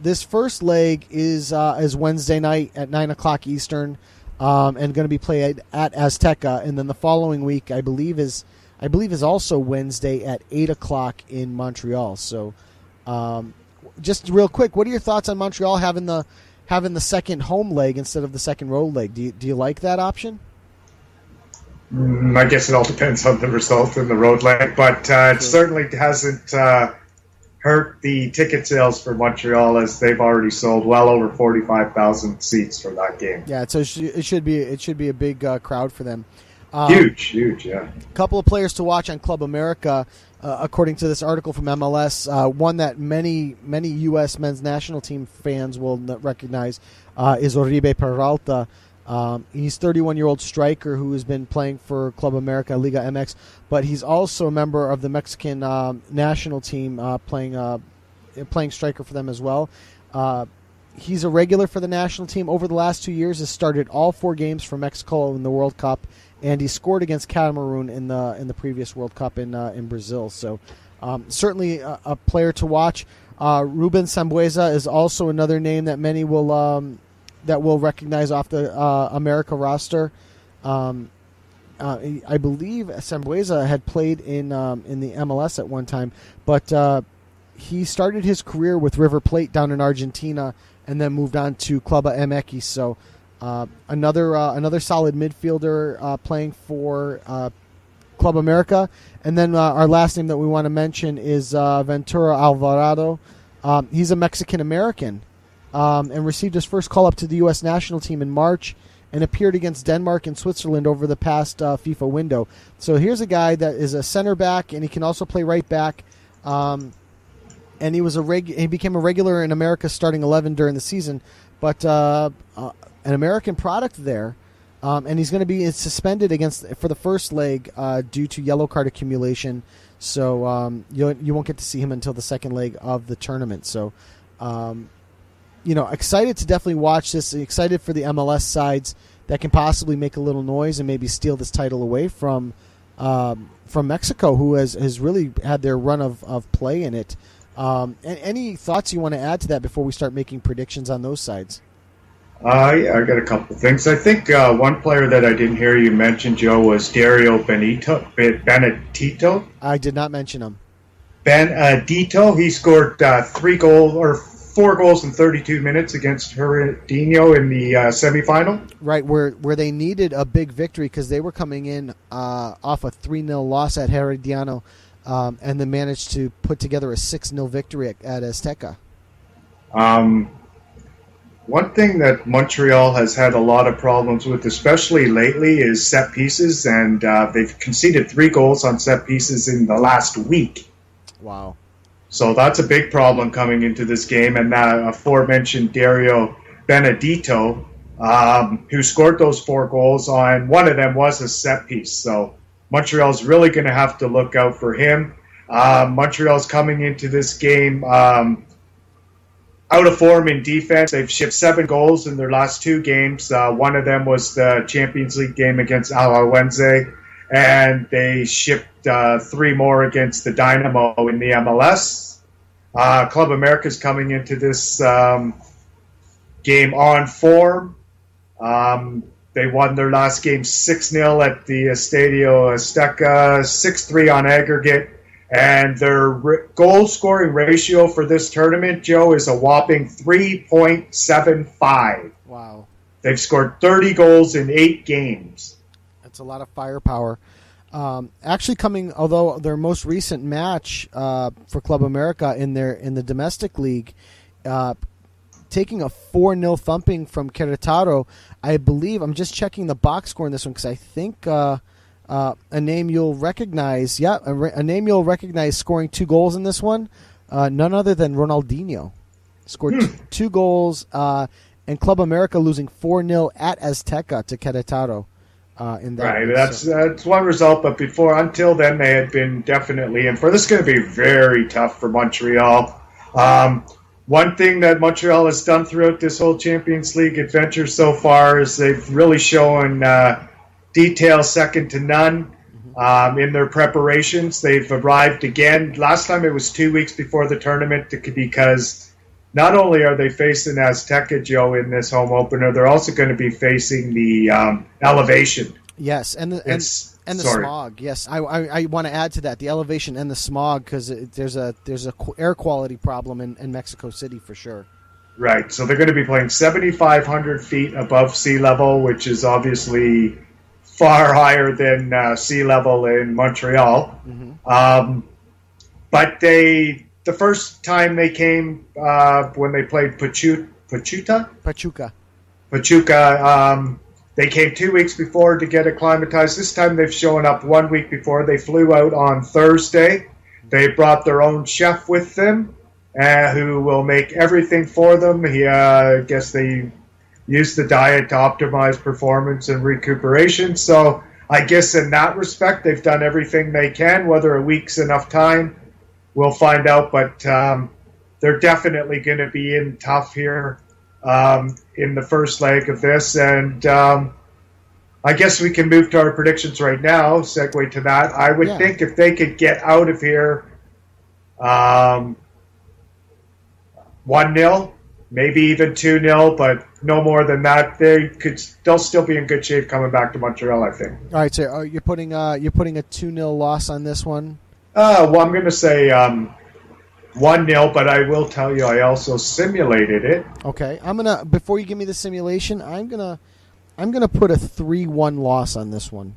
[SPEAKER 6] this first leg is Wednesday night at 9:00 Eastern. And going to be played at Azteca, and then the following week, I believe is also Wednesday at 8:00 in Montreal. So, just real quick, what are your thoughts on Montreal having the second home leg instead of the second road leg? Do you like that option?
[SPEAKER 7] I guess it all depends on the result in the road leg, but it certainly hasn't hurt the ticket sales for Montreal, as they've already sold well over 45,000 seats for that game.
[SPEAKER 6] Yeah, so it should be a big crowd for them.
[SPEAKER 7] Huge, yeah.
[SPEAKER 6] A couple of players to watch on Club America, according to this article from MLS. One that many U.S. men's national team fans will recognize is Oribe Peralta. He's 31-year-old striker who has been playing for Club America, Liga MX, but he's also a member of the Mexican national team, playing striker for them as well. He's a regular for the national team. Over the last 2 years, has started all 4 games for Mexico in the World Cup, and he scored against Cameroon in the previous World Cup in Brazil. So certainly a player to watch. Ruben Sambueza is also another name that many will recognize off the America roster. I believe Sambueza had played in the MLS at one time, but he started his career with River Plate down in Argentina and then moved on to Club MX. So another solid midfielder playing for Club America. And then our last name that we want to mention is Ventura Alvarado. He's a Mexican-American. And received his first call-up to the U.S. national team in March and appeared against Denmark and Switzerland over the past FIFA window. So here's a guy that is a center back, and he can also play right back. And he was he became a regular in America's starting 11 during the season, but an American product there. And he's going to be suspended for the first leg due to yellow card accumulation. So you won't get to see him until the second leg of the tournament. So. Excited to definitely watch this. Excited for the MLS sides that can possibly make a little noise and maybe steal this title away from Mexico, who has really had their run of play in it. And any thoughts you want to add to that before we start making predictions on those sides?
[SPEAKER 7] Yeah, I got a couple of things. I think one player that I didn't hear you mention, Joe, was Dario Benedetto.
[SPEAKER 6] I did not mention him.
[SPEAKER 7] Benedetto. He scored 4 goals in 32 minutes against Herediano in the semifinal.
[SPEAKER 6] Right, where they needed a big victory because they were coming in off a 3-0 loss at Herediano, and then managed to put together a 6-0 victory at Azteca.
[SPEAKER 7] One thing that Montreal has had a lot of problems with, especially lately, is set pieces, and they've conceded 3 goals on set pieces in the last week.
[SPEAKER 6] Wow.
[SPEAKER 7] So that's a big problem coming into this game, and aforementioned Dario Benedetto, who scored those 4 goals, one of them was a set piece. So Montreal's really going to have to look out for him. Montreal's coming into this game out of form in defense. They've shipped 7 goals in their last 2 games. One of them was the Champions League game against Alajuelense, and they shipped 3 more against the Dynamo in the MLS. Club America's coming into this game on form. They won their last game 6-0 at the Estadio Azteca, 6-3 on aggregate. And their goal-scoring ratio for this tournament, Joe, is a whopping 3.75.
[SPEAKER 6] Wow.
[SPEAKER 7] They've scored 30 goals in 8 games.
[SPEAKER 6] That's a lot of firepower. Actually although their most recent match for Club America in the domestic league, taking a 4-0 thumping from Querétaro, I believe, I'm just checking the box score in this one because I think... a name you'll recognize. Yeah, a name you'll recognize scoring 2 goals in this one. None other than Ronaldinho. Scored 2 goals, and Club America losing 4-0 at Azteca to Querétaro. In that
[SPEAKER 7] right, that's one result. But until then, they had been definitely in for. This is going to be very tough for Montreal. One thing that Montreal has done throughout this whole Champions League adventure so far is they've really shown detail second to none in their preparations. They've arrived again. Last time it was 2 weeks before the tournament because not only are they facing Azteca, Joe, in this home opener, they're also going to be facing the Elevation.
[SPEAKER 6] Yes, and the smog. Yes, I want to add to that the Elevation and the smog because there's a air quality problem in Mexico City for sure.
[SPEAKER 7] Right, so they're going to be playing 7,500 feet above sea level, which is obviously far higher than sea level in Montreal. Mm-hmm. But the first time they came when they played Pachuca, they came 2 weeks before to get acclimatized. This time they've shown up 1 week before. They flew out on Thursday. They brought their own chef with them who will make everything for them. I guess they use the diet to optimize performance and recuperation. So I guess in that respect, they've done everything they can. Whether a week's enough time, we'll find out. But they're definitely going to be in tough here in the first leg of this. And I guess we can move to our predictions right now, segue to that. I would think if they could get out of here 1-0, maybe even 2-0, but no more than that. They'll still be in good shape coming back to Montreal, I think.
[SPEAKER 6] All right, so you're putting a 2-0 loss on this one?
[SPEAKER 7] Well, I'm going to say 1-0, but I will tell you I also simulated it.
[SPEAKER 6] Okay, before you give me the simulation, I'm gonna put a 3-1 loss on this one.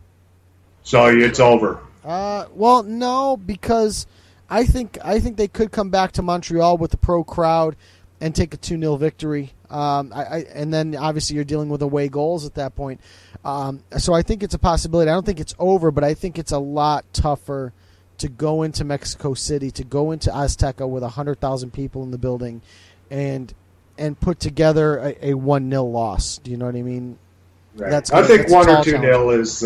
[SPEAKER 7] So it's over.
[SPEAKER 6] Well, no, because I think they could come back to Montreal with the pro crowd and take a 2-0 victory. And then obviously you're dealing with away goals at that point. So I think it's a possibility. I don't think it's over, but I think it's a lot tougher to go into Mexico City, to go into Azteca with 100,000 people in the building and put together a 1-0 loss. Do you know what I mean?
[SPEAKER 7] Right. I think 1 or 2-0 is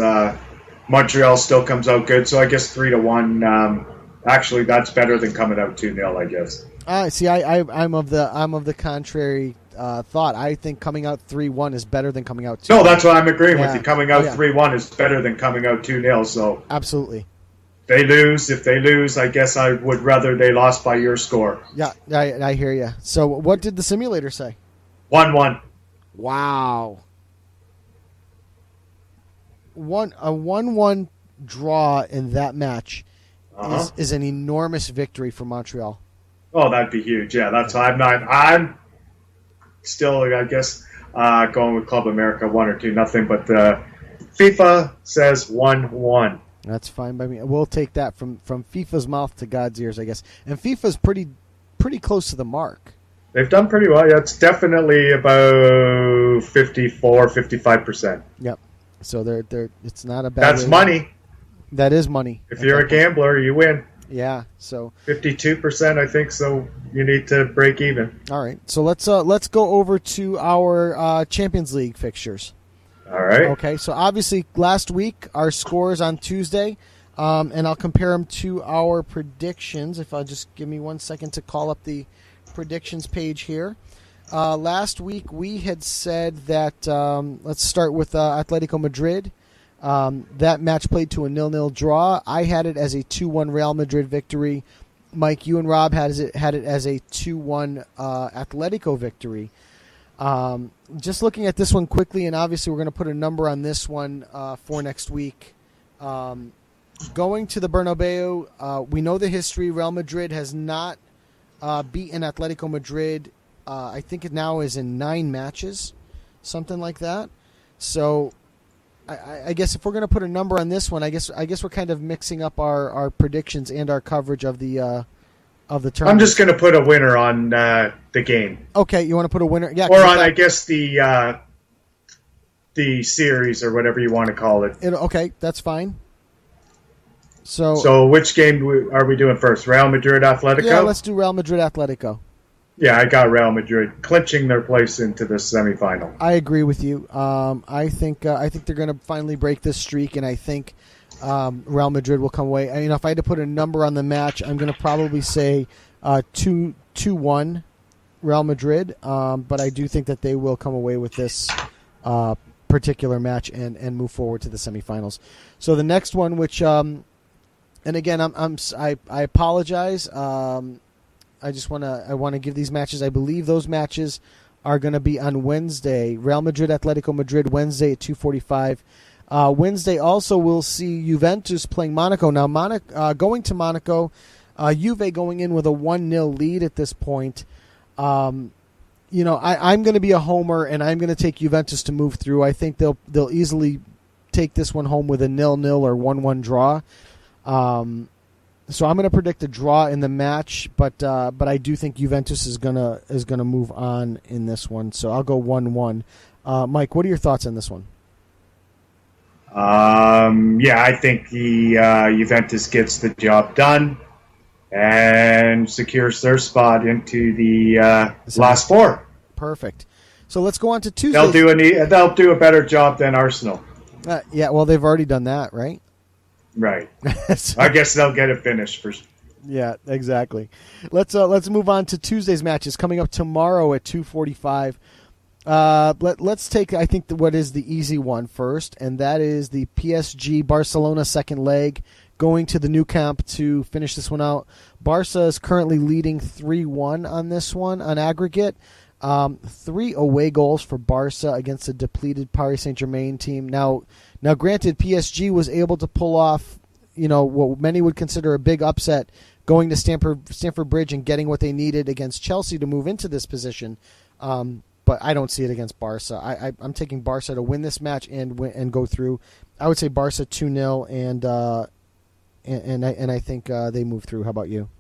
[SPEAKER 7] Montreal still comes out good. So I guess 3-1. Actually, that's better than coming out 2-0, I guess.
[SPEAKER 6] See, I'm of the contrary thought. I think coming out 3-1 is better than coming out 2-0.
[SPEAKER 7] No, that's why I'm agreeing with you. Coming out 3-1 is better than coming out 2-0. So
[SPEAKER 6] absolutely.
[SPEAKER 7] If they lose, I guess I would rather they lost by your score.
[SPEAKER 6] Yeah, I hear you. So what did the simulator say?
[SPEAKER 7] 1-1.
[SPEAKER 6] Wow. A 1-1 draw in that match is an enormous victory for Montreal.
[SPEAKER 7] Oh, that'd be huge. Yeah, that's why I'm still, I guess, going with Club America 1 or 2-0, but FIFA says 1-1.
[SPEAKER 6] That's fine by me. We'll take that from FIFA's mouth to God's ears, I guess. And FIFA's pretty close to the mark.
[SPEAKER 7] They've done pretty well. Yeah, it's definitely about 54-55%.
[SPEAKER 6] Yep. So they're it's not a bad.
[SPEAKER 7] That's money.
[SPEAKER 6] That is money.
[SPEAKER 7] If you're a gambler, you win.
[SPEAKER 6] Yeah. So
[SPEAKER 7] 52%, I think. So you need to break even.
[SPEAKER 6] All right. So let's go over to our Champions League fixtures.
[SPEAKER 7] All right.
[SPEAKER 6] Okay. So obviously last week our scores on Tuesday, and I'll compare them to our predictions. If I'll just give me 1 second to call up the predictions page here. Last week we had said that let's start with Atletico Madrid. That match played to a 0-0 draw. I had it as a 2-1 Real Madrid victory. Mike, you and Rob had it as a 2-1 Atletico victory. Just looking at this one quickly, and obviously we're going to put a number on this one for next week. Going to the Bernabeu, we know the history. Real Madrid has not beaten Atletico Madrid. I think it now is in 9 matches, something like that. So I guess if we're going to put a number on this one, I guess we're kind of mixing up our predictions and our coverage of the tournament.
[SPEAKER 7] I'm just going to put a winner on the game.
[SPEAKER 6] Okay, you want to put a winner? Yeah.
[SPEAKER 7] Or on, I guess, the series or whatever you want to call it.
[SPEAKER 6] Okay, that's fine.
[SPEAKER 7] So which game are we doing first? Real Madrid Atletico?
[SPEAKER 6] Yeah, let's do Real Madrid Atletico.
[SPEAKER 7] Yeah, I got Real Madrid clinching their place into the semifinal.
[SPEAKER 6] I agree with you. I think they're going to finally break this streak, and I think Real Madrid will come away. If I had to put a number on the match, I'm going to probably say 2-1 Real Madrid. But I do think that they will come away with this particular match and move forward to the semifinals. So the next one, which and again, I apologize. I want to give these matches. I believe those matches are going to be on Wednesday. Real Madrid, Atletico Madrid, Wednesday at 2:45. Wednesday also we'll see Juventus playing Monaco. Now, going to Monaco, Juve going in with a 1-0 lead at this point. I'm going to be a homer, and I'm going to take Juventus to move through. I think they'll easily take this one home with a 0-0 or 1-1 draw. So I'm going to predict a draw in the match, but I do think Juventus is gonna move on in this one. So I'll go 1-1. Mike, what are your thoughts on this one?
[SPEAKER 7] I think the Juventus gets the job done and secures their spot into the last 4.
[SPEAKER 6] Perfect. So let's go on to Tuesday.
[SPEAKER 7] They'll do a better job than Arsenal.
[SPEAKER 6] Well, they've already done that, right?
[SPEAKER 7] Right. I guess they'll get it finished first.
[SPEAKER 6] Yeah, exactly. Let's move on to Tuesday's matches coming up tomorrow at 2:45. Let's take, I think, what is the easy one first, and that is the PSG Barcelona second leg going to the Nou Camp to finish this one out. Barca is currently leading 3-1 on this one on aggregate. 3 away goals for Barca against a depleted Paris Saint-Germain team. Now, granted, PSG was able to pull off, what many would consider a big upset, going to Stamford Bridge and getting what they needed against Chelsea to move into this position. But I don't see it against Barca. I'm taking Barca to win this match and go through. I would say Barca 2-0, and I think they move through. How about you?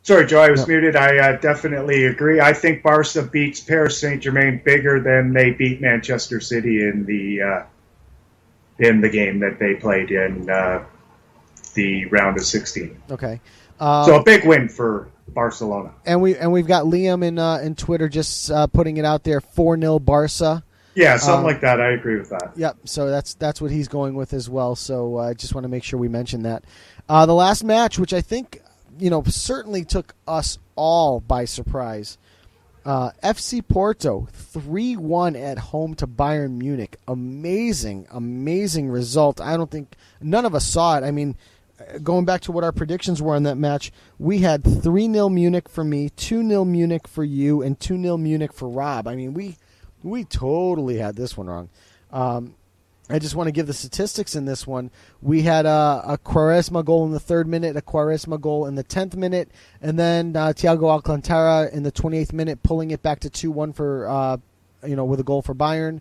[SPEAKER 7] Sorry, Joe, I was muted. I definitely agree. I think Barca beats Paris Saint-Germain bigger than they beat Manchester City in the game that they played in the round of 16.
[SPEAKER 6] Okay.
[SPEAKER 7] So a big win for Barcelona.
[SPEAKER 6] And we've got Liam in Twitter just putting it out there, 4-0 Barca.
[SPEAKER 7] Yeah, something like that. I agree with that.
[SPEAKER 6] Yep. So that's what he's going with as well. So I just want to make sure we mention that. The last match, which I think certainly took us all by surprise. FC Porto 3-1 at home to Bayern Munich. Amazing result. I don't think none of us saw it. I mean, going back to what our predictions were on that match, we had 3-0 Munich for me, 2-0 Munich for you, and 2-0 Munich for Rob. I mean, we totally had this one wrong. I just want to give the statistics in this one. We had a Quaresma goal in the 3rd minute, a Quaresma goal in the 10th minute, and then Thiago Alcantara in the 28th minute pulling it back to 2-1 for with a goal for Bayern.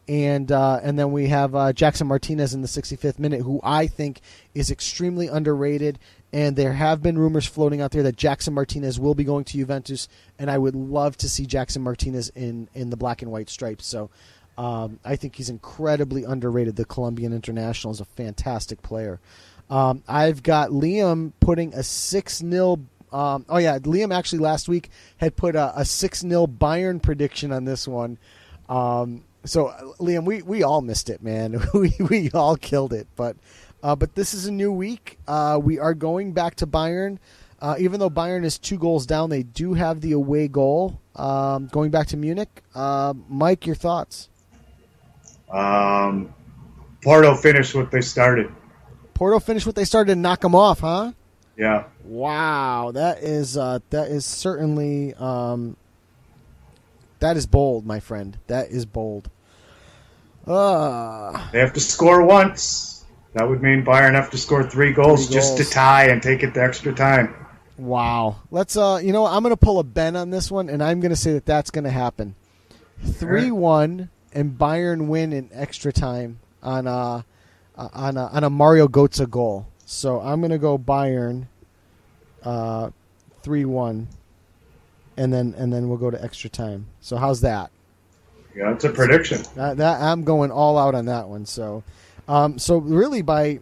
[SPEAKER 6] And then we have Jackson Martinez in the 65th minute, who I think is extremely underrated. And there have been rumors floating out there that Jackson Martinez will be going to Juventus, and I would love to see Jackson Martinez in the black and white stripes. So I think he's incredibly underrated. The Colombian international is a fantastic player. I've got Liam putting a 6-0. Liam actually last week had put a 6-0 Bayern prediction on this one. So Liam, we all missed it, man. we all killed it. But this is a new week. We are going back to Bayern. Even though Bayern is 2 goals down, they do have the away goal. Going back to Munich. Mike, your thoughts?
[SPEAKER 7] Porto finished what they started.
[SPEAKER 6] Porto finished what they started and knock them off, huh?
[SPEAKER 7] Yeah.
[SPEAKER 6] Wow, that is certainly that is bold, my friend. That is bold.
[SPEAKER 7] They have to score once. That would mean Bayern have to score 3 goals just to tie and take it to extra time.
[SPEAKER 6] Wow. Let's I'm going to pull a Ben on this one, and I'm going to say that that's going to happen. 3-1, and Bayern win in extra time on a Mario Götze goal. So I'm going to go Bayern 3-1, and then we'll go to extra time. So how's that?
[SPEAKER 7] Yeah, it's a prediction.
[SPEAKER 6] That I'm going all out on that one. So really by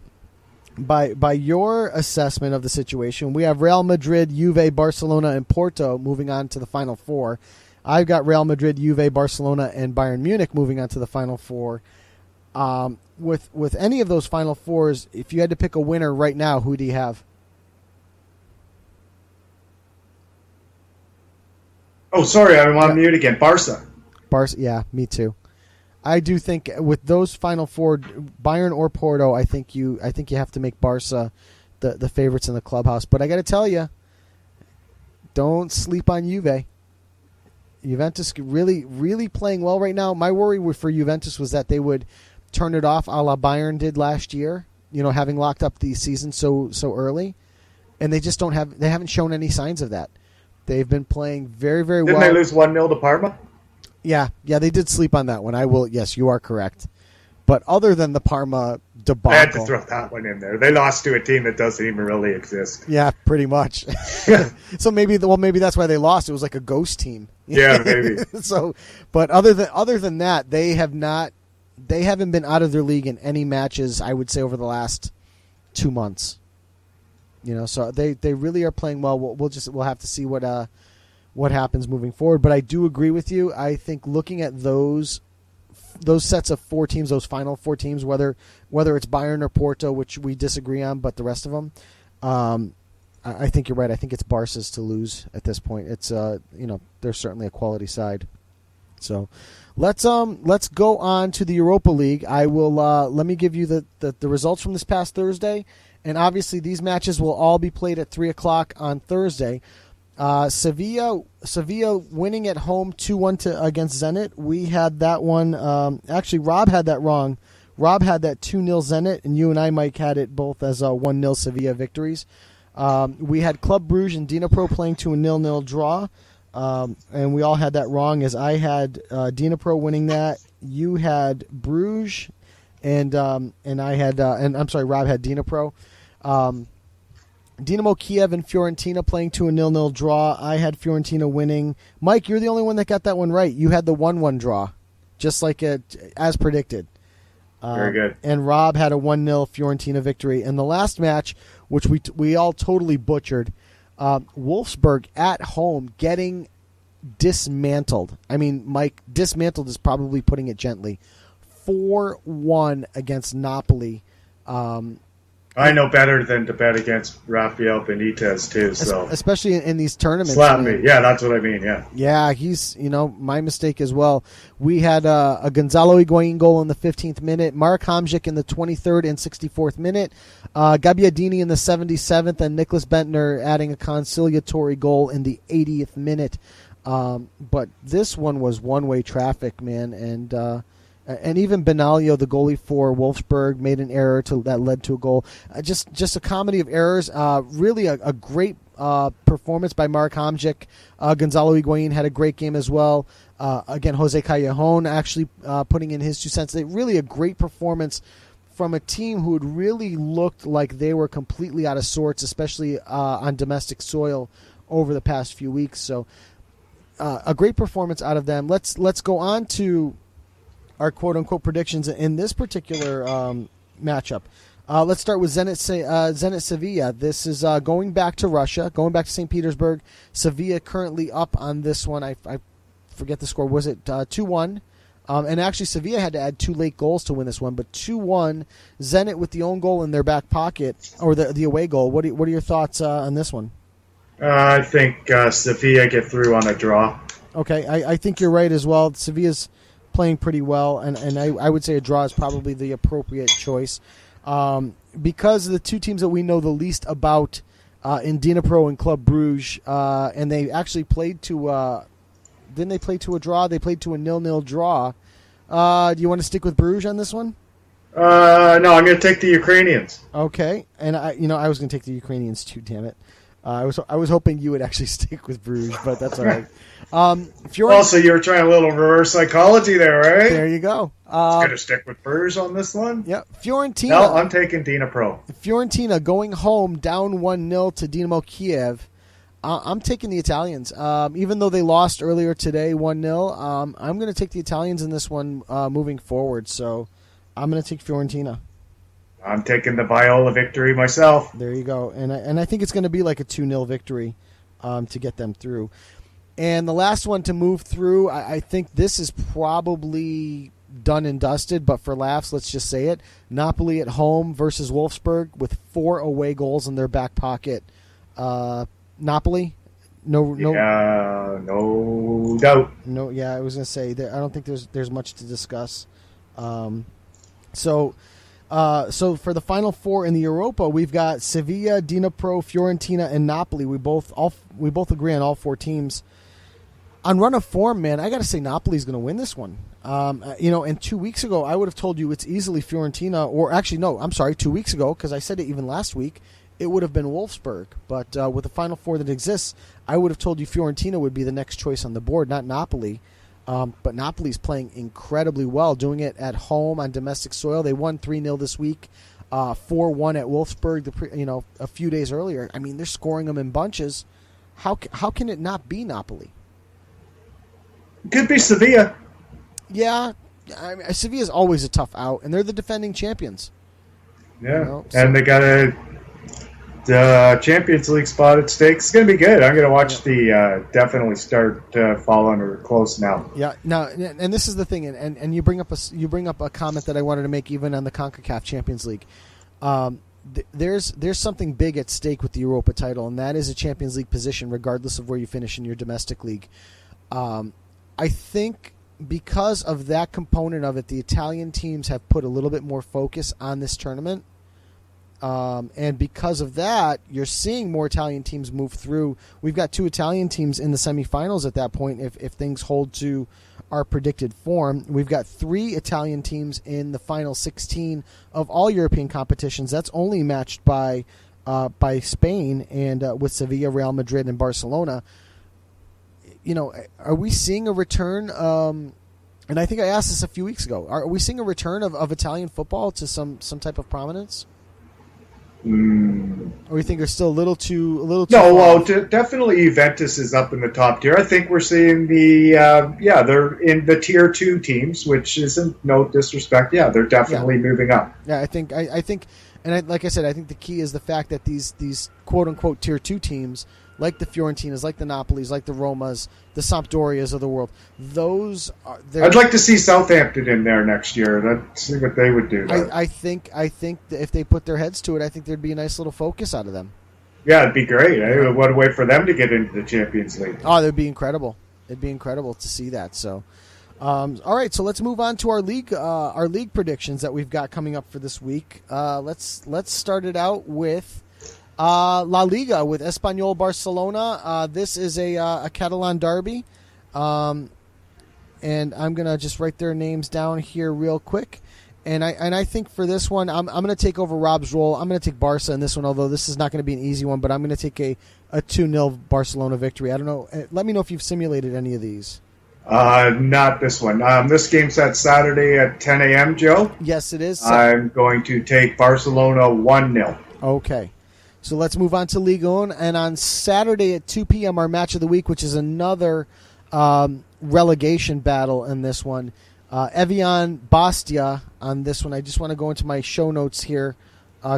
[SPEAKER 6] your assessment of the situation, we have Real Madrid, Juve, Barcelona, and Porto moving on to the Final Four. I've got Real Madrid, Juve, Barcelona, and Bayern Munich moving on to the Final Four. With any of those Final Fours, if you had to pick a winner right now, who do you have?
[SPEAKER 7] Oh, sorry, I'm on mute again. Barca,
[SPEAKER 6] yeah, me too. I do think with those Final Four, Bayern or Porto, I think you have to make Barca the favorites in the clubhouse. But I got to tell you, don't sleep on Juve. Juventus really, really playing well right now. My worry for Juventus was that they would turn it off, a la Bayern did last year. Having locked up the season so early, and they just they haven't shown any signs of that. They've been playing very, very well.
[SPEAKER 7] Didn't they lose 1-0 to Parma?
[SPEAKER 6] Yeah, they did sleep on that one. Yes, you are correct. But other than the Parma debacle,
[SPEAKER 7] I had to throw that one in there. They lost to a team that doesn't even really exist.
[SPEAKER 6] Yeah, pretty much. So maybe that's why they lost. It was like a ghost team.
[SPEAKER 7] Yeah, maybe.
[SPEAKER 6] But other than that, they haven't been out of their league in any matches, I would say, over the last 2 months. So they really are playing well. We'll have to see what happens moving forward. But I do agree with you. I think looking at those sets of 4 teams, those final 4 teams, whether it's Bayern or Porto, which we disagree on, but the rest of them, I think you're right. I think it's Barca's to lose at this point. It's they're certainly a quality side. So let's go on to the Europa League. I will let me give you the results from this past Thursday, and obviously these matches will all be played at 3:00 on Thursday. Sevilla winning at home 2-1 against Zenit. We had that one. Actually, Rob had that wrong. Rob had that 2-0 Zenit, and you and I, Mike, had it both as 1-0 Sevilla victories. We had Club Brugge and Dnipro playing to a 0-0 draw, and we all had that wrong. As I had Dnipro winning that, you had Bruges, and I had Rob had Dnipro. Dinamo Kiev and Fiorentina playing to a 0-0 draw. I had Fiorentina winning. Mike, you're the only one that got that one right. You had the 1-1 draw, just like as predicted.
[SPEAKER 7] Very good.
[SPEAKER 6] And Rob had a 1-0 Fiorentina victory. And the last match, which we all totally butchered, Wolfsburg at home getting dismantled. I mean, Mike, dismantled is probably putting it gently. 4-1 against Napoli.
[SPEAKER 7] I know better than to bet against Rafael Benitez too. So
[SPEAKER 6] especially in these tournaments.
[SPEAKER 7] Slap me. Yeah, that's what I mean. Yeah.
[SPEAKER 6] Yeah, he's my mistake as well. We had a Gonzalo Higuain goal in the 15th minute, Mark Hamsik in the 23rd and 64th minute, Gabbiadini in the 77th, and Nicholas Bentner adding a conciliatory goal in the 80th minute. But this one was one-way traffic, man, and even Benaglio, the goalie for Wolfsburg, made an error that led to a goal. Just a comedy of errors. Really a great performance by Mark Hamsik. Gonzalo Higuain had a great game as well. Again, Jose Callejon actually putting in his 2 cents. Really a great performance from a team who had really looked like they were completely out of sorts, especially on domestic soil over the past few weeks. So a great performance out of them. Let's go on to our quote-unquote predictions in this particular matchup. Let's start with Zenit Sevilla. This is going back to Russia, going back to St. Petersburg. Sevilla currently up on this one. I forget the score. Was it 2-1? And actually, Sevilla had to add 2 late goals to win this one, but 2-1. Zenit with the own goal in their back pocket, or the away goal. What are your thoughts on this one?
[SPEAKER 7] I think Sevilla get through on a draw.
[SPEAKER 6] Okay, I think you're right as well. Sevilla's playing pretty well, and I would say a draw is probably the appropriate choice. Because of the 2 teams that we know the least about in Dnipro and Club Brugge, and they actually played to didn't they play to a draw? They played to a 0-0 draw. Do you want to stick with Bruges on this one?
[SPEAKER 7] No, I'm going to take the Ukrainians.
[SPEAKER 6] Okay, and I was going to take the Ukrainians too. Damn it. I was hoping you would actually stick with Bruges, but that's all right.
[SPEAKER 7] Also, you were trying a little reverse psychology there, right?
[SPEAKER 6] There you go.
[SPEAKER 7] Going to stick with Bruges on this one?
[SPEAKER 6] Yep. Fiorentina.
[SPEAKER 7] No, I'm taking Dnipro.
[SPEAKER 6] Fiorentina going home down 1-0 to Dynamo Kiev. I'm taking the Italians. Even though they lost earlier today 1-0, I'm going to take the Italians in this one moving forward. So I'm going to take Fiorentina.
[SPEAKER 7] I'm taking the Viola victory myself.
[SPEAKER 6] There you go. And I think it's going to be like a 2-0 victory to get them through. And the last one to move through, I think this is probably done and dusted, but for laughs, let's just say it. Napoli at home versus Wolfsburg with 4 away goals in their back pocket. Napoli? No
[SPEAKER 7] doubt.
[SPEAKER 6] No, yeah, I was going to say, I don't think there's much to discuss. So for the Final 4 in the Europa, we've got Sevilla, Dnipro, Fiorentina, and Napoli. We both agree on all 4 teams. On run of form, man, I got to say Napoli's going to win this one. And 2 weeks ago, I would have told you it's easily Fiorentina, or actually, no, I'm sorry, 2 weeks ago, because I said it even last week, it would have been Wolfsburg. But with the Final 4 that exists, I would have told you Fiorentina would be the next choice on the board, not Napoli. But Napoli's playing incredibly well, doing it at home on domestic soil. They won 3-0 this week, 4-1 at Wolfsburg. A few days earlier. I mean, they're scoring them in bunches. How can it not be Napoli?
[SPEAKER 7] Could be Sevilla.
[SPEAKER 6] Yeah, Sevilla's always a tough out, and they're the defending champions.
[SPEAKER 7] Yeah, and they got the Champions League spot at stake. It's going to be good. I'm going to watch the definitely start to fall under close now.
[SPEAKER 6] Yeah, now, and this is the thing, and you bring up a comment that I wanted to make even on the CONCACAF Champions League. There's something big at stake with the Europa title, and that is a Champions League position, regardless of where you finish in your domestic league. I think because of that component of it, the Italian teams have put a little bit more focus on this tournament. And because of that, you're seeing more Italian teams move through. We've got 2 Italian teams in the semifinals at that point if things hold to our predicted form. We've got 3 Italian teams in the final 16 of all European competitions. That's only matched by Spain and with Sevilla, Real Madrid, and Barcelona. Are we seeing a return? And I think I asked this a few weeks ago. Are we seeing a return of Italian football to some type of prominence? Or you think they're still a little too?
[SPEAKER 7] No, well, definitely Juventus is up in the top tier. I think we're seeing they're in the tier 2 teams, which isn't no disrespect. Yeah, they're definitely moving up.
[SPEAKER 6] Yeah, I think, like I said, I think the key is the fact that these quote unquote tier 2 teams like the Fiorentinas, like the Napolis, like the Romas, the Sampdorias of the world. Those are.
[SPEAKER 7] I'd like to see Southampton in there next year. Let's see what they would do.
[SPEAKER 6] I think that if they put their heads to it, I think there'd be a nice little focus out of them.
[SPEAKER 7] Yeah, it'd be great. What a way for them to get into the Champions League.
[SPEAKER 6] Oh, that'd be incredible. It'd be incredible to see that. So, all right. So let's move on to our league predictions that we've got coming up for this week. Let's start it out with La Liga with Espanyol Barcelona. This is a Catalan derby, and I'm gonna just write their names down here real quick. And I think for this one, I'm going to take over Rob's role. I'm going to take Barca in this one, although this is not going to be an easy one. But I'm going to take a 2-0 Barcelona victory. I don't know. Let me know if you've simulated any of these.
[SPEAKER 7] Not this one. This game's that Saturday at 10 a.m., Joe.
[SPEAKER 6] Yes, it is.
[SPEAKER 7] I'm going to take Barcelona 1-0.
[SPEAKER 6] Okay. So let's move on to Ligue 1. And on Saturday at 2 p.m., our match of the week, which is another relegation battle in this one. Evian Bastia on this one. I just want to go into my show notes here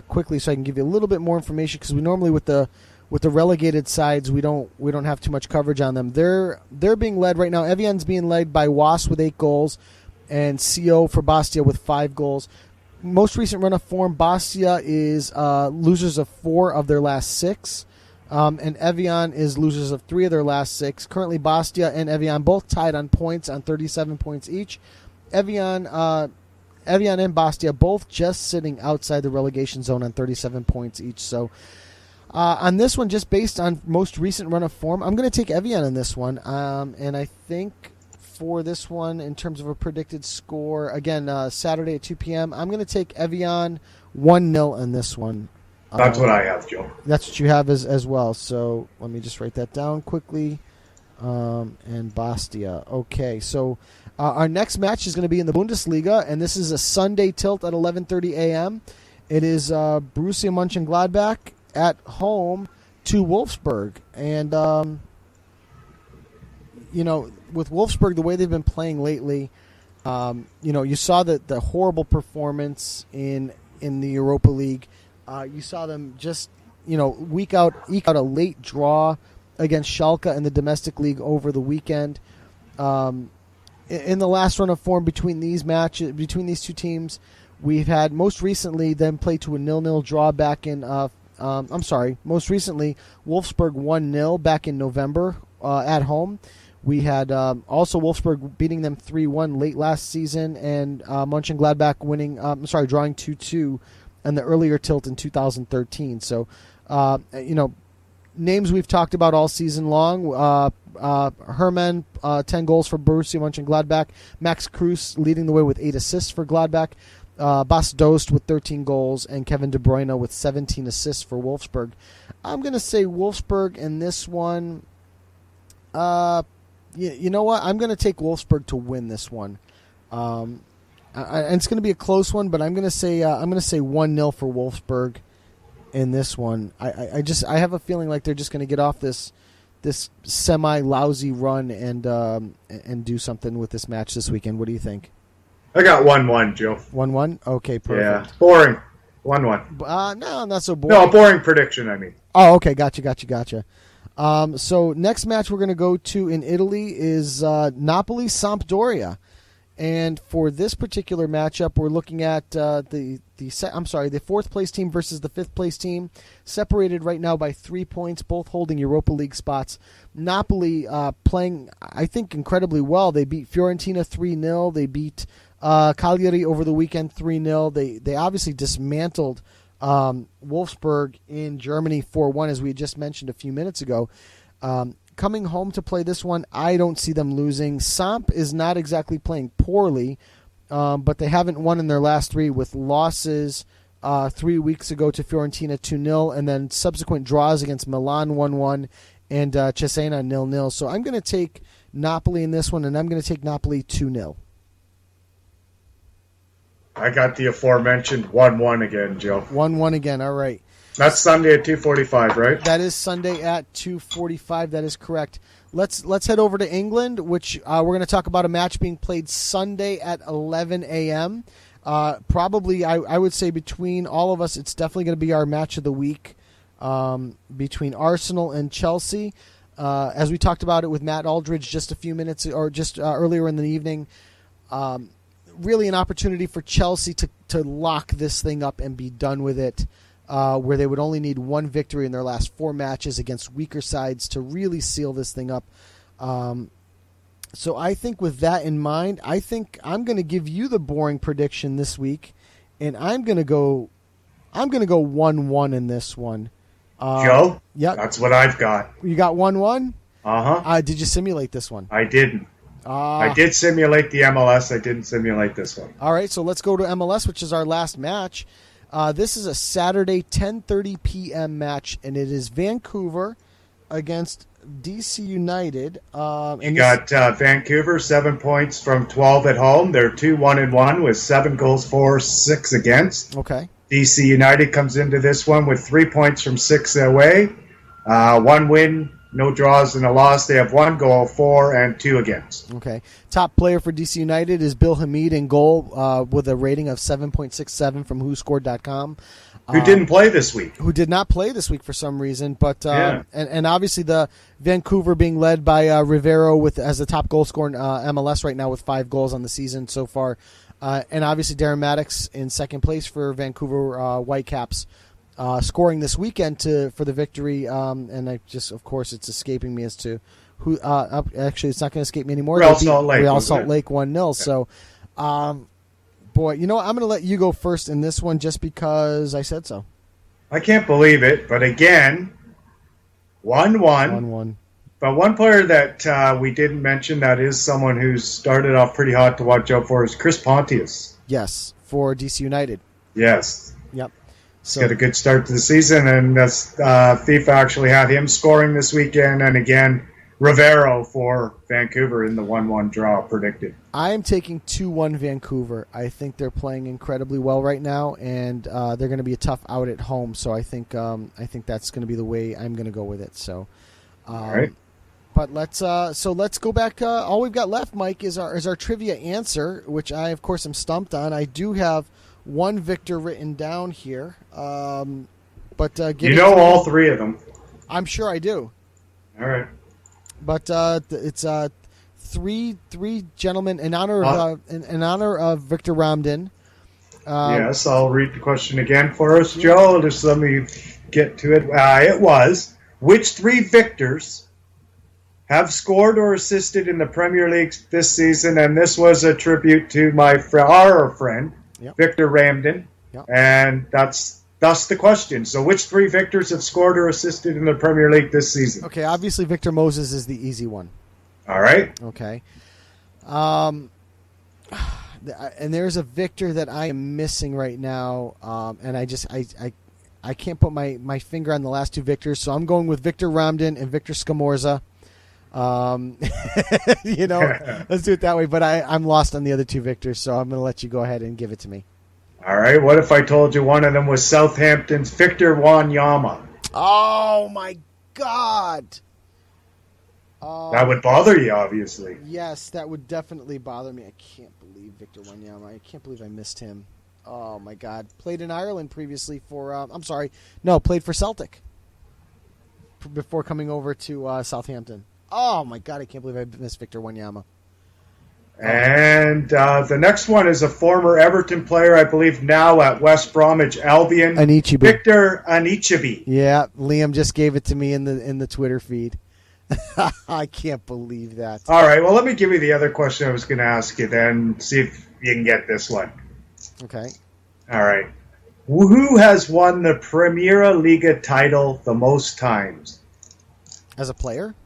[SPEAKER 6] quickly so I can give you a little bit more information, because we normally with the relegated sides we don't have too much coverage on them. They're being led right now. Evian's being led by Was with 8 goals and CO for Bastia with 5 goals. Most recent run of form, Bastia is losers of 4 of their last 6. And Evian is losers of 3 of their last 6. Currently, Bastia and Evian both tied on points on 37 points each. Evian and Bastia both just sitting outside the relegation zone on 37 points each. So on this one, just based on most recent run of form, I'm going to take Evian in this one. And I think for this one, in terms of a predicted score, again, Saturday at 2 p.m., I'm going to take Evian 1-0 in this one.
[SPEAKER 7] That's what I have, Joe.
[SPEAKER 6] That's what you have as well. So let me just write that down quickly. And Bastia. Okay, so our next match is going to be in the Bundesliga, and this is a Sunday tilt at 11:30 a.m. It is Borussia Mönchengladbach at home to Wolfsburg. And, with Wolfsburg, the way they've been playing lately, you saw the horrible performance in the Europa League. You saw them just, eke out a late draw against Schalke in the domestic league over the weekend. In the last run of form between these two teams, we've had most recently them play to a 0-0 draw back in. Most recently Wolfsburg 1-0 back in November at home. We had also Wolfsburg beating them 3-1 late last season, and Mönchengladbach drawing 2-2. And the earlier tilt in 2013. So, names we've talked about all season long. Hermann, 10 goals for Borussia Mönchengladbach. Max Kruse leading the way with 8 assists for Gladbach. Bas Dost with 13 goals. And Kevin De Bruyne with 17 assists for Wolfsburg. I'm going to say Wolfsburg in this one. You know what? I'm going to take Wolfsburg to win this one. And it's going to be a close one, but I'm going to say 1-0 for Wolfsburg in this one. I have a feeling like they're just going to get off this semi lousy run and do something with this match this weekend. What do you think?
[SPEAKER 7] I got 1-1, Joe.
[SPEAKER 6] 1-1? Okay, perfect.
[SPEAKER 7] Yeah, boring. 1-1.
[SPEAKER 6] No, not so boring.
[SPEAKER 7] No, boring prediction, I mean.
[SPEAKER 6] Oh, okay, gotcha. So next match we're going to go to in Italy is Napoli Sampdoria. And for this particular matchup, we're looking at the fourth place team versus the fifth place team, separated right now by 3 points, both holding Europa League spots. Napoli playing, I think, incredibly well. They beat Fiorentina 3-0. They beat Cagliari over the weekend 3-0. They obviously dismantled Wolfsburg in Germany 4-1, as we just mentioned a few minutes ago. Coming home to play this one, I don't see them losing. Samp is not exactly playing poorly, but they haven't won in their last 3 with losses 3 weeks ago to Fiorentina 2-0, and then subsequent draws against Milan 1-1 and Cesena 0-0. So I'm going to take Napoli in this one, and I'm going to take Napoli 2-0.
[SPEAKER 7] I got the aforementioned 1-1 again, Joe.
[SPEAKER 6] 1-1 again, all right.
[SPEAKER 7] That's Sunday at 2:45, right?
[SPEAKER 6] That is Sunday at 2:45. That is correct. Let's head over to England, which we're going to talk about a match being played Sunday at 11 a.m. Probably, I would say between all of us, it's definitely going to be our match of the week between Arsenal and Chelsea. As we talked about it with Matt Aldridge just a few minutes or just earlier in the evening, really an opportunity for Chelsea to lock this thing up and be done with it, where they would only need one victory in their last 4 matches against weaker sides to really seal this thing up. So I think with that in mind, I think I'm going to give you the boring prediction this week, and I'm going to go 1-1 in this one.
[SPEAKER 7] Joe?
[SPEAKER 6] Yep.
[SPEAKER 7] That's what I've got.
[SPEAKER 6] You got 1-1?
[SPEAKER 7] Uh-huh.
[SPEAKER 6] Did you simulate this one?
[SPEAKER 7] I didn't. I did simulate the MLS. I didn't simulate this one.
[SPEAKER 6] All right, so let's go to MLS, which is our last match. This is a Saturday 10:30 p.m. match, and it is Vancouver against DC United.
[SPEAKER 7] You got Vancouver, 7 points from 12 at home. They're 2-1-1 with 7 goals for, 6 against.
[SPEAKER 6] Okay.
[SPEAKER 7] DC United comes into this one with 3 points from 6 away. 1 win, no draws, and a loss. They have 1 goal for and 2 against.
[SPEAKER 6] Okay. Top player for DC United is Bill Hamid in goal with a rating of 7.67 from WhoScored.com.
[SPEAKER 7] Who didn't play this week?
[SPEAKER 6] Who did not play this week for some reason, but and obviously the Vancouver being led by Rivero as the top goal scorer in MLS right now with 5 goals on the season so far, and obviously Darren Maddox in second place for Vancouver Whitecaps, scoring this weekend for the victory. And I just, of course, it's escaping me as to who. Actually, it's not going to escape me anymore.
[SPEAKER 7] Real Salt Lake.
[SPEAKER 6] Real Salt Lake 1-0. So. Boy, you know what? I'm going to let you go first in this one just because I said so.
[SPEAKER 7] I can't believe it, but again, 1-1.
[SPEAKER 6] 1-1.
[SPEAKER 7] But one player that we didn't mention that is someone who's started off pretty hot to watch out for is Chris Pontius.
[SPEAKER 6] Yes, for DC United.
[SPEAKER 7] Yes.
[SPEAKER 6] Yep.
[SPEAKER 7] So got a good start to the season, and FIFA actually had him scoring this weekend, and again, Rivero for Vancouver in the 1-1 draw predicted.
[SPEAKER 6] I am taking 2-1 Vancouver. I think they're playing incredibly well right now, and they're going to be a tough out at home. So I think that's going to be the way I'm going to go with it. So,
[SPEAKER 7] all right.
[SPEAKER 6] But let's go back. All we've got left, Mike, is our trivia answer, which I of course am stumped on. I do have one victor written down here, but
[SPEAKER 7] all 3 of them.
[SPEAKER 6] I'm sure I do.
[SPEAKER 7] All right.
[SPEAKER 6] But it's 3 gentlemen in honor of Victor Ramden.
[SPEAKER 7] Yes, I'll read the question again for us, Joe. Just let me get to it. It was, which 3 victors have scored or assisted in the Premier League this season? And this was a tribute to our friend,
[SPEAKER 6] yep.
[SPEAKER 7] Victor Ramden.
[SPEAKER 6] Yep. And
[SPEAKER 7] that's the question. So which 3 victors have scored or assisted in the Premier League this season?
[SPEAKER 6] Okay, obviously Victor Moses is the easy one.
[SPEAKER 7] All right.
[SPEAKER 6] Okay. And there's a Victor that I am missing right now, and I can't put my finger on the last 2 Victors, so I'm going with Victor Ramden and Victor Scamorza. Let's do it that way, but I'm lost on the other 2 Victors, so I'm going to let you go ahead and give it to me.
[SPEAKER 7] All right, what if I told you one of them was Southampton's Victor Wanyama?
[SPEAKER 6] Oh, my God.
[SPEAKER 7] That would bother you, obviously.
[SPEAKER 6] Yes, that would definitely bother me. I can't believe Victor Wanyama. I can't believe I missed him. Oh, my God. Played in Ireland previously played for Celtic before coming over to Southampton. Oh, my God, I can't believe I missed Victor Wanyama.
[SPEAKER 7] And the next one is a former Everton player, I believe now at West Bromwich Albion.
[SPEAKER 6] Anichebe.
[SPEAKER 7] Victor Anichebe.
[SPEAKER 6] Yeah, Liam just gave it to me in the Twitter feed. I can't believe that.
[SPEAKER 7] All right, well, let me give you the other question I was going to ask you then, see if you can get this one.
[SPEAKER 6] Okay.
[SPEAKER 7] All right. Who has won the Primera Liga title the most times?
[SPEAKER 6] As a player?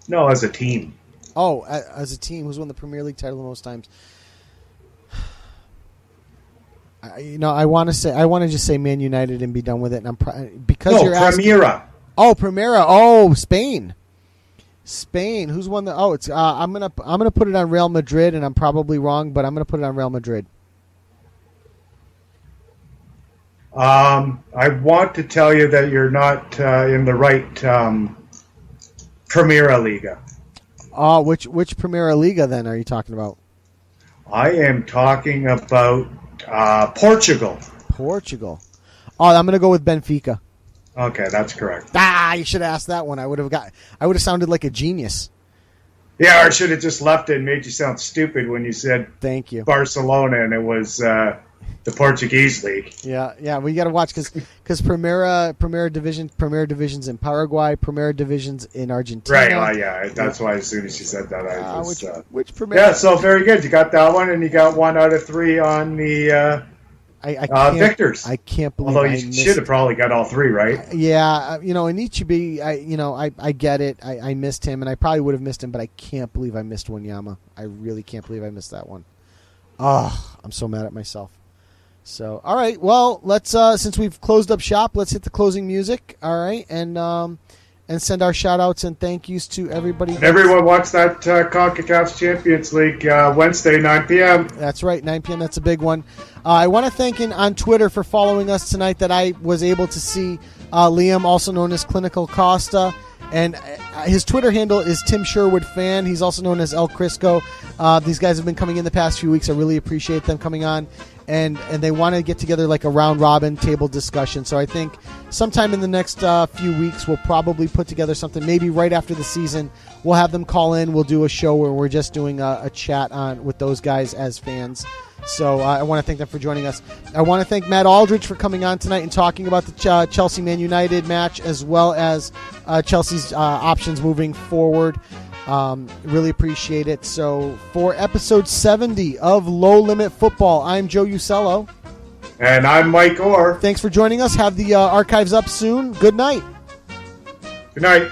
[SPEAKER 7] No, as a team.
[SPEAKER 6] Oh, as a team, who's won the Premier League title the most times? I want to just say Man United and be done with it. And
[SPEAKER 7] Primera.
[SPEAKER 6] Oh, Primera. Oh, Spain. Who's won the? Oh, it's. I'm gonna put it on Real Madrid, and I'm probably wrong, but I'm gonna put it on Real Madrid.
[SPEAKER 7] I want to tell you that you're not in the right Primera Liga.
[SPEAKER 6] Which Primera Liga then are you talking about?
[SPEAKER 7] I am talking about Portugal.
[SPEAKER 6] Portugal. Oh, I'm going to go with Benfica.
[SPEAKER 7] Okay, that's correct.
[SPEAKER 6] You should have asked that one. I would have sounded like a genius.
[SPEAKER 7] Yeah, or I should have just left it and made you sound stupid when you said
[SPEAKER 6] Thank you.
[SPEAKER 7] Barcelona and it was the Portuguese league.
[SPEAKER 6] Yeah. We got to watch because Primera divisions in Paraguay, Primera divisions in Argentina.
[SPEAKER 7] Right. Well, yeah. That's why as soon as you said that, I was.
[SPEAKER 6] Which Primera?
[SPEAKER 7] Yeah. So very good. You got that one, and you got 1 out of 3 on the Victors.
[SPEAKER 6] I can't believe.
[SPEAKER 7] Although you should have probably got all 3 right.
[SPEAKER 6] Yeah. In Ichibi, I get it. I missed him, and I probably would have missed him, but I can't believe I missed Wanyama. I really can't believe I missed that one. Oh, I'm so mad at myself. So, all right. Well, let's since we've closed up shop, let's hit the closing music. All right, and send our shout outs and thank yous to everybody.
[SPEAKER 7] And everyone watch that CONCACAF Champions League Wednesday 9 p.m.
[SPEAKER 6] That's right, 9 p.m. That's a big one. I want to thank on Twitter for following us tonight that I was able to see Liam, also known as Clinical Costa. And his Twitter handle is Tim Sherwood Fan. He's also known as El Crisco. These guys have been coming in the past few weeks. I really appreciate them coming on. And they want to get together like a round-robin table discussion. So I think sometime in the next few weeks we'll probably put together something. Maybe right after the season we'll have them call in. We'll do a show where we're just doing a chat with those guys as fans. So I want to thank them for joining us. I want to thank Matt Aldridge for coming on tonight and talking about the Chelsea-Man United match as well as Chelsea's options moving forward. Really appreciate it. So for episode 70 of Low Limit Football, I'm Joe Usello.
[SPEAKER 7] And I'm Mike Orr.
[SPEAKER 6] Thanks for joining us. Have the archives up soon. Good night.
[SPEAKER 7] Good night.